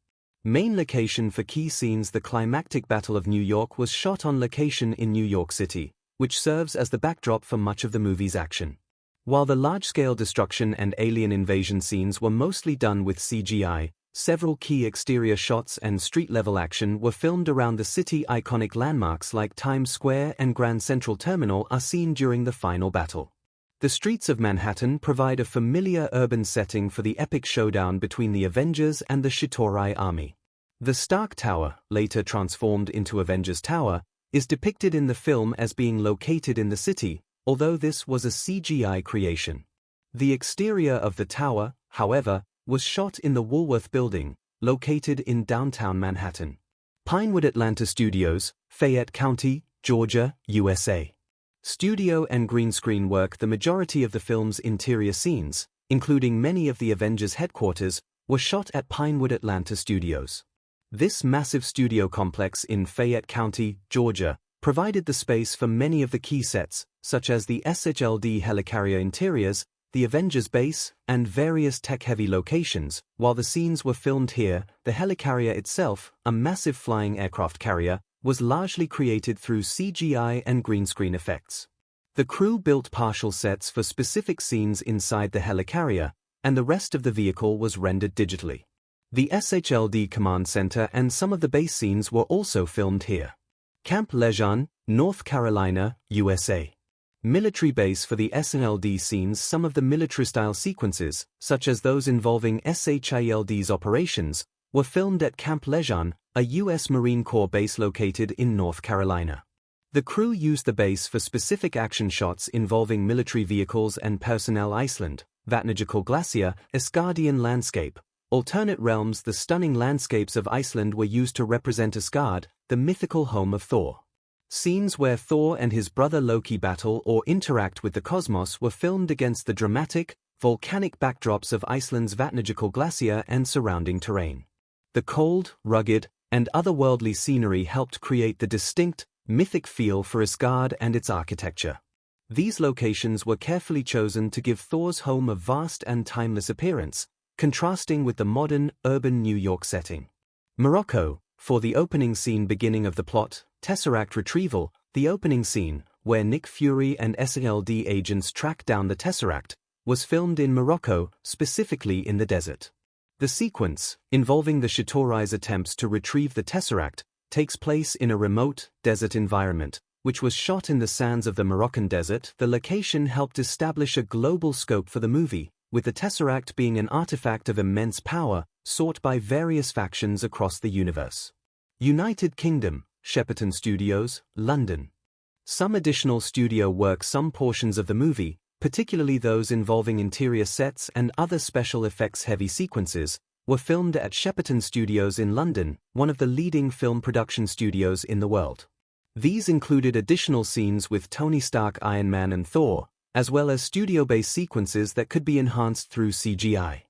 Main location for key scenes: the climactic Battle of New York was shot on location in New York City, which serves as the backdrop for much of the movie's action. While the large-scale destruction and alien invasion scenes were mostly done with CGI, several key exterior shots and street-level action were filmed around the city. Iconic landmarks like Times Square and Grand Central Terminal are seen during the final battle. The streets of Manhattan provide a familiar urban setting for the epic showdown between the Avengers and the Chitauri army. The Stark Tower, later transformed into Avengers Tower, is depicted in the film as being located in the city, although this was a CGI creation. The exterior of the tower, however, was shot in the Woolworth Building, located in downtown Manhattan. Pinewood Atlanta Studios, Fayette County, Georgia, USA. Studio and green screen work. The majority of the film's interior scenes, including many of the Avengers' headquarters, were shot at Pinewood Atlanta Studios. This massive studio complex in Fayette County, Georgia, provided the space for many of the key sets, such as the SHLD helicarrier interiors, the Avengers base, and various tech-heavy locations. While the scenes were filmed here, the helicarrier itself, a massive flying aircraft carrier, was largely created through CGI and green screen effects. The crew built partial sets for specific scenes inside the helicarrier, and the rest of the vehicle was rendered digitally. The SHLD command center and some of the base scenes were also filmed here. Camp Lejeune, North Carolina, USA. Military base. For the SHLD scenes, some of the military-style sequences, such as those involving SHIELD's operations, were filmed at Camp Lejeune, a U.S. Marine Corps base located in North Carolina. The crew used the base for specific action shots involving military vehicles and personnel. Iceland, Vatnajökull Glacier, Asgardian landscape. Alternate realms. The stunning landscapes of Iceland were used to represent Asgard, the mythical home of Thor. Scenes where Thor and his brother Loki battle or interact with the cosmos were filmed against the dramatic, volcanic backdrops of Iceland's Vatnajökull Glacier and surrounding terrain. The cold, rugged, and otherworldly scenery helped create the distinct, mythic feel for Asgard and its architecture. These locations were carefully chosen to give Thor's home a vast and timeless appearance, contrasting with the modern, urban New York setting. Morocco. For the opening scene beginning of the plot, Tesseract retrieval, the opening scene, where Nick Fury and SLD agents track down the Tesseract, was filmed in Morocco, specifically in the desert. The sequence, involving the Chitauri's attempts to retrieve the Tesseract, takes place in a remote, desert environment, which was shot in the sands of the Moroccan desert. The location helped establish a global scope for the movie, with the Tesseract being an artifact of immense power, sought by various factions across the universe. United Kingdom, Shepperton Studios, London. Some additional studio work, some portions of the movie, particularly those involving interior sets and other special effects-heavy sequences, were filmed at Shepperton Studios in London, one of the leading film production studios in the world. These included additional scenes with Tony Stark, Iron Man and Thor, as well as studio-based sequences that could be enhanced through CGI.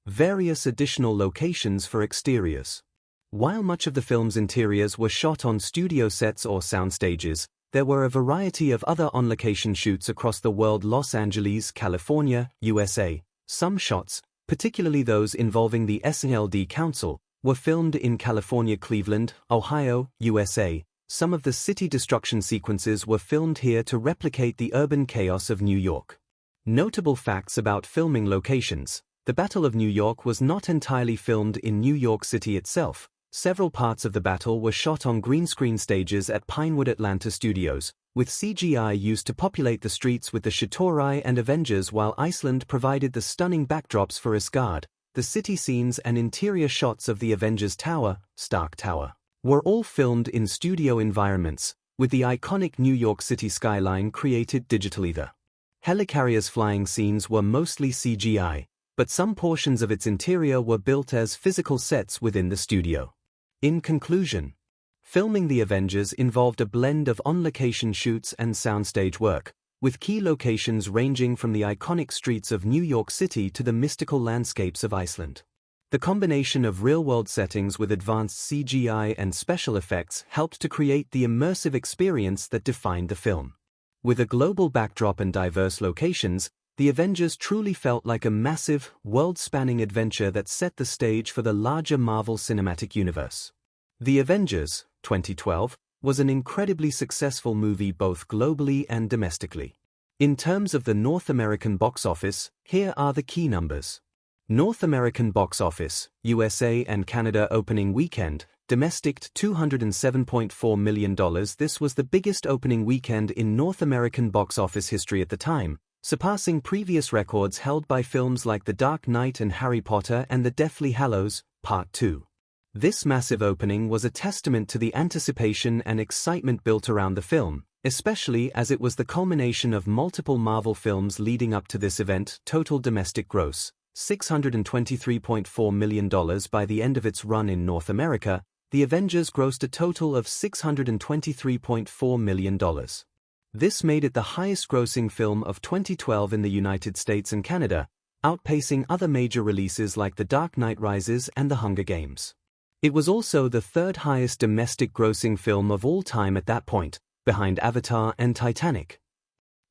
Various additional locations for exteriors. While much of the film's interiors were shot on studio sets or sound stages, there were a variety of other on-location shoots across the world. Los Angeles, California, USA. Some shots, particularly those involving the SNLD Council, were filmed in California. Cleveland, Ohio, USA. Some of the city destruction sequences were filmed here to replicate the urban chaos of New York. Notable facts about filming locations. The Battle of New York was not entirely filmed in New York City itself. Several parts of the battle were shot on green screen stages at Pinewood Atlanta Studios, with CGI used to populate the streets with the Chitauri and Avengers, while Iceland provided the stunning backdrops for Asgard. The city scenes and interior shots of the Avengers Tower, Stark Tower, were all filmed in studio environments, with the iconic New York City skyline created digitally. The helicarrier's flying scenes were mostly CGI, but some portions of its interior were built as physical sets within the studio. In conclusion, filming The Avengers involved a blend of on-location shoots and soundstage work, with key locations ranging from the iconic streets of New York City to the mystical landscapes of Iceland. The combination of real-world settings with advanced CGI and special effects helped to create the immersive experience that defined the film. With a global backdrop and diverse locations, The Avengers truly felt like a massive, world-spanning adventure that set the stage for the larger Marvel Cinematic Universe. The Avengers, 2012, was an incredibly successful movie both globally and domestically. In terms of the North American box office, here are the key numbers. North American box office, USA and Canada opening weekend, domestic $207.4 million. This was the biggest opening weekend in North American box office history at the time, surpassing previous records held by films like The Dark Knight and Harry Potter and The Deathly Hallows, Part 2. This massive opening was a testament to the anticipation and excitement built around the film, especially as it was the culmination of multiple Marvel films leading up to this event. Total domestic gross, $623.4 million. By the end of its run in North America, The Avengers grossed a total of $623.4 million. This made it the highest-grossing film of 2012 in the United States and Canada, outpacing other major releases like The Dark Knight Rises and The Hunger Games. It was also the third highest domestic-grossing film of all time at that point, behind Avatar and Titanic.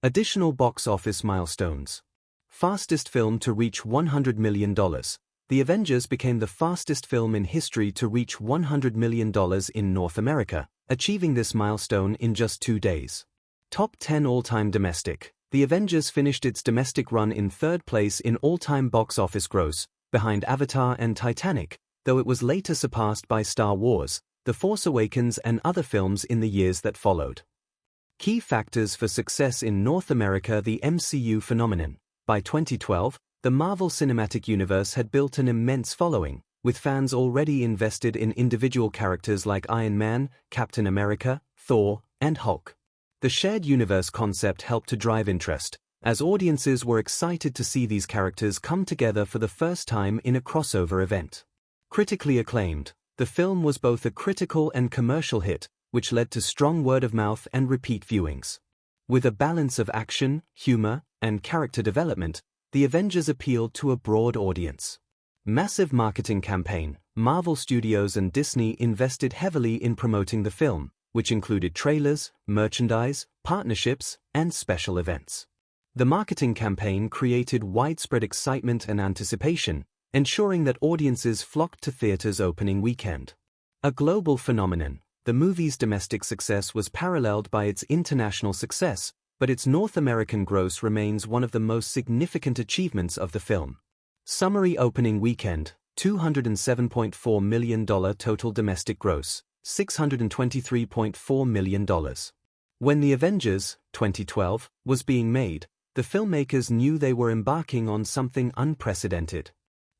Additional box office milestones. Fastest film to reach $100 million. The Avengers became the fastest film in history to reach $100 million in North America, achieving this milestone in just 2 days. Top 10 all-time domestic. The Avengers finished its domestic run in third place in all-time box office gross, behind Avatar and Titanic, though it was later surpassed by Star Wars, The Force Awakens and other films in the years that followed. Key factors for success in North America. The MCU phenomenon. By 2012, the Marvel Cinematic Universe had built an immense following, with fans already invested in individual characters like Iron Man, Captain America, Thor, and Hulk. The shared universe concept helped to drive interest, as audiences were excited to see these characters come together for the first time in a crossover event. Critically acclaimed, the film was both a critical and commercial hit, which led to strong word-of-mouth and repeat viewings. With a balance of action, humor, and character development, The Avengers appealed to a broad audience. Massive marketing campaign. Marvel Studios and Disney invested heavily in promoting the film, which included trailers, merchandise, partnerships, and special events. The marketing campaign created widespread excitement and anticipation, ensuring that audiences flocked to theaters opening weekend. A global phenomenon, the movie's domestic success was paralleled by its international success, but its North American gross remains one of the most significant achievements of the film. Summary opening weekend, $207.4 million total domestic gross, $623.4 million. When The Avengers, 2012, was being made, the filmmakers knew they were embarking on something unprecedented.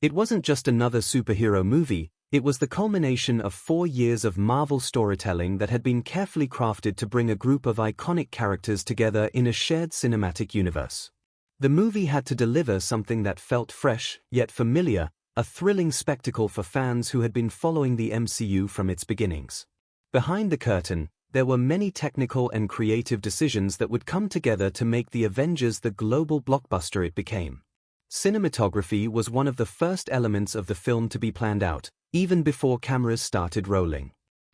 It wasn't just another superhero movie, it was the culmination of 4 years of Marvel storytelling that had been carefully crafted to bring a group of iconic characters together in a shared cinematic universe. The movie had to deliver something that felt fresh, yet familiar, a thrilling spectacle for fans who had been following the MCU from its beginnings. Behind the curtain, there were many technical and creative decisions that would come together to make the Avengers the global blockbuster it became. Cinematography was one of the first elements of the film to be planned out, even before cameras started rolling.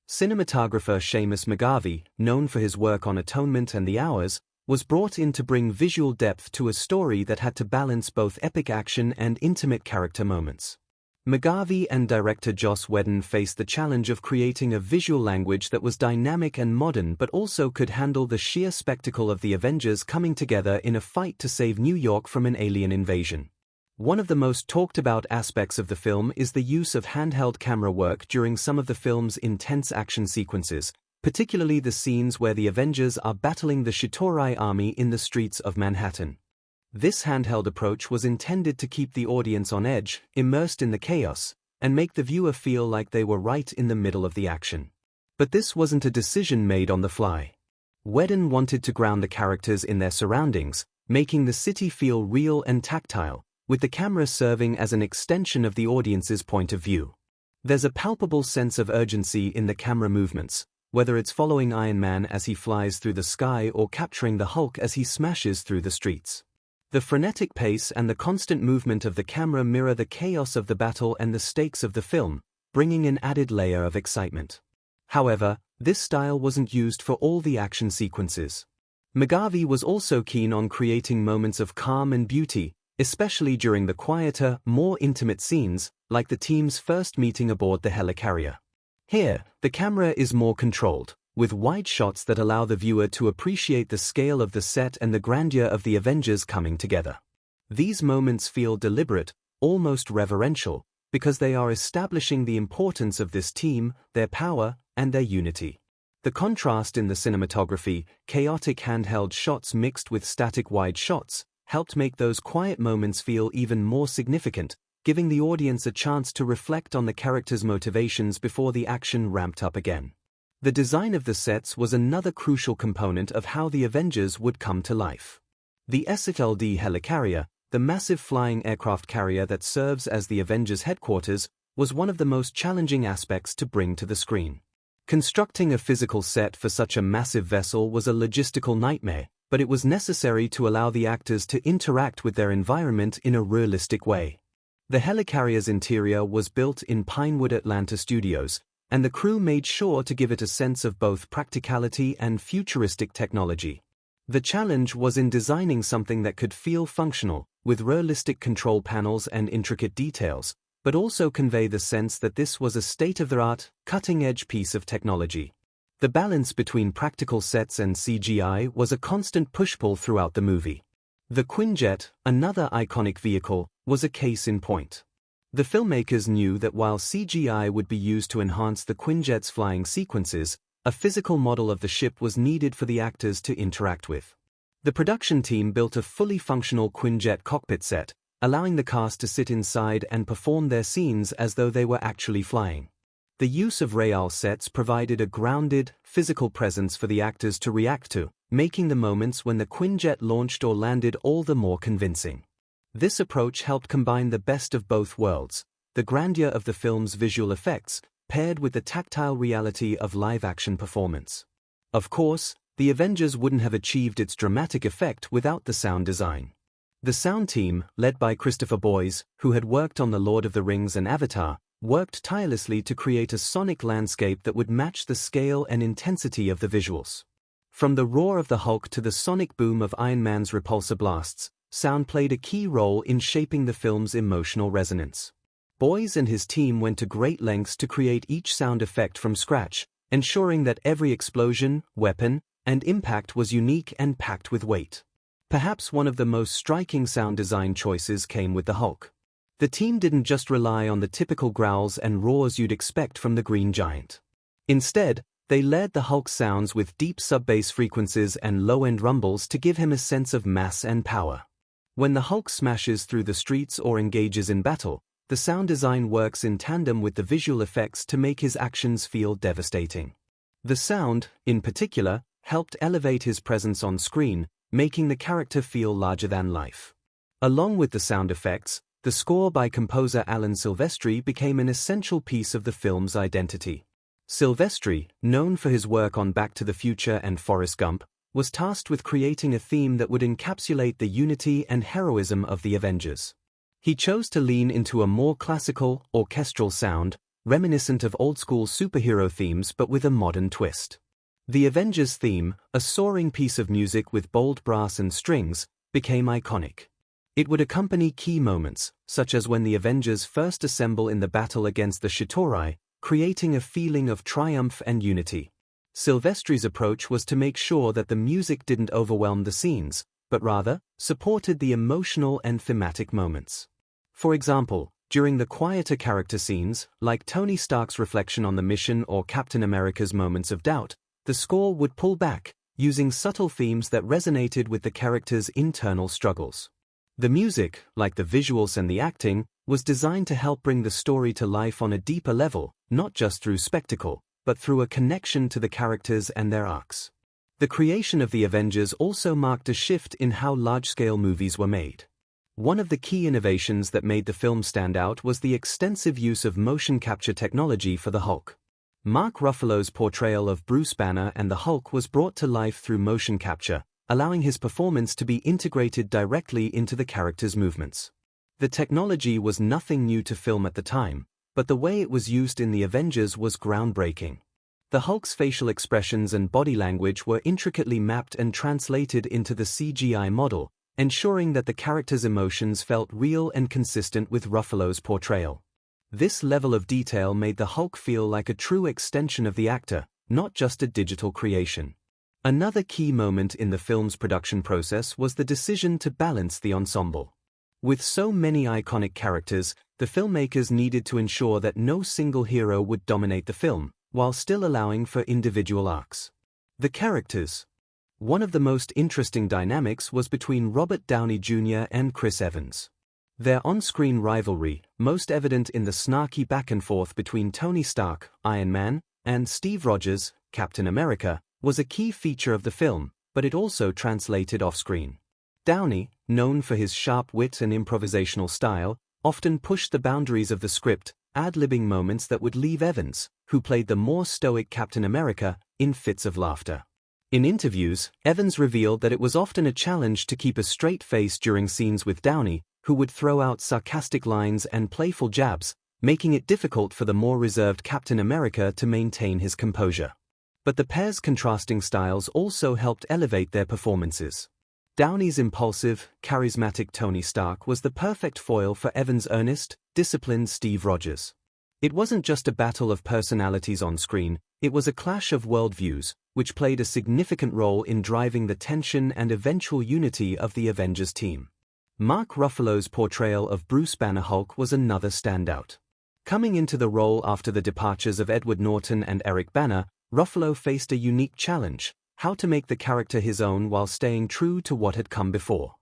Cinematographer Seamus McGarvey, known for his work on Atonement and The Hours, was brought in to bring visual depth to a story that had to balance both epic action and intimate character moments. McGarvey and director Joss Whedon faced the challenge of creating a visual language that was dynamic and modern but also could handle the sheer spectacle of the Avengers coming together in a fight to save New York from an alien invasion. One of the most talked about aspects of the film is the use of handheld camera work during some of the film's intense action sequences, particularly the scenes where the Avengers are battling the Chitauri army in the streets of Manhattan. This handheld approach was intended to keep the audience on edge, immersed in the chaos, and make the viewer feel like they were right in the middle of the action. But this wasn't a decision made on the fly. Whedon wanted to ground the characters in their surroundings, making the city feel real and tactile, with the camera serving as an extension of the audience's point of view. There's a palpable sense of urgency in the camera movements, whether it's following Iron Man as he flies through the sky or capturing the Hulk as he smashes through the streets. The frenetic pace and the constant movement of the camera mirror the chaos of the battle and the stakes of the film, bringing an added layer of excitement. However, this style wasn't used for all the action sequences. McGarvey was also keen on creating moments of calm and beauty, especially during the quieter, more intimate scenes, like the team's first meeting aboard the helicarrier. Here, the camera is more controlled, with wide shots that allow the viewer to appreciate the scale of the set and the grandeur of the Avengers coming together. These moments feel deliberate, almost reverential, because they are establishing the importance of this team, their power, and their unity. The contrast in the cinematography, chaotic handheld shots mixed with static wide shots, helped make those quiet moments feel even more significant, giving the audience a chance to reflect on the characters' motivations before the action ramped up again. The design of the sets was another crucial component of how the Avengers would come to life. The SFLD helicarrier, the massive flying aircraft carrier that serves as the Avengers' headquarters, was one of the most challenging aspects to bring to the screen. Constructing a physical set for such a massive vessel was a logistical nightmare, but it was necessary to allow the actors to interact with their environment in a realistic way. The helicarrier's interior was built in Pinewood Atlanta studios, and the crew made sure to give it a sense of both practicality and futuristic technology. The challenge was in designing something that could feel functional, with realistic control panels and intricate details, but also convey the sense that this was a state-of-the-art, cutting-edge piece of technology. The balance between practical sets and CGI was a constant push-pull throughout the movie. The Quinjet, another iconic vehicle, was a case in point. The filmmakers knew that while CGI would be used to enhance the Quinjet's flying sequences, a physical model of the ship was needed for the actors to interact with. The production team built a fully functional Quinjet cockpit set, allowing the cast to sit inside and perform their scenes as though they were actually flying. The use of real sets provided a grounded, physical presence for the actors to react to, making the moments when the Quinjet launched or landed all the more convincing. This approach helped combine the best of both worlds, the grandeur of the film's visual effects, paired with the tactile reality of live-action performance. Of course, the Avengers wouldn't have achieved its dramatic effect without the sound design. The sound team, led by Christopher Boyes, who had worked on The Lord of the Rings and Avatar, worked tirelessly to create a sonic landscape that would match the scale and intensity of the visuals. From the roar of the Hulk to the sonic boom of Iron Man's repulsor blasts, sound played a key role in shaping the film's emotional resonance. Boyes and his team went to great lengths to create each sound effect from scratch, ensuring that every explosion, weapon, and impact was unique and packed with weight. Perhaps one of the most striking sound design choices came with the Hulk. The team didn't just rely on the typical growls and roars you'd expect from the Green Giant. Instead, they layered the Hulk's sounds with deep sub-bass frequencies and low-end rumbles to give him a sense of mass and power. When the Hulk smashes through the streets or engages in battle, The sound design works in tandem with the visual effects to make his actions feel devastating. The sound, in particular, helped elevate his presence on screen, making the character feel larger than life. Along with the sound effects, the score by composer Alan Silvestri became an essential piece of the film's identity. Silvestri, known for his work on Back to the Future and Forrest Gump, was tasked with creating a theme that would encapsulate the unity and heroism of the Avengers. He chose to lean into a more classical, orchestral sound, reminiscent of old-school superhero themes but with a modern twist. The Avengers theme, a soaring piece of music with bold brass and strings, became iconic. It would accompany key moments, such as when the Avengers first assemble in the battle against the Chitauri, creating a feeling of triumph and unity. Silvestri's approach was to make sure that the music didn't overwhelm the scenes, but rather, supported the emotional and thematic moments. For example, during the quieter character scenes, like Tony Stark's reflection on the mission or Captain America's moments of doubt, the score would pull back, using subtle themes that resonated with the characters' internal struggles. The music, like the visuals and the acting, was designed to help bring the story to life on a deeper level, not just through spectacle, but through a connection to the characters and their arcs. The creation of the Avengers also marked a shift in how large-scale movies were made. One of the key innovations that made the film stand out was the extensive use of motion capture technology for the Hulk. Mark Ruffalo's portrayal of Bruce Banner and the Hulk was brought to life through motion capture, allowing his performance to be integrated directly into the character's movements. The technology was nothing new to film at the time, but the way it was used in the Avengers was groundbreaking. The Hulk's facial expressions and body language were intricately mapped and translated into the CGI model, ensuring that the character's emotions felt real and consistent with Ruffalo's portrayal. This level of detail made the Hulk feel like a true extension of the actor, not just a digital creation. Another key moment in the film's production process was the decision to balance the ensemble. With so many iconic characters, the filmmakers needed to ensure that no single hero would dominate the film, while still allowing for individual arcs. The characters. One of the most interesting dynamics was between Robert Downey Jr. and Chris Evans. Their on-screen rivalry, most evident in the snarky back-and-forth between Tony Stark, Iron Man, and Steve Rogers, Captain America, was a key feature of the film, but it also translated off-screen. Downey, known for his sharp wit and improvisational style, often pushed the boundaries of the script, ad-libbing moments that would leave Evans, who played the more stoic Captain America, in fits of laughter. In interviews, Evans revealed that it was often a challenge to keep a straight face during scenes with Downey, who would throw out sarcastic lines and playful jabs, making it difficult for the more reserved Captain America to maintain his composure. But the pair's contrasting styles also helped elevate their performances. Downey's impulsive, charismatic Tony Stark was the perfect foil for Evans' earnest, disciplined Steve Rogers. It wasn't just a battle of personalities on screen, it was a clash of worldviews, which played a significant role in driving the tension and eventual unity of the Avengers team. Mark Ruffalo's portrayal of Bruce Banner Hulk was another standout. Coming into the role after the departures of Edward Norton and Eric Bana, Ruffalo faced a unique challenge: how to make the character his own while staying true to what had come before.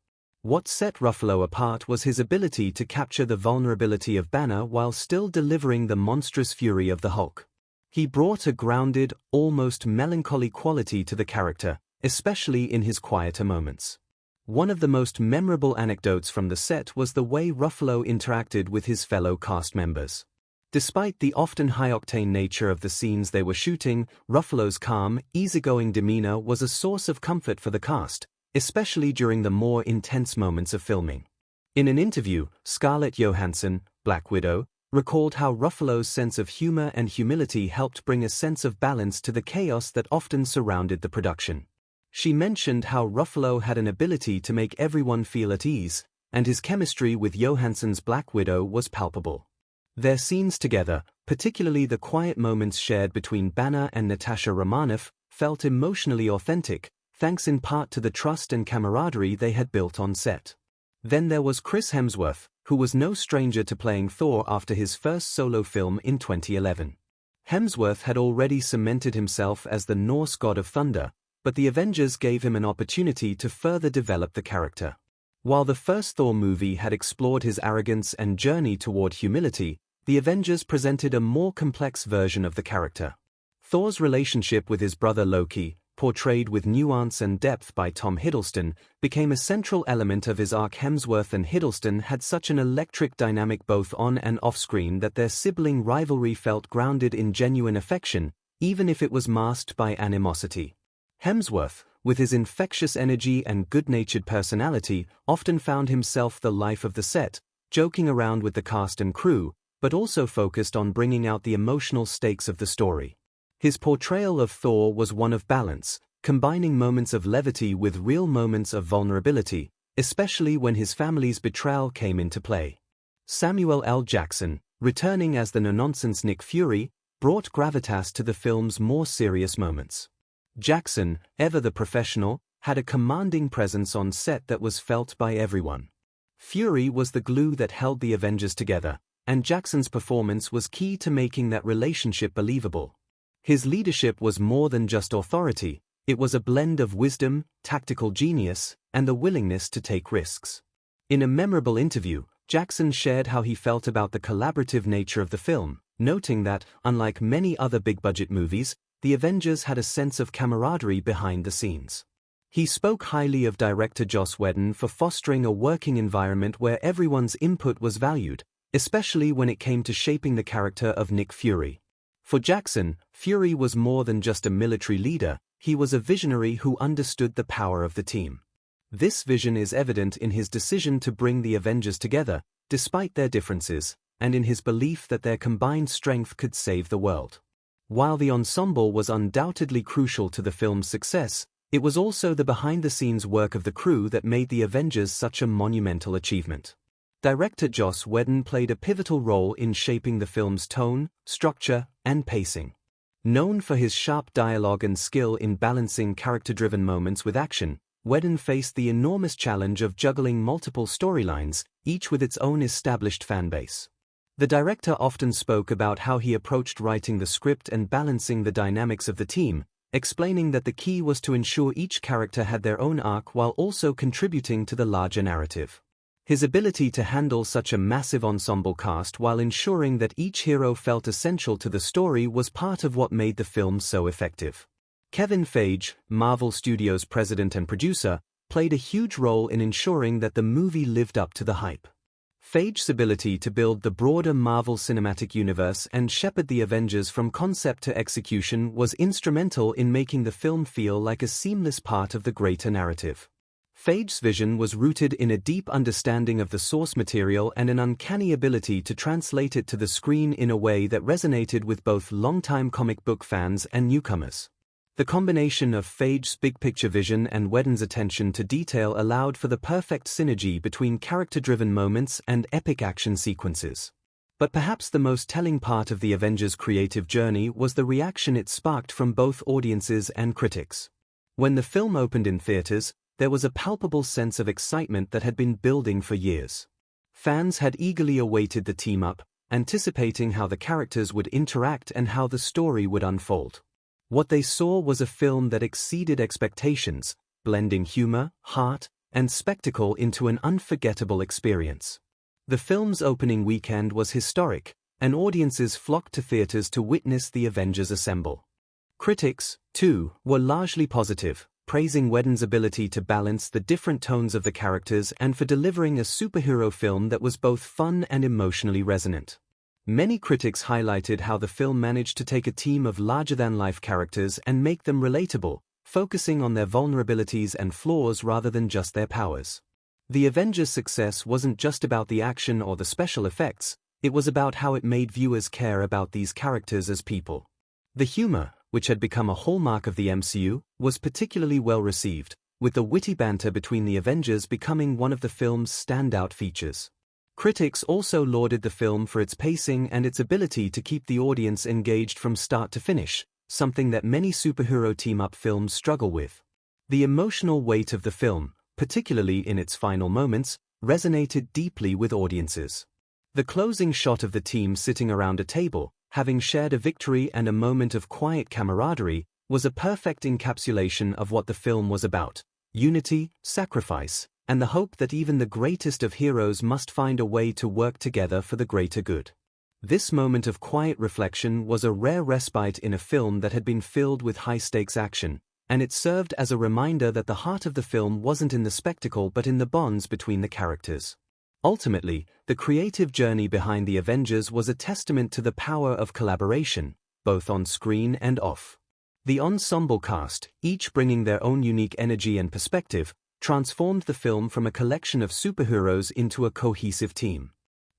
What set Ruffalo apart was his ability to capture the vulnerability of Banner while still delivering the monstrous fury of the Hulk. He brought a grounded, almost melancholy quality to the character, especially in his quieter moments. One of the most memorable anecdotes from the set was the way Ruffalo interacted with his fellow cast members. Despite the often high-octane nature of the scenes they were shooting, Ruffalo's calm, easygoing demeanor was a source of comfort for the cast, especially during the more intense moments of filming. In an interview, Scarlett Johansson, Black Widow, recalled how Ruffalo's sense of humor and humility helped bring a sense of balance to the chaos that often surrounded the production. She mentioned how Ruffalo had an ability to make everyone feel at ease, and his chemistry with Johansson's Black Widow was palpable. Their scenes together, particularly the quiet moments shared between Banner and Natasha Romanoff, felt emotionally authentic, thanks in part to the trust and camaraderie they had built on set. Then there was Chris Hemsworth, who was no stranger to playing Thor after his first solo film in 2011. Hemsworth had already cemented himself as the Norse god of thunder, but the Avengers gave him an opportunity to further develop the character. While the first Thor movie had explored his arrogance and journey toward humility, the Avengers presented a more complex version of the character. Thor's relationship with his brother Loki, portrayed with nuance and depth by Tom Hiddleston, became a central element of his arc. Hemsworth and Hiddleston had such an electric dynamic both on and off-screen that their sibling rivalry felt grounded in genuine affection, even if it was masked by animosity. Hemsworth, with his infectious energy and good-natured personality, often found himself the life of the set, joking around with the cast and crew, but also focused on bringing out the emotional stakes of the story. His portrayal of Thor was one of balance, combining moments of levity with real moments of vulnerability, especially when his family's betrayal came into play. Samuel L. Jackson, returning as the no-nonsense Nick Fury, brought gravitas to the film's more serious moments. Jackson, ever the professional, had a commanding presence on set that was felt by everyone. Fury was the glue that held the Avengers together, and Jackson's performance was key to making that relationship believable. His leadership was more than just authority, it was a blend of wisdom, tactical genius, and the willingness to take risks. In a memorable interview, Jackson shared how he felt about the collaborative nature of the film, noting that, unlike many other big-budget movies, the Avengers had a sense of camaraderie behind the scenes. He spoke highly of director Joss Whedon for fostering a working environment where everyone's input was valued, especially when it came to shaping the character of Nick Fury. For Jackson, Fury was more than just a military leader, he was a visionary who understood the power of the team. This vision is evident in his decision to bring the Avengers together, despite their differences, and in his belief that their combined strength could save the world. While the ensemble was undoubtedly crucial to the film's success, it was also the behind-the-scenes work of the crew that made the Avengers such a monumental achievement. Director Joss Whedon played a pivotal role in shaping the film's tone, structure, and pacing. Known for his sharp dialogue and skill in balancing character-driven moments with action, Whedon faced the enormous challenge of juggling multiple storylines, each with its own established fanbase. The director often spoke about how he approached writing the script and balancing the dynamics of the team, explaining that the key was to ensure each character had their own arc while also contributing to the larger narrative. His ability to handle such a massive ensemble cast while ensuring that each hero felt essential to the story was part of what made the film so effective. Kevin Feige, Marvel Studios' president and producer, played a huge role in ensuring that the movie lived up to the hype. Feige's ability to build the broader Marvel Cinematic Universe and shepherd the Avengers from concept to execution was instrumental in making the film feel like a seamless part of the greater narrative. Feige's vision was rooted in a deep understanding of the source material and an uncanny ability to translate it to the screen in a way that resonated with both longtime comic book fans and newcomers. The combination of Feige's big-picture vision and Whedon's attention to detail allowed for the perfect synergy between character-driven moments and epic action sequences. But perhaps the most telling part of the Avengers' creative journey was the reaction it sparked from both audiences and critics. When the film opened in theaters, there was a palpable sense of excitement that had been building for years. Fans had eagerly awaited the team-up, anticipating how the characters would interact and how the story would unfold. What they saw was a film that exceeded expectations, blending humor, heart, and spectacle into an unforgettable experience. The film's opening weekend was historic, and audiences flocked to theaters to witness the Avengers assemble. Critics, too, were largely positive, praising Whedon's ability to balance the different tones of the characters and for delivering a superhero film that was both fun and emotionally resonant. Many critics highlighted how the film managed to take a team of larger-than-life characters and make them relatable, focusing on their vulnerabilities and flaws rather than just their powers. The Avengers' success wasn't just about the action or the special effects, it was about how it made viewers care about these characters as people. The humor, which had become a hallmark of the MCU, was particularly well received, with the witty banter between the Avengers becoming one of the film's standout features. Critics also lauded the film for its pacing and its ability to keep the audience engaged from start to finish, something that many superhero team-up films struggle with. The emotional weight of the film, particularly in its final moments, resonated deeply with audiences. The closing shot of the team sitting around a table, having shared a victory and a moment of quiet camaraderie, was a perfect encapsulation of what the film was about: unity, sacrifice, and the hope that even the greatest of heroes must find a way to work together for the greater good. This moment of quiet reflection was a rare respite in a film that had been filled with high-stakes action, and it served as a reminder that the heart of the film wasn't in the spectacle but in the bonds between the characters. Ultimately, the creative journey behind the Avengers was a testament to the power of collaboration, both on screen and off. The ensemble cast, each bringing their own unique energy and perspective, transformed the film from a collection of superheroes into a cohesive team.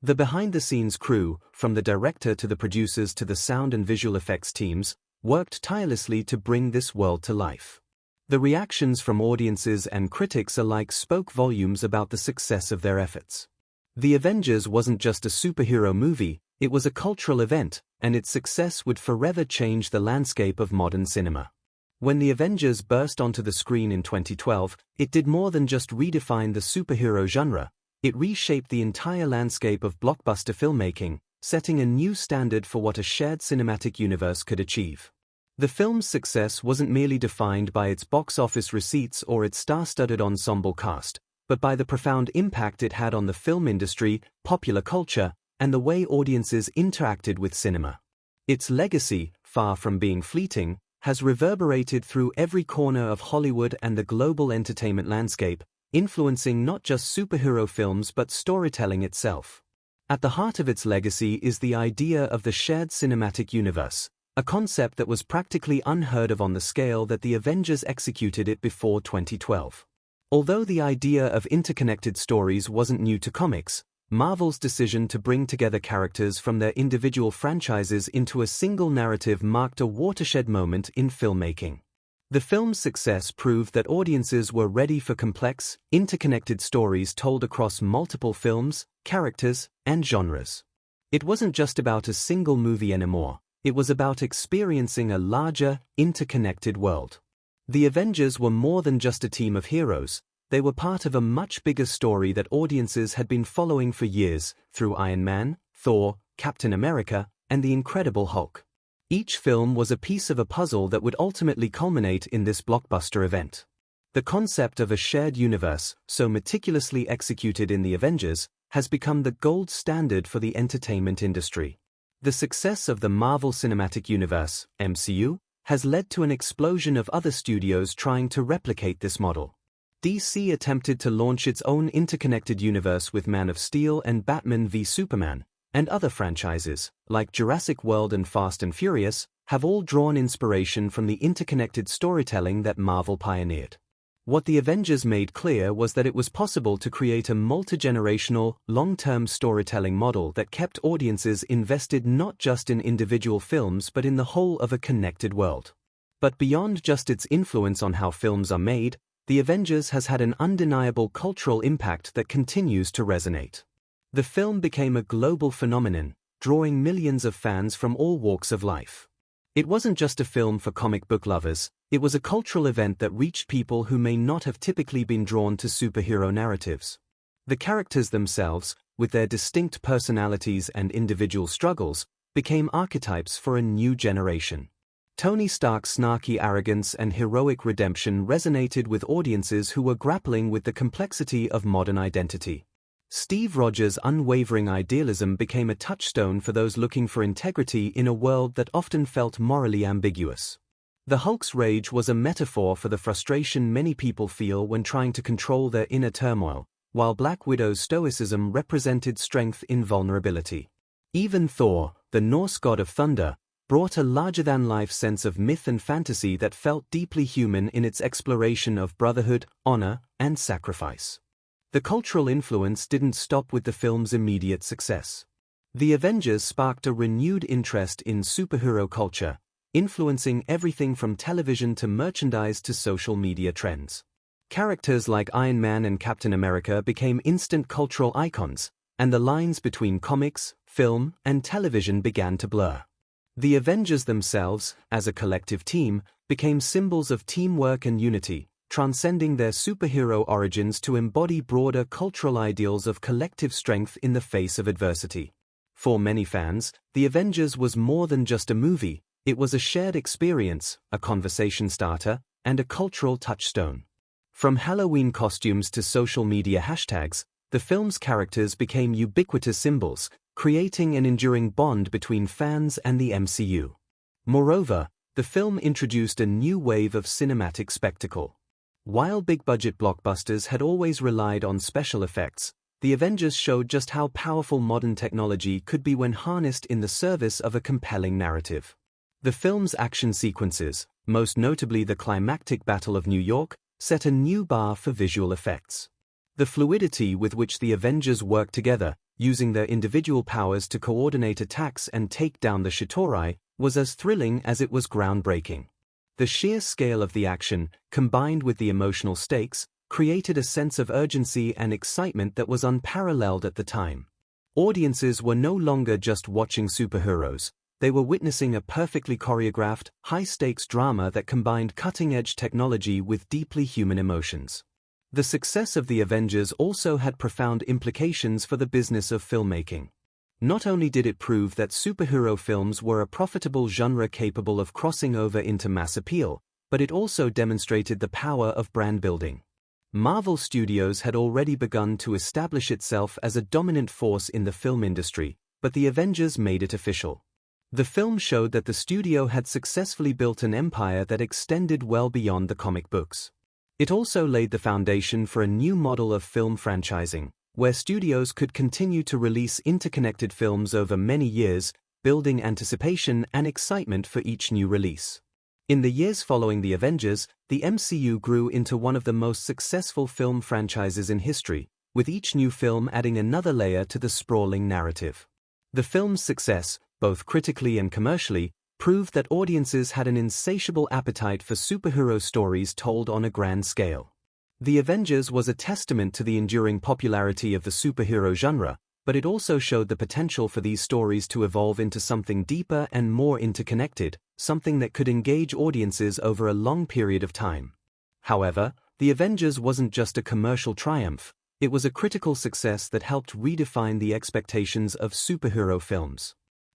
The behind-the-scenes crew, from the director to the producers to the sound and visual effects teams, worked tirelessly to bring this world to life. The reactions from audiences and critics alike spoke volumes about the success of their efforts. The Avengers wasn't just a superhero movie, it was a cultural event, and its success would forever change the landscape of modern cinema. When The Avengers burst onto the screen in 2012, it did more than just redefine the superhero genre. It reshaped the entire landscape of blockbuster filmmaking, setting a new standard for what a shared cinematic universe could achieve. The film's success wasn't merely defined by its box office receipts or its star-studded ensemble cast, but by the profound impact it had on the film industry, popular culture, and the way audiences interacted with cinema. Its legacy, far from being fleeting, has reverberated through every corner of Hollywood and the global entertainment landscape, influencing not just superhero films but storytelling itself. At the heart of its legacy is the idea of the shared cinematic universe, a concept that was practically unheard of on the scale that the Avengers executed it before 2012. Although the idea of interconnected stories wasn't new to comics, Marvel's decision to bring together characters from their individual franchises into a single narrative marked a watershed moment in filmmaking. The film's success proved that audiences were ready for complex, interconnected stories told across multiple films, characters, and genres. It wasn't just about a single movie anymore, it was about experiencing a larger, interconnected world. The Avengers were more than just a team of heroes, they were part of a much bigger story that audiences had been following for years, through Iron Man, Thor, Captain America, and the Incredible Hulk. Each film was a piece of a puzzle that would ultimately culminate in this blockbuster event. The concept of a shared universe, so meticulously executed in The Avengers, has become the gold standard for the entertainment industry. The success of the Marvel Cinematic Universe, MCU, has led to an explosion of other studios trying to replicate this model. DC attempted to launch its own interconnected universe with Man of Steel and Batman v Superman, and other franchises, like Jurassic World and Fast and Furious, have all drawn inspiration from the interconnected storytelling that Marvel pioneered. What the Avengers made clear was that it was possible to create a multi-generational, long-term storytelling model that kept audiences invested not just in individual films but in the whole of a connected world. But beyond just its influence on how films are made, The Avengers has had an undeniable cultural impact that continues to resonate. The film became a global phenomenon, drawing millions of fans from all walks of life. It wasn't just a film for comic book lovers, it was a cultural event that reached people who may not have typically been drawn to superhero narratives. The characters themselves, with their distinct personalities and individual struggles, became archetypes for a new generation. Tony Stark's snarky arrogance and heroic redemption resonated with audiences who were grappling with the complexity of modern identity. Steve Rogers' unwavering idealism became a touchstone for those looking for integrity in a world that often felt morally ambiguous. The Hulk's rage was a metaphor for the frustration many people feel when trying to control their inner turmoil, while Black Widow's stoicism represented strength in vulnerability. Even Thor, the Norse god of thunder, brought a larger-than-life sense of myth and fantasy that felt deeply human in its exploration of brotherhood, honor, and sacrifice. The cultural influence didn't stop with the film's immediate success. The Avengers sparked a renewed interest in superhero culture, influencing everything from television to merchandise to social media trends. Characters like Iron Man and Captain America became instant cultural icons, and the lines between comics, film, and television began to blur. The Avengers themselves, as a collective team, became symbols of teamwork and unity, transcending their superhero origins to embody broader cultural ideals of collective strength in the face of adversity. For many fans, The Avengers was more than just a movie, it was a shared experience, a conversation starter, and a cultural touchstone. From Halloween costumes to social media hashtags, the film's characters became ubiquitous symbols, creating an enduring bond between fans and the MCU. Moreover, the film introduced a new wave of cinematic spectacle. While big-budget blockbusters had always relied on special effects, the Avengers showed just how powerful modern technology could be when harnessed in the service of a compelling narrative. The film's action sequences, most notably the climactic Battle of New York, set a new bar for visual effects. The fluidity with which the Avengers worked together, using their individual powers to coordinate attacks and take down the Chitauri, was as thrilling as it was groundbreaking. The sheer scale of the action, combined with the emotional stakes, created a sense of urgency and excitement that was unparalleled at the time. Audiences were no longer just watching superheroes, they were witnessing a perfectly choreographed, high-stakes drama that combined cutting-edge technology with deeply human emotions. The success of the Avengers also had profound implications for the business of filmmaking. Not only did it prove that superhero films were a profitable genre capable of crossing over into mass appeal, but it also demonstrated the power of brand building. Marvel Studios had already begun to establish itself as a dominant force in the film industry, but the Avengers made it official. The film showed that the studio had successfully built an empire that extended well beyond the comic books. It also laid the foundation for a new model of film franchising, where studios could continue to release interconnected films over many years, building anticipation and excitement for each new release. In the years following the Avengers, the MCU grew into one of the most successful film franchises in history, with each new film adding another layer to the sprawling narrative. The film's success, both critically and commercially, proved that audiences had an insatiable appetite for superhero stories told on a grand scale. The Avengers was a testament to the enduring popularity of the superhero genre, but it also showed the potential for these stories to evolve into something deeper and more interconnected, something that could engage audiences over a long period of time. However, the Avengers wasn't just a commercial triumph, it was a critical success that helped redefine the expectations of superhero films.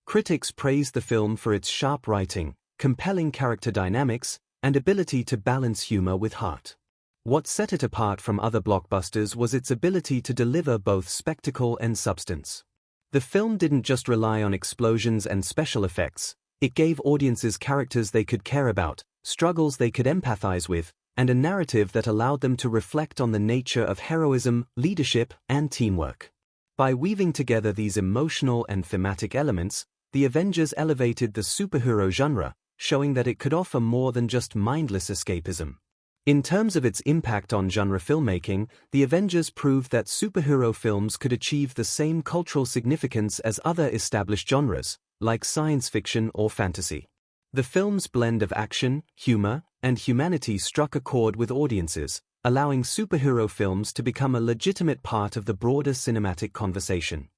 Critics praised the film for its sharp writing, compelling character dynamics, and ability to balance humor with heart. What set it apart from other blockbusters was its ability to deliver both spectacle and substance. The film didn't just rely on explosions and special effects, it gave audiences characters they could care about, struggles they could empathize with, and a narrative that allowed them to reflect on the nature of heroism, leadership, and teamwork. By weaving together these emotional and thematic elements, the Avengers elevated the superhero genre, showing that it could offer more than just mindless escapism. In terms of its impact on genre filmmaking, the Avengers proved that superhero films could achieve the same cultural significance as other established genres, like science fiction or fantasy. The film's blend of action, humor, and humanity struck a chord with audiences, allowing superhero films to become a legitimate part of the broader cinematic conversation.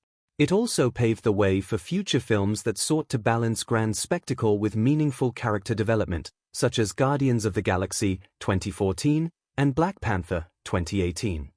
It also paved the way for future films that sought to balance grand spectacle with meaningful character development, such as Guardians of the Galaxy 2014 and Black Panther 2018.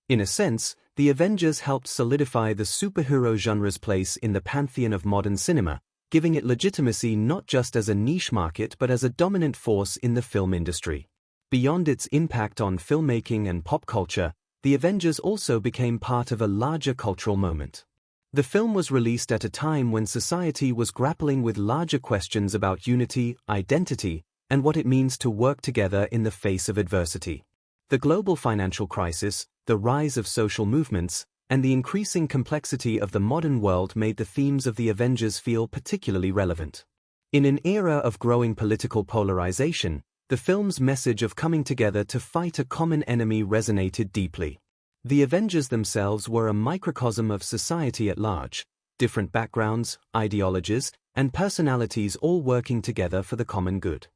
In a sense, the Avengers helped solidify the superhero genre's place in the pantheon of modern cinema, giving it legitimacy not just as a niche market but as a dominant force in the film industry. Beyond its impact on filmmaking and pop culture, the Avengers also became part of a larger cultural moment. The film was released at a time when society was grappling with larger questions about unity, identity, and what it means to work together in the face of adversity. The global financial crisis, the rise of social movements, and the increasing complexity of the modern world made the themes of the Avengers feel particularly relevant. In an era of growing political polarization, the film's message of coming together to fight a common enemy resonated deeply. The Avengers themselves were a microcosm of society at large, different backgrounds, ideologies, and personalities all working together for the common good.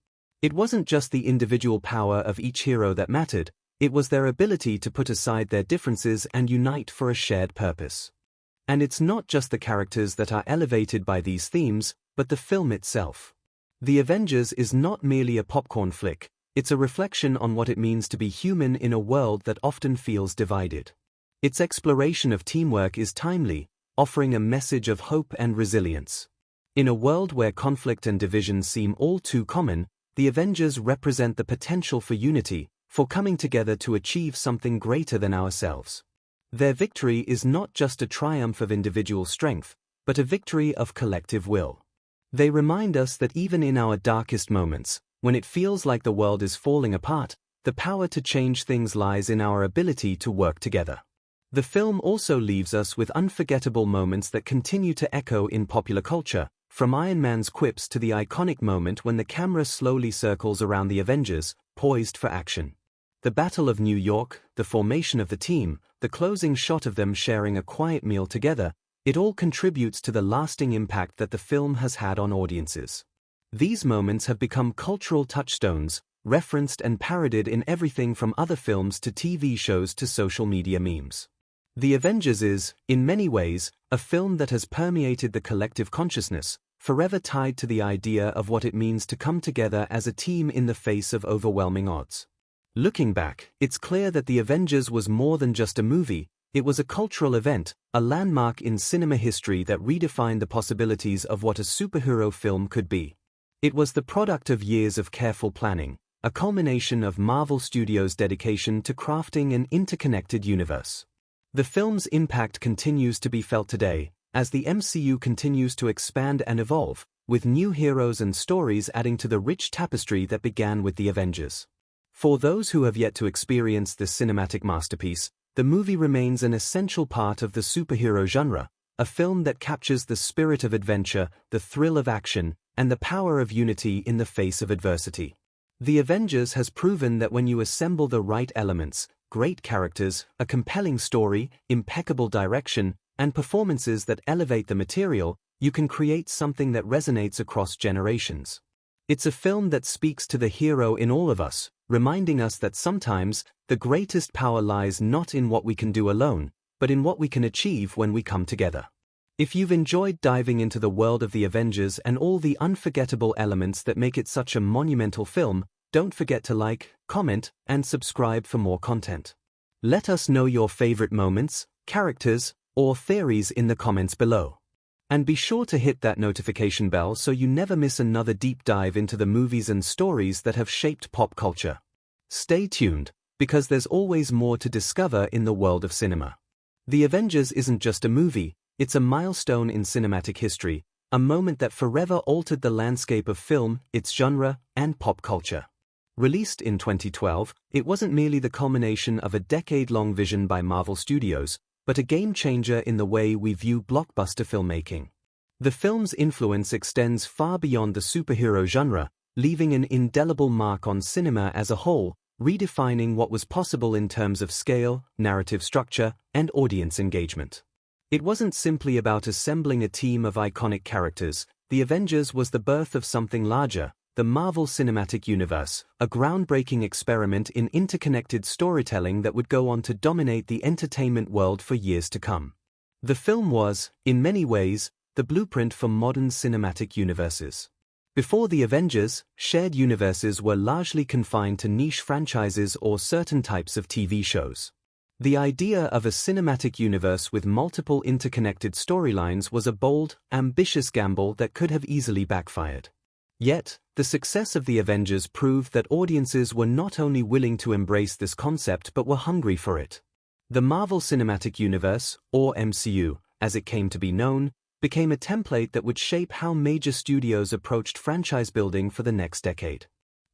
It wasn't just the individual power of each hero that mattered, it was their ability to put aside their differences and unite for a shared purpose. And it's not just the characters that are elevated by these themes, but the film itself. The Avengers is not merely a popcorn flick, it's a reflection on what it means to be human in a world that often feels divided. Its exploration of teamwork is timely, offering a message of hope and resilience. In a world where conflict and division seem all too common, the Avengers represent the potential for unity, for coming together to achieve something greater than ourselves. Their victory is not just a triumph of individual strength, but a victory of collective will. They remind us that even in our darkest moments, when it feels like the world is falling apart, the power to change things lies in our ability to work together. The film also leaves us with unforgettable moments that continue to echo in popular culture, from Iron Man's quips to the iconic moment when the camera slowly circles around the Avengers, poised for action. The Battle of New York, the formation of the team, the closing shot of them sharing a quiet meal together, it all contributes to the lasting impact that the film has had on audiences. These moments have become cultural touchstones, referenced and parodied in everything from other films to TV shows to social media memes. The Avengers is, in many ways, a film that has permeated the collective consciousness, forever tied to the idea of what it means to come together as a team in the face of overwhelming odds. Looking back, it's clear that The Avengers was more than just a movie. It was a cultural event, a landmark in cinema history that redefined the possibilities of what a superhero film could be. It was the product of years of careful planning, a culmination of Marvel Studios' dedication to crafting an interconnected universe. The film's impact continues to be felt today, as the MCU continues to expand and evolve, with new heroes and stories adding to the rich tapestry that began with The Avengers. For those who have yet to experience this cinematic masterpiece, the movie remains an essential part of the superhero genre, a film that captures the spirit of adventure, the thrill of action, and the power of unity in the face of adversity. The Avengers has proven that when you assemble the right elements, great characters, a compelling story, impeccable direction, and performances that elevate the material, you can create something that resonates across generations. It's a film that speaks to the hero in all of us, reminding us that sometimes, the greatest power lies not in what we can do alone, but in what we can achieve when we come together. If you've enjoyed diving into the world of The Avengers and all the unforgettable elements that make it such a monumental film, don't forget to like, comment, and subscribe for more content. Let us know your favorite moments, characters, or theories in the comments below. And be sure to hit that notification bell so you never miss another deep dive into the movies and stories that have shaped pop culture. Stay tuned, because there's always more to discover in the world of cinema. The Avengers isn't just a movie, it's a milestone in cinematic history, a moment that forever altered the landscape of film, its genre, and pop culture. Released in 2012, it wasn't merely the culmination of a decade-long vision by Marvel Studios, but a game-changer in the way we view blockbuster filmmaking. The film's influence extends far beyond the superhero genre, leaving an indelible mark on cinema as a whole, redefining what was possible in terms of scale, narrative structure, and audience engagement. It wasn't simply about assembling a team of iconic characters. The Avengers was the birth of something larger, the Marvel Cinematic Universe, a groundbreaking experiment in interconnected storytelling that would go on to dominate the entertainment world for years to come. The film was, in many ways, the blueprint for modern cinematic universes. Before The Avengers, shared universes were largely confined to niche franchises or certain types of TV shows. The idea of a cinematic universe with multiple interconnected storylines was a bold, ambitious gamble that could have easily backfired. Yet, the success of The Avengers proved that audiences were not only willing to embrace this concept but were hungry for it. The Marvel Cinematic Universe, or MCU, as it came to be known, became a template that would shape how major studios approached franchise building for the next decade.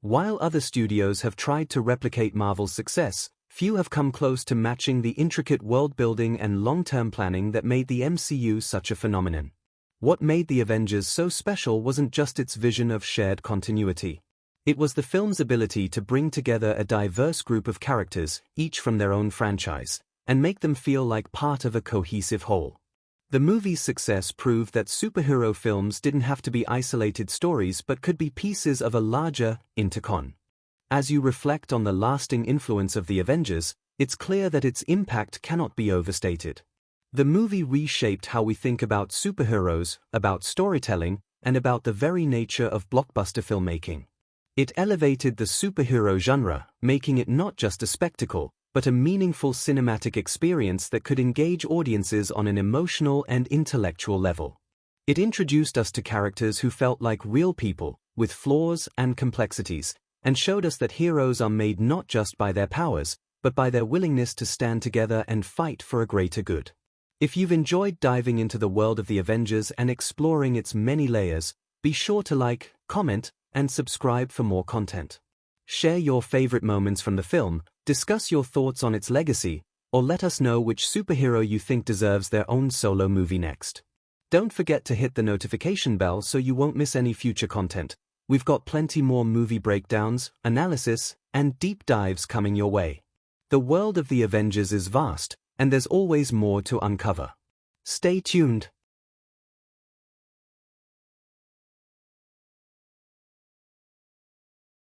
While other studios have tried to replicate Marvel's success, few have come close to matching the intricate world-building and long-term planning that made the MCU such a phenomenon. What made The Avengers so special wasn't just its vision of shared continuity. It was the film's ability to bring together a diverse group of characters, each from their own franchise, and make them feel like part of a cohesive whole. The movie's success proved that superhero films didn't have to be isolated stories but could be pieces of a larger intercon. As you reflect on the lasting influence of The Avengers, it's clear that its impact cannot be overstated. The movie reshaped how we think about superheroes, about storytelling, and about the very nature of blockbuster filmmaking. It elevated the superhero genre, making it not just a spectacle, but a meaningful cinematic experience that could engage audiences on an emotional and intellectual level. It introduced us to characters who felt like real people, with flaws and complexities, and showed us that heroes are made not just by their powers, but by their willingness to stand together and fight for a greater good. If you've enjoyed diving into the world of the Avengers and exploring its many layers, be sure to like, comment, and subscribe for more content. Share your favorite moments from the film, discuss your thoughts on its legacy, or let us know which superhero you think deserves their own solo movie next. Don't forget to hit the notification bell so you won't miss any future content. We've got plenty more movie breakdowns, analysis, and deep dives coming your way. The world of the Avengers is vast, and there's always more to uncover. Stay tuned.